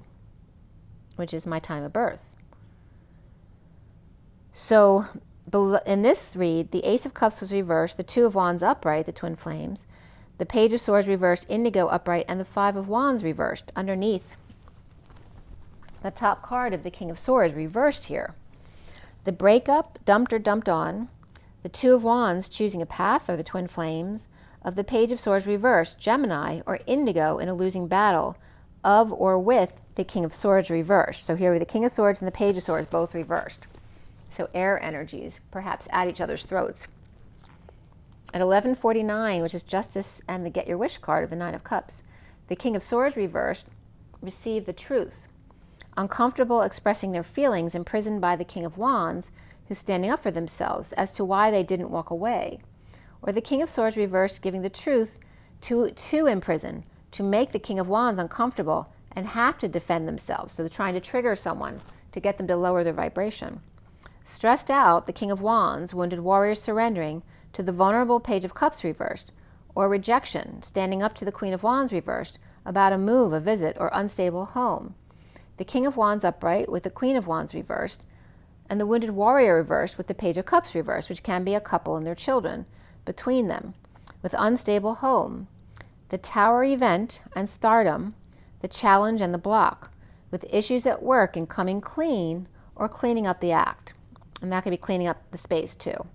which is my time of birth. So in this read, the Ace of Cups was reversed, the Two of Wands upright, the twin flames, the Page of Swords reversed, Indigo upright, and the Five of Wands reversed underneath. The top card of the King of Swords reversed here. The breakup, dumped or dumped on, the Two of Wands choosing a path, or the twin flames, of the Page of Swords reversed, Gemini or Indigo in a losing battle, of or with the King of Swords reversed. So here we have the King of Swords and the Page of Swords both reversed. So air energies, perhaps at each other's throats. At 1149, which is Justice and the Get Your Wish card of the Nine of Cups, the King of Swords reversed, receive the truth. Uncomfortable expressing their feelings, imprisoned by the King of Wands, who's standing up for themselves as to why they didn't walk away. Or the King of Swords reversed, giving the truth to imprison, to make the King of Wands uncomfortable and have to defend themselves. So they're trying to trigger someone to get them to lower their vibration. Stressed out, the King of Wands, wounded warrior surrendering to the vulnerable Page of Cups reversed. Or rejection, standing up to the Queen of Wands reversed about a move, a visit, or unstable home. The King of Wands upright with the Queen of Wands reversed, and the wounded warrior reversed with the Page of Cups reversed, which can be a couple and their children between them, with unstable home. The Tower event and stardom, the challenge and the block, with issues at work and coming clean or cleaning up the act. And that could be cleaning up the space too.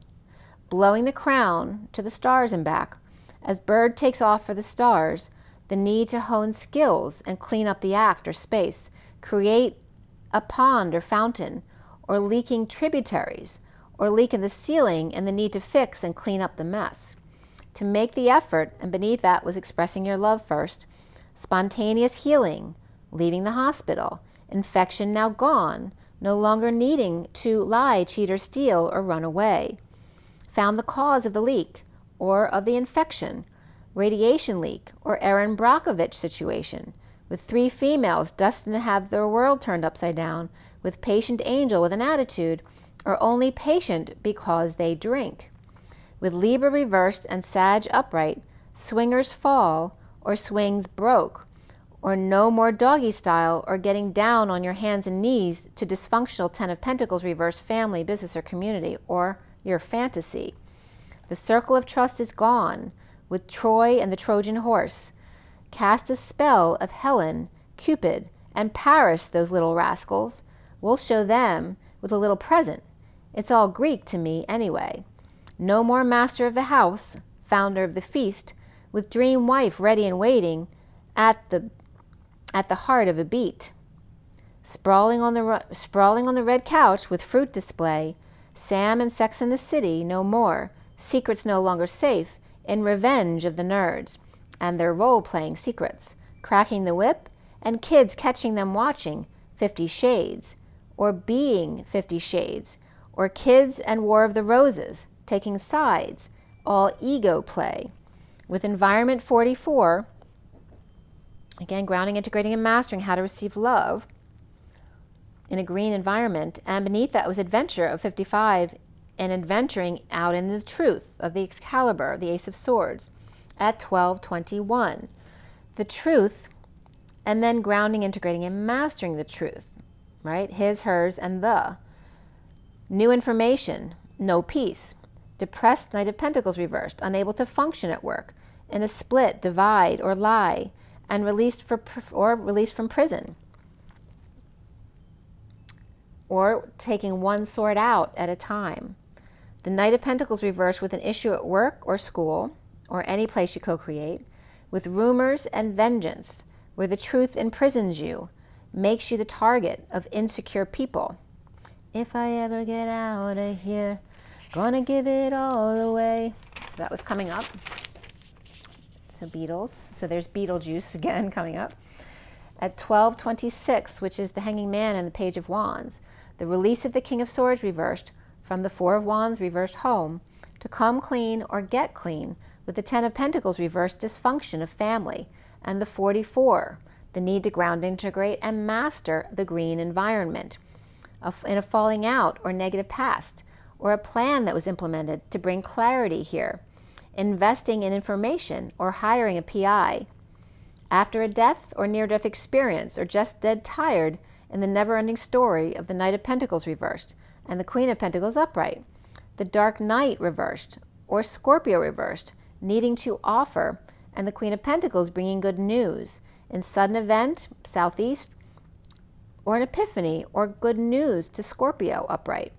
Blowing the crown to the stars and back, as bird takes off for the stars, the need to hone skills and clean up the act or space, create a pond or fountain, or leaking tributaries, or leak in the ceiling and the need to fix and clean up the mess. To make the effort, and beneath that was expressing your love first. Spontaneous healing, leaving the hospital, infection now gone, no longer needing to lie, cheat, or steal, or run away. Found the cause of the leak, or of the infection, radiation leak, or Erin Brockovich situation, with 3 females destined to have their world turned upside down, with patient angel with an attitude, or only patient because they drink. With Libra reversed and Sag upright, swingers fall, or swings broke, or no more doggy style, or getting down on your hands and knees to dysfunctional 10 of Pentacles reversed family, business, or community, or your fantasy. The circle of trust is gone, with Troy and the Trojan horse. Cast a spell of Helen, Cupid, and Paris, those little rascals. We'll show them with a little present. It's all Greek to me anyway. No more master of the house, founder of the feast, with dream wife ready and waiting at the heart of a beat. Sprawling on the red couch with fruit display, Sam and Sex in the City no more, secrets no longer safe, in revenge of the nerds and their role-playing secrets, cracking the whip, and kids catching them watching 50 Shades, or being 50 Shades, or Kids and War of the Roses, taking sides, all ego play. With Environment 44, again, grounding, integrating, and mastering how to receive love in a green environment, and beneath that was Adventure of 55, and adventuring out in the truth of the Excalibur, the Ace of Swords, at 1221. The truth, and then grounding, integrating, and mastering the truth, right? His, hers, and the. New information, no peace. depressed Knight of Pentacles reversed, unable to function at work, in a split, divide, or lie, and released from prison, or taking one sword out at a time. The Knight of Pentacles reversed with an issue at work or school, or any place you co-create, with rumors and vengeance, where the truth imprisons you, makes you the target of insecure people. If I ever get out of here, gonna give it all away. So that was coming up. So Beatles. So there's Beetlejuice again coming up. At 12:26, which is the Hanging Man and the Page of Wands, the release of the King of Swords reversed from the Four of Wands reversed home to come clean or get clean with the Ten of Pentacles reversed dysfunction of family, and the 44, the need to ground, integrate, and master the green environment in a falling out or negative past, or a plan that was implemented to bring clarity here, investing in information or hiring a PI, after a death or near-death experience, or just dead tired in the never-ending story of the Knight of Pentacles reversed and the Queen of Pentacles upright, the Dark Knight reversed, or Scorpio reversed, needing to offer, and the Queen of Pentacles bringing good news in sudden event, southeast, or an epiphany or good news to Scorpio upright,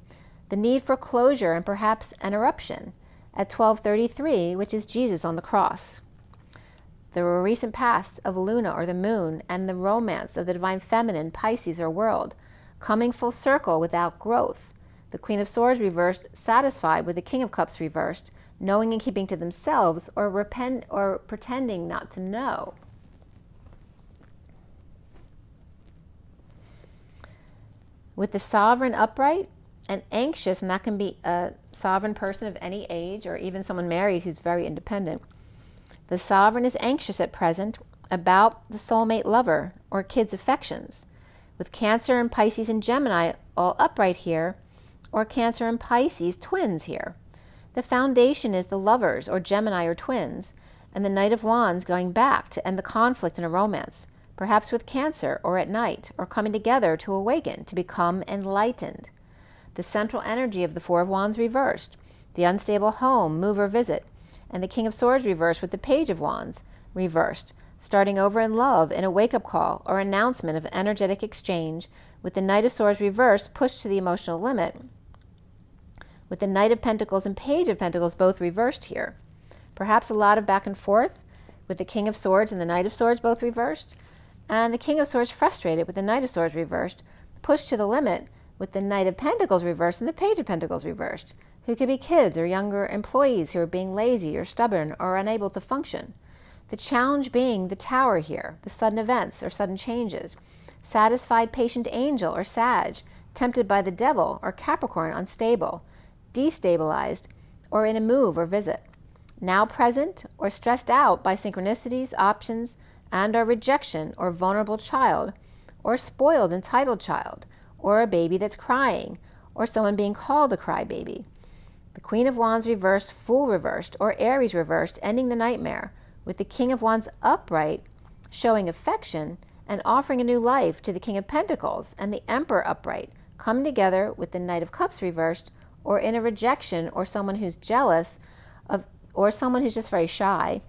the need for closure and perhaps an eruption at 12:33, which is Jesus on the cross, the recent past of Luna or the moon, and the romance of the divine feminine, Pisces or world, coming full circle without growth, the Queen of Swords reversed, satisfied with the King of Cups reversed, knowing and keeping to themselves, or pretending not to know. With the Sovereign upright and anxious, and that can be a sovereign person of any age or even someone married who's very independent. The Sovereign is anxious at present about the soulmate lover or kids' affections, with Cancer and Pisces and Gemini all upright here, or Cancer and Pisces twins here. The foundation is the lovers or Gemini or twins, and the Knight of Wands going back to end the conflict in a romance, perhaps with Cancer or at night, or coming together to awaken, to become enlightened. The central energy of the Four of Wands reversed, the unstable home, move or visit, and the King of Swords reversed with the Page of Wands reversed, starting over in love in a wake-up call or announcement of energetic exchange, with the Knight of Swords reversed, pushed to the emotional limit, with the Knight of Pentacles and Page of Pentacles both reversed here. Perhaps a lot of back and forth with the King of Swords and the Knight of Swords both reversed, and the King of Swords frustrated with the Knight of Swords reversed, pushed to the limit with the Knight of Pentacles reversed and the Page of Pentacles reversed, who could be kids or younger employees who are being lazy or stubborn or unable to function. The challenge being the Tower here, the sudden events or sudden changes, satisfied patient angel or Sag, tempted by the devil or Capricorn, unstable, destabilized, or in a move or visit, now present or stressed out by synchronicities, options, and or rejection, or vulnerable child, or spoiled entitled child, or a baby that's crying, or someone being called a crybaby. The Queen of Wands reversed, Fool reversed, or Aries reversed, ending the nightmare, with the King of Wands upright, showing affection and offering a new life to the King of Pentacles, and the Emperor upright, coming together with the Knight of Cups reversed, or in a rejection, or someone who's jealous of, or someone who's just very shy,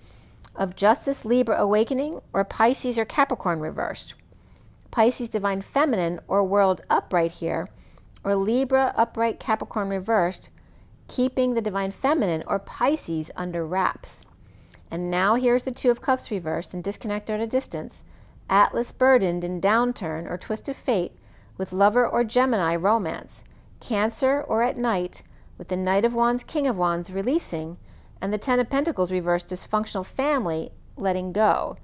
of Justice, Libra awakening, or Pisces or Capricorn reversed. Pisces divine feminine or world upright here, or Libra upright, Capricorn reversed, keeping the divine feminine or Pisces under wraps. And now here's the Two of Cups reversed and disconnect at a distance, Atlas burdened in downturn or twist of fate, with lover or Gemini romance, Cancer or at night, with the Knight of Wands, King of Wands releasing, and the Ten of Pentacles reversed, dysfunctional family letting go,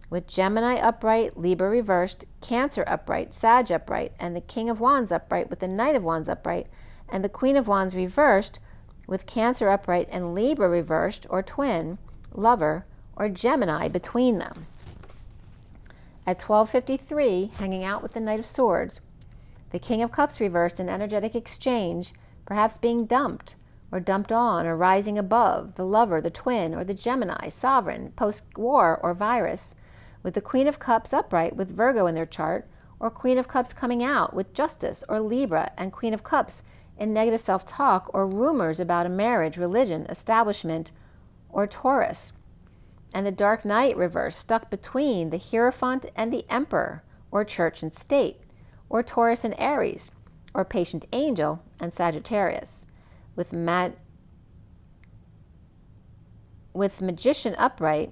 with Gemini upright, Libra reversed, Cancer upright, Sag upright, and the King of Wands upright with the Knight of Wands upright, and the Queen of Wands reversed, with Cancer upright and Libra reversed, or twin, lover, or Gemini between them. At 12:53, hanging out with the Knight of Swords, the King of Cups reversed, an energetic exchange, perhaps being dumped, or dumped on, or rising above, the lover, the twin, or the Gemini, sovereign, post-war, or virus, with the Queen of Cups upright with Virgo in their chart, or Queen of Cups coming out with Justice, or Libra, and Queen of Cups in negative self-talk or rumors about a marriage, religion, establishment, or Taurus. And the Dark Knight reverse, stuck between the Hierophant and the Emperor, or Church and State, or Taurus and Aries, or Patient Angel and Sagittarius, with Magician upright,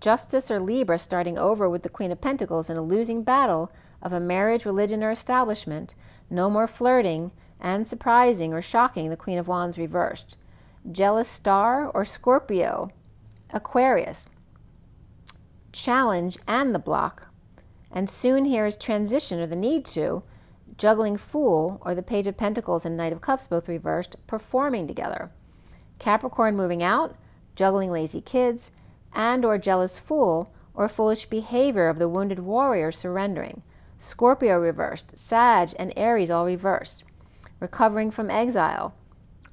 Justice or Libra starting over with the Queen of Pentacles in a losing battle of a marriage, religion, or establishment, no more flirting, and surprising or shocking the Queen of Wands reversed. Jealous Star or Scorpio, Aquarius, challenge and the block, and soon here is transition or the need to, juggling Fool or the Page of Pentacles and Knight of Cups both reversed, performing together. Capricorn moving out, juggling lazy kids, and or jealous fool or foolish behavior of the wounded warrior surrendering. Scorpio reversed, Sag and Aries all reversed, recovering from exile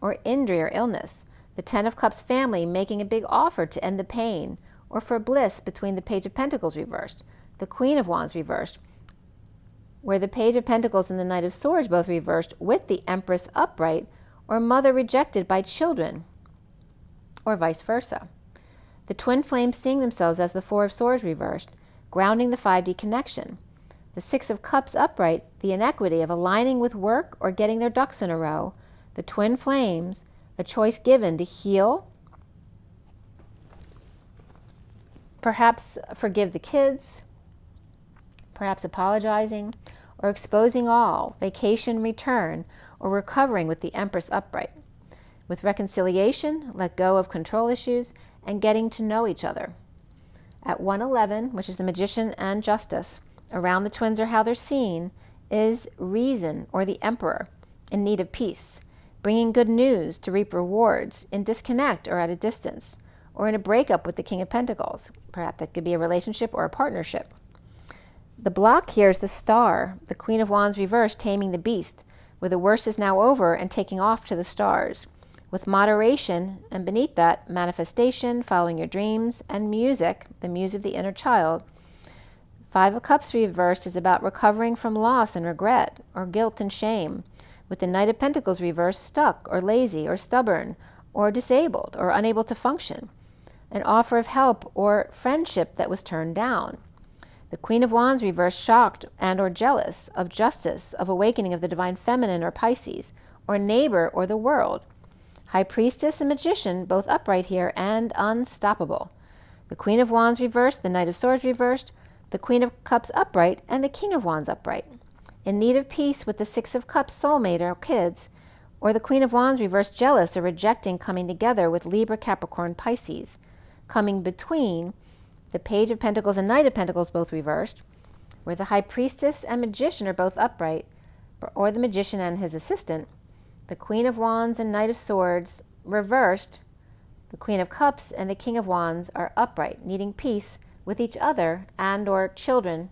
or injury or illness. The Ten of Cups family making a big offer to end the pain, or for bliss between the Page of Pentacles reversed, the Queen of Wands reversed, where the Page of Pentacles and the Knight of Swords both reversed with the Empress upright, or mother rejected by children, or vice versa. The twin flames seeing themselves as the Four of Swords reversed, grounding the 5D connection. The Six of Cups upright, the inequity of aligning with work or getting their ducks in a row. The twin flames, a choice given to heal, perhaps forgive the kids, perhaps apologizing, or exposing all, vacation, return, or recovering with the Empress upright. With reconciliation, let go of control issues, and getting to know each other. At 111, which is the Magician and Justice, around the twins or how they're seen, is Reason or the Emperor, in need of peace, bringing good news to reap rewards, in disconnect or at a distance, or in a breakup with the King of Pentacles. Perhaps that could be a relationship or a partnership. The block here is the Star, the Queen of Wands reversed, taming the beast, where the worst is now over and taking off to the stars. With moderation, and beneath that, manifestation, following your dreams, and music, the muse of the inner child. Five of Cups reversed is about recovering from loss and regret, or guilt and shame, with the Knight of Pentacles reversed, stuck, or lazy, or stubborn, or disabled, or unable to function. An offer of help or friendship that was turned down. The Queen of Wands reversed, shocked and or jealous, of justice, of awakening of the Divine Feminine or Pisces, or neighbor or the world. High Priestess and Magician, both upright here, and unstoppable. The Queen of Wands reversed, the Knight of Swords reversed, the Queen of Cups upright, and the King of Wands upright. In need of peace with the Six of Cups soulmate or kids, or the Queen of Wands reversed, jealous or rejecting coming together with Libra, Capricorn, Pisces. Coming between the Page of Pentacles and Knight of Pentacles both reversed, where the High Priestess and Magician are both upright, or the Magician and his assistant. The Queen of Wands and Knight of Swords reversed, the Queen of Cups and the King of Wands are upright, needing peace with each other and or children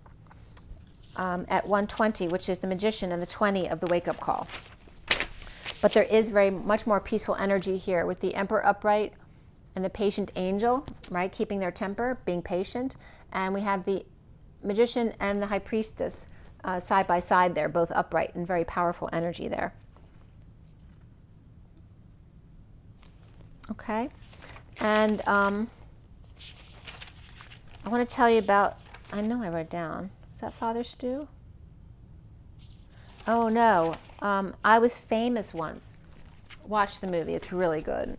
at 120, which is the Magician, and the 20 of the wake-up call. But there is very much more peaceful energy here with the Emperor upright and the Patient Angel, right, keeping their temper, being patient. And we have the Magician and the High Priestess side by side there, both upright, and very powerful energy there. Okay, and I want to tell you about, I know I wrote down, is that Father Stu? Oh no, I Was Famous Once. Watch the movie, it's really good.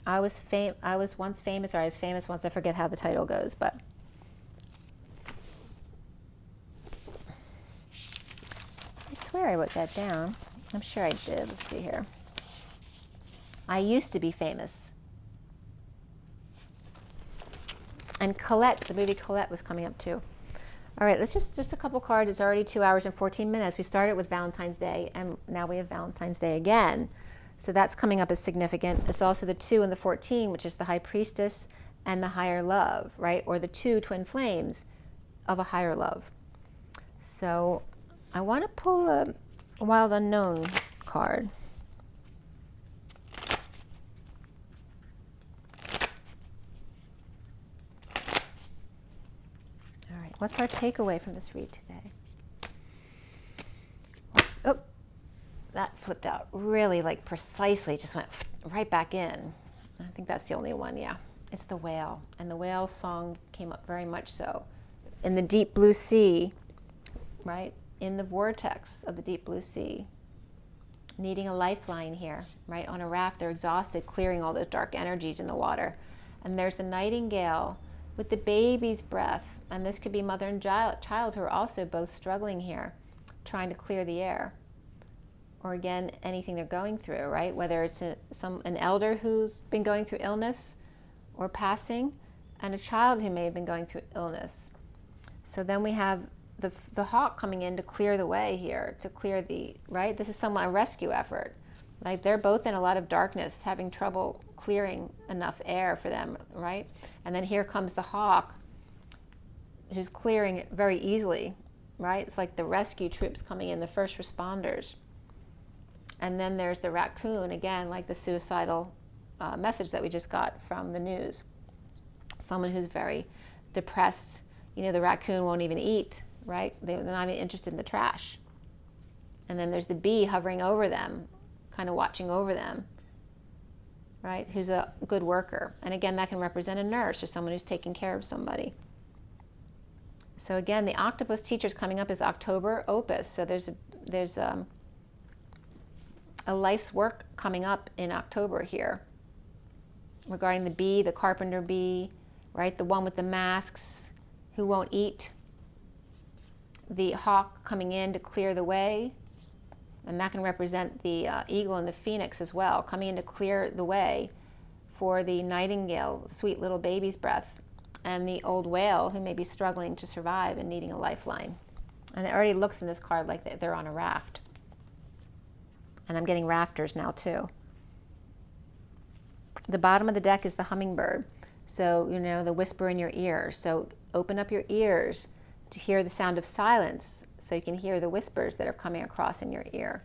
I was once famous, or I was famous once, I forget how the title goes, but I swear I wrote that down. I'm sure I did. Let's see here. I Used to Be Famous. And Colette, the movie Colette was coming up too. All right, let's just a couple cards. It's already 2 hours and 14 minutes. We started with Valentine's Day, and now we have Valentine's Day again. So that's coming up as significant. It's also the 2 and the 14, which is the High Priestess and the Higher Love, right? Or the two twin flames of a higher love. So I want to pull a Wild Unknown card. All right, what's our takeaway from this read today? that flipped out really like precisely, just went right back in. I think that's the only one, yeah. It's the whale, and the whale song came up very much so. In the deep blue sea, right? In the vortex of the deep blue sea, needing a lifeline here, right? On a raft, they're exhausted, clearing all those dark energies in the water. And there's the nightingale with the baby's breath, and this could be mother and child who are also both struggling here, trying to clear the air. Or again, anything they're going through, right? Whether it's an elder who's been going through illness or passing, and a child who may have been going through illness. So then we have the hawk coming in to clear the way here, to clear the, right? This is somewhat a rescue effort. Like they're both in a lot of darkness, having trouble clearing enough air for them, right? And then here comes the hawk, who's clearing it very easily, right? It's like the rescue troops coming in, the first responders. And then there's the raccoon, again, like the suicidal message that we just got from the news. Someone who's very depressed. You know, the raccoon won't even eat, right? They're not even interested in the trash. And then there's the bee hovering over them, kind of watching over them, right? Who's a good worker. And again, that can represent a nurse or someone who's taking care of somebody. So again, the octopus teacher's coming up is October opus. So there's a life's work coming up in October here regarding the bee, the carpenter bee, right? The one with the masks who won't eat. The hawk coming in to clear the way, and that can represent the eagle and the phoenix as well, coming in to clear the way for the nightingale, sweet little baby's breath, and the old whale who may be struggling to survive and needing a lifeline. And it already looks in this card like they're on a raft. And I'm getting rafters now too. The bottom of the deck is the hummingbird. So, you know, the whisper in your ear. So open up your ears to hear the sound of silence so you can hear the whispers that are coming across in your ear.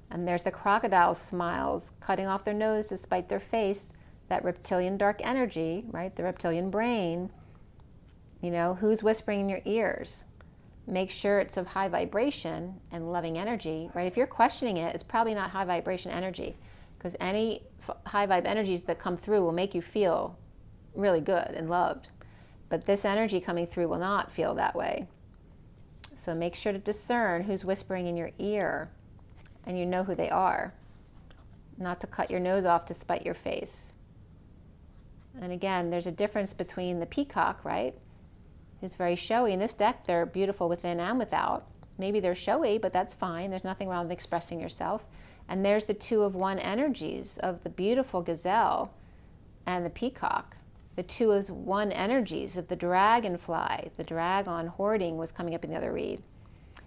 And there's the crocodile smiles, cutting off their nose to spite their face, that reptilian dark energy, right? The reptilian brain. You know, who's whispering in your ears? Make sure it's of high vibration and loving energy, right? If you're questioning it, it's probably not high vibration energy, because any high vibe energies that come through will make you feel really good and loved. But this energy coming through will not feel that way. So make sure to discern who's whispering in your ear, and you know who they are. Not to cut your nose off to spite your face. And again, there's a difference between the peacock, right? Who's very showy. In this deck, they're beautiful within and without. Maybe they're showy, but that's fine. There's nothing wrong with expressing yourself. And there's the two of one energies of the beautiful gazelle and the peacock. The two of one energies of the dragonfly. The dragon hoarding was coming up in the other read.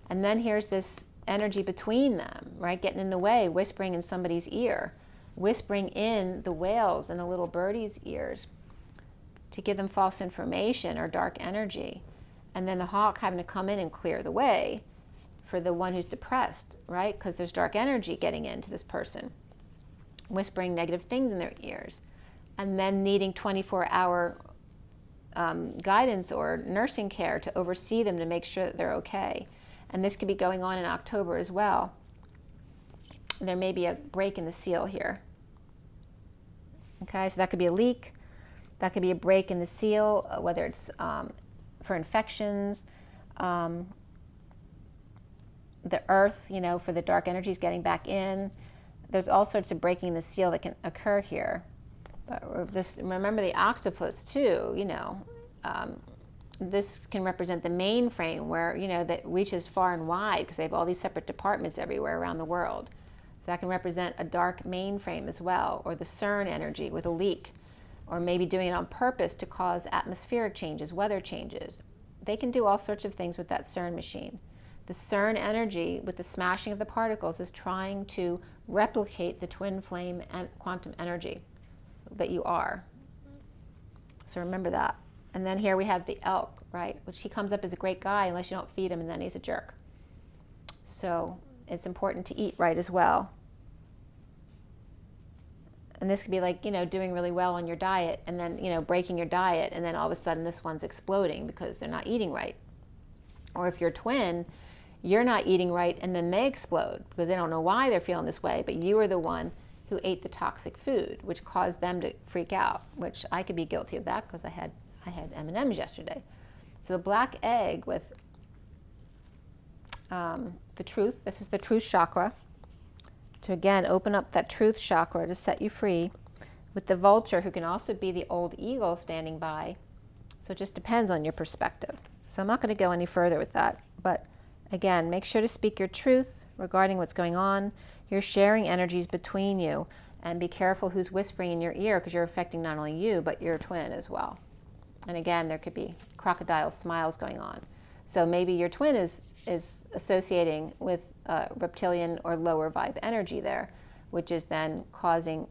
And then here's this energy between them, right? Getting in the way, whispering in somebody's ear. Whispering in the whales and the little birdies' ears, to give them false information or dark energy. And then the hawk having to come in and clear the way for the one who's depressed, right? Because there's dark energy getting into this person, whispering negative things in their ears, and then needing 24-hour guidance or nursing care to oversee them to make sure that they're okay. And this could be going on in October as well. There may be a break in the seal here. Okay, so that could be a leak. That could be a break in the seal, whether it's for infections, the earth, you know, for the dark energies getting back in. There's all sorts of breaking the seal that can occur here. But remember the octopus too, you know. This can represent the mainframe where, you know, that reaches far and wide because they have all these separate departments everywhere around the world. So that can represent a dark mainframe as well, or the CERN energy with a leak. Or maybe doing it on purpose to cause atmospheric changes, weather changes. They can do all sorts of things with that CERN machine. The CERN energy with the smashing of the particles is trying to replicate the twin flame and quantum energy that you are. So remember that. And then here we have the elk, right? Which he comes up as a great guy unless you don't feed him, and then he's a jerk. So it's important to eat right as well. And this could be like, you know, doing really well on your diet and then, you know, breaking your diet, and then all of a sudden this one's exploding because they're not eating right. Or if you're a twin, you're not eating right, and then they explode because they don't know why they're feeling this way, but you are the one who ate the toxic food, which caused them to freak out, which I could be guilty of that because I had M&Ms yesterday. So the black egg with the truth, this is the truth chakra, to again open up that truth chakra to set you free, with the vulture, who can also be the old eagle standing by. So it just depends on your perspective. So I'm not going to go any further with that, but again, make sure to speak your truth regarding what's going on. You're sharing energies between you, and be careful who's whispering in your ear, because you're affecting not only you but your twin as well. And again, there could be crocodile smiles going on. So maybe your twin is associating with reptilian or lower vibe energy there, which is then causing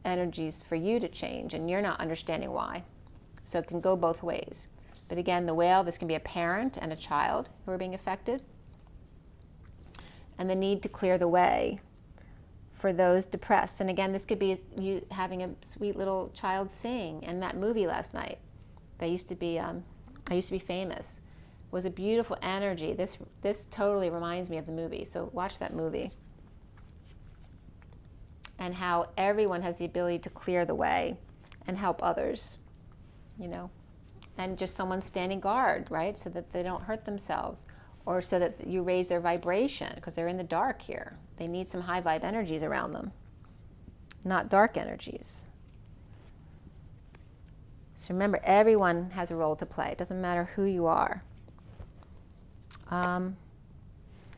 energies for you to change, and you're not understanding why. So it can go both ways. But again, the whale, this can be a parent and a child who are being affected. And the need to clear the way for those depressed. And again, this could be you having a sweet little child sing in that movie last night. That used to be, I used to be famous. It was a beautiful energy. This totally reminds me of the movie. So watch that movie. And how everyone has the ability to clear the way and help others, you know. And just someone standing guard, right, so that they don't hurt themselves, or so that you raise their vibration, because they're in the dark here. They need some high vibe energies around them, not dark energies. So remember, everyone has a role to play. It doesn't matter who you are. I'm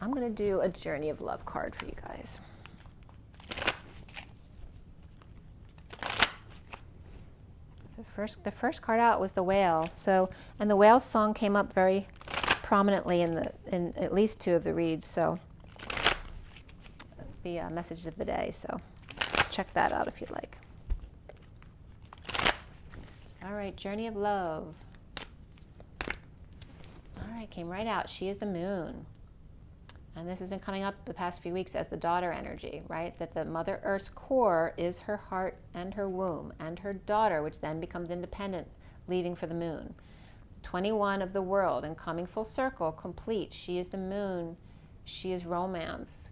going to do a Journey of Love card for you guys. The first card out was the whale. So, and the whale song came up very prominently in at least two of the reads. So, the messages of the day. So, check that out if you'd like. All right, Journey of Love. All right, came right out. She is the moon. And this has been coming up the past few weeks as the daughter energy, right? That the Mother Earth's core is her heart and her womb and her daughter, which then becomes independent, leaving for the moon. 21 of the world and coming full circle, complete. She is the moon. She is romance.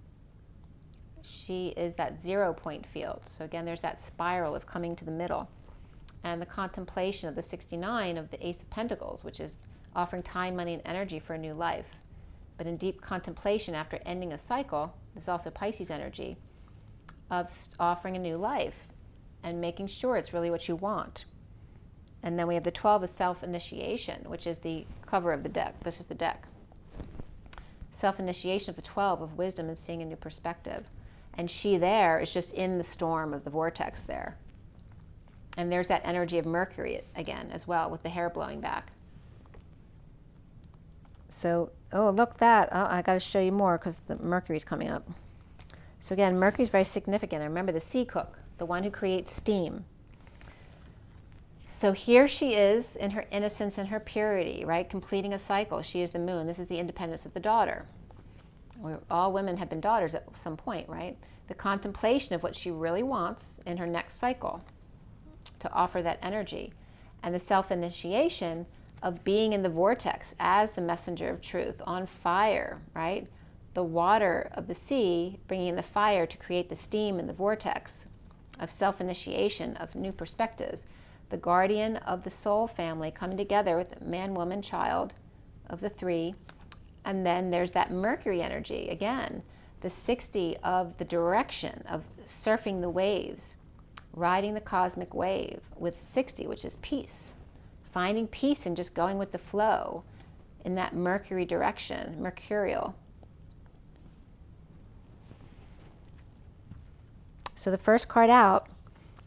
She is that 0 point field. So again, there's that spiral of coming to the middle. And the contemplation of the 69 of the Ace of Pentacles, which is offering time, money, and energy for a new life. But in deep contemplation after ending a cycle, there's also Pisces energy of offering a new life and making sure it's really what you want. And then we have the 12 of self-initiation, which is the cover of the deck. This is the deck. Self-initiation of the 12 of wisdom and seeing a new perspective. And she there is just in the storm of the vortex there. And there's that energy of Mercury again as well, with the hair blowing back. So, oh, look that. Oh, I got to show you more because the Mercury's coming up. So again, Mercury's very significant. And remember the sea cook, the one who creates steam. So here she is in her innocence and her purity, right? Completing a cycle. She is the moon. This is the independence of the daughter. All women have been daughters at some point, right? The contemplation of what she really wants in her next cycle to offer that energy. And the self-initiation of being in the vortex as the messenger of truth, on fire, right? The water of the sea bringing in the fire to create the steam in the vortex of self-initiation, of new perspectives. The guardian of the soul family coming together with man, woman, child of the three. And then there's that Mercury energy, again, the 60 of the direction of surfing the waves, riding the cosmic wave with 60, which is peace. Finding peace and just going with the flow in that Mercury direction, mercurial. So the first card out,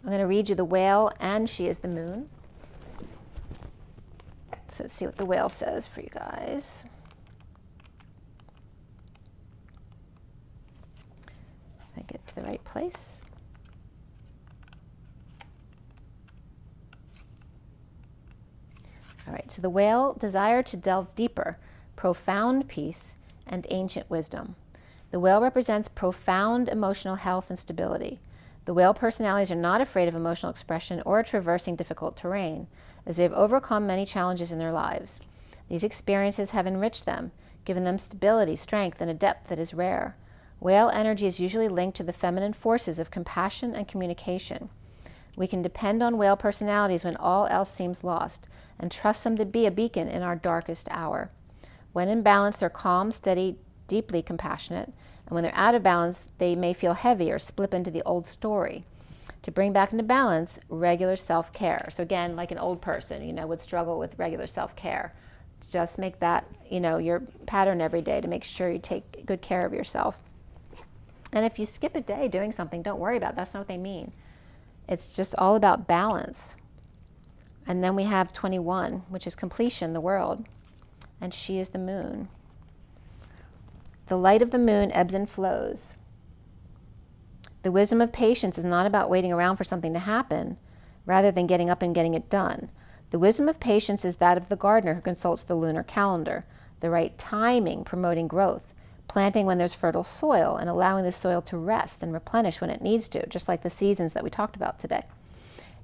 I'm going to read you the whale and she is the moon. So let's see what the whale says for you guys. If I get to the right place. All right, so the whale desire to delve deeper, profound peace, and ancient wisdom. The whale represents profound emotional health and stability. The whale personalities are not afraid of emotional expression or traversing difficult terrain, as they have overcome many challenges in their lives. These experiences have enriched them, giving them stability, strength, and a depth that is rare. Whale energy is usually linked to the feminine forces of compassion and communication. We can depend on whale personalities when all else seems lost, and trust them to be a beacon in our darkest hour. When in balance, they're calm, steady, deeply compassionate, and when they're out of balance, they may feel heavy or slip into the old story. To bring back into balance, regular self-care. So again, like an old person, would struggle with regular self-care. Just make that, your pattern every day to make sure you take good care of yourself. And if you skip a day doing something, don't worry about it. That's not what they mean. It's just all about balance. And then we have 21, which is completion, the world. And she is the moon. The light of the moon ebbs and flows. The wisdom of patience is not about waiting around for something to happen, rather than getting up and getting it done. The wisdom of patience is that of the gardener who consults the lunar calendar, the right timing promoting growth, planting when there's fertile soil, and allowing the soil to rest and replenish when it needs to, just like the seasons that we talked about today.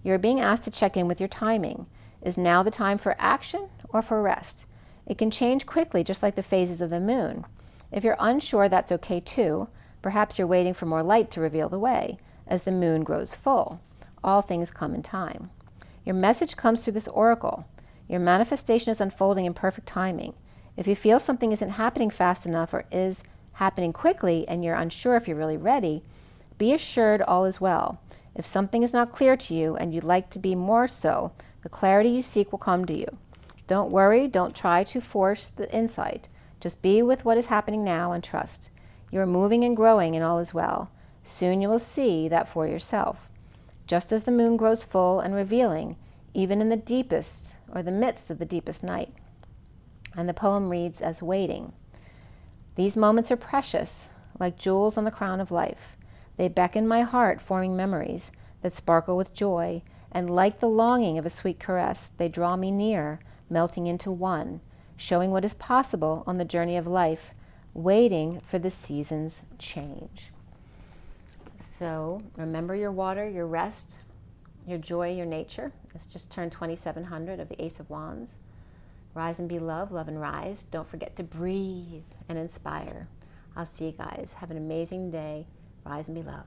You're being asked to check in with your timing. Is now the time for action or for rest? It can change quickly, just like the phases of the moon. If you're unsure, that's okay too. Perhaps you're waiting for more light to reveal the way. As the moon grows full, all things come in time. Your message comes through this oracle. Your manifestation is unfolding in perfect timing. If you feel something isn't happening fast enough or is happening quickly and you're unsure if you're really ready, be assured all is well. If something is not clear to you and you'd like to be more so, the clarity you seek will come to you. Don't worry, don't try to force the insight. Just be with what is happening now and trust. You are moving and growing and all is well. Soon you will see that for yourself. Just as the moon grows full and revealing, even in the deepest or the midst of the deepest night. And the poem reads as waiting. These moments are precious, like jewels on the crown of life. They beckon my heart, forming memories that sparkle with joy, and like the longing of a sweet caress, they draw me near, melting into one, showing what is possible on the journey of life, waiting for the seasons' change. So remember your water, your rest, your joy, your nature. It's just turned 2700 of the Ace of Wands. Rise and be love, love and rise. Don't forget to breathe and inspire. I'll see you guys. Have an amazing day. Rise and be love.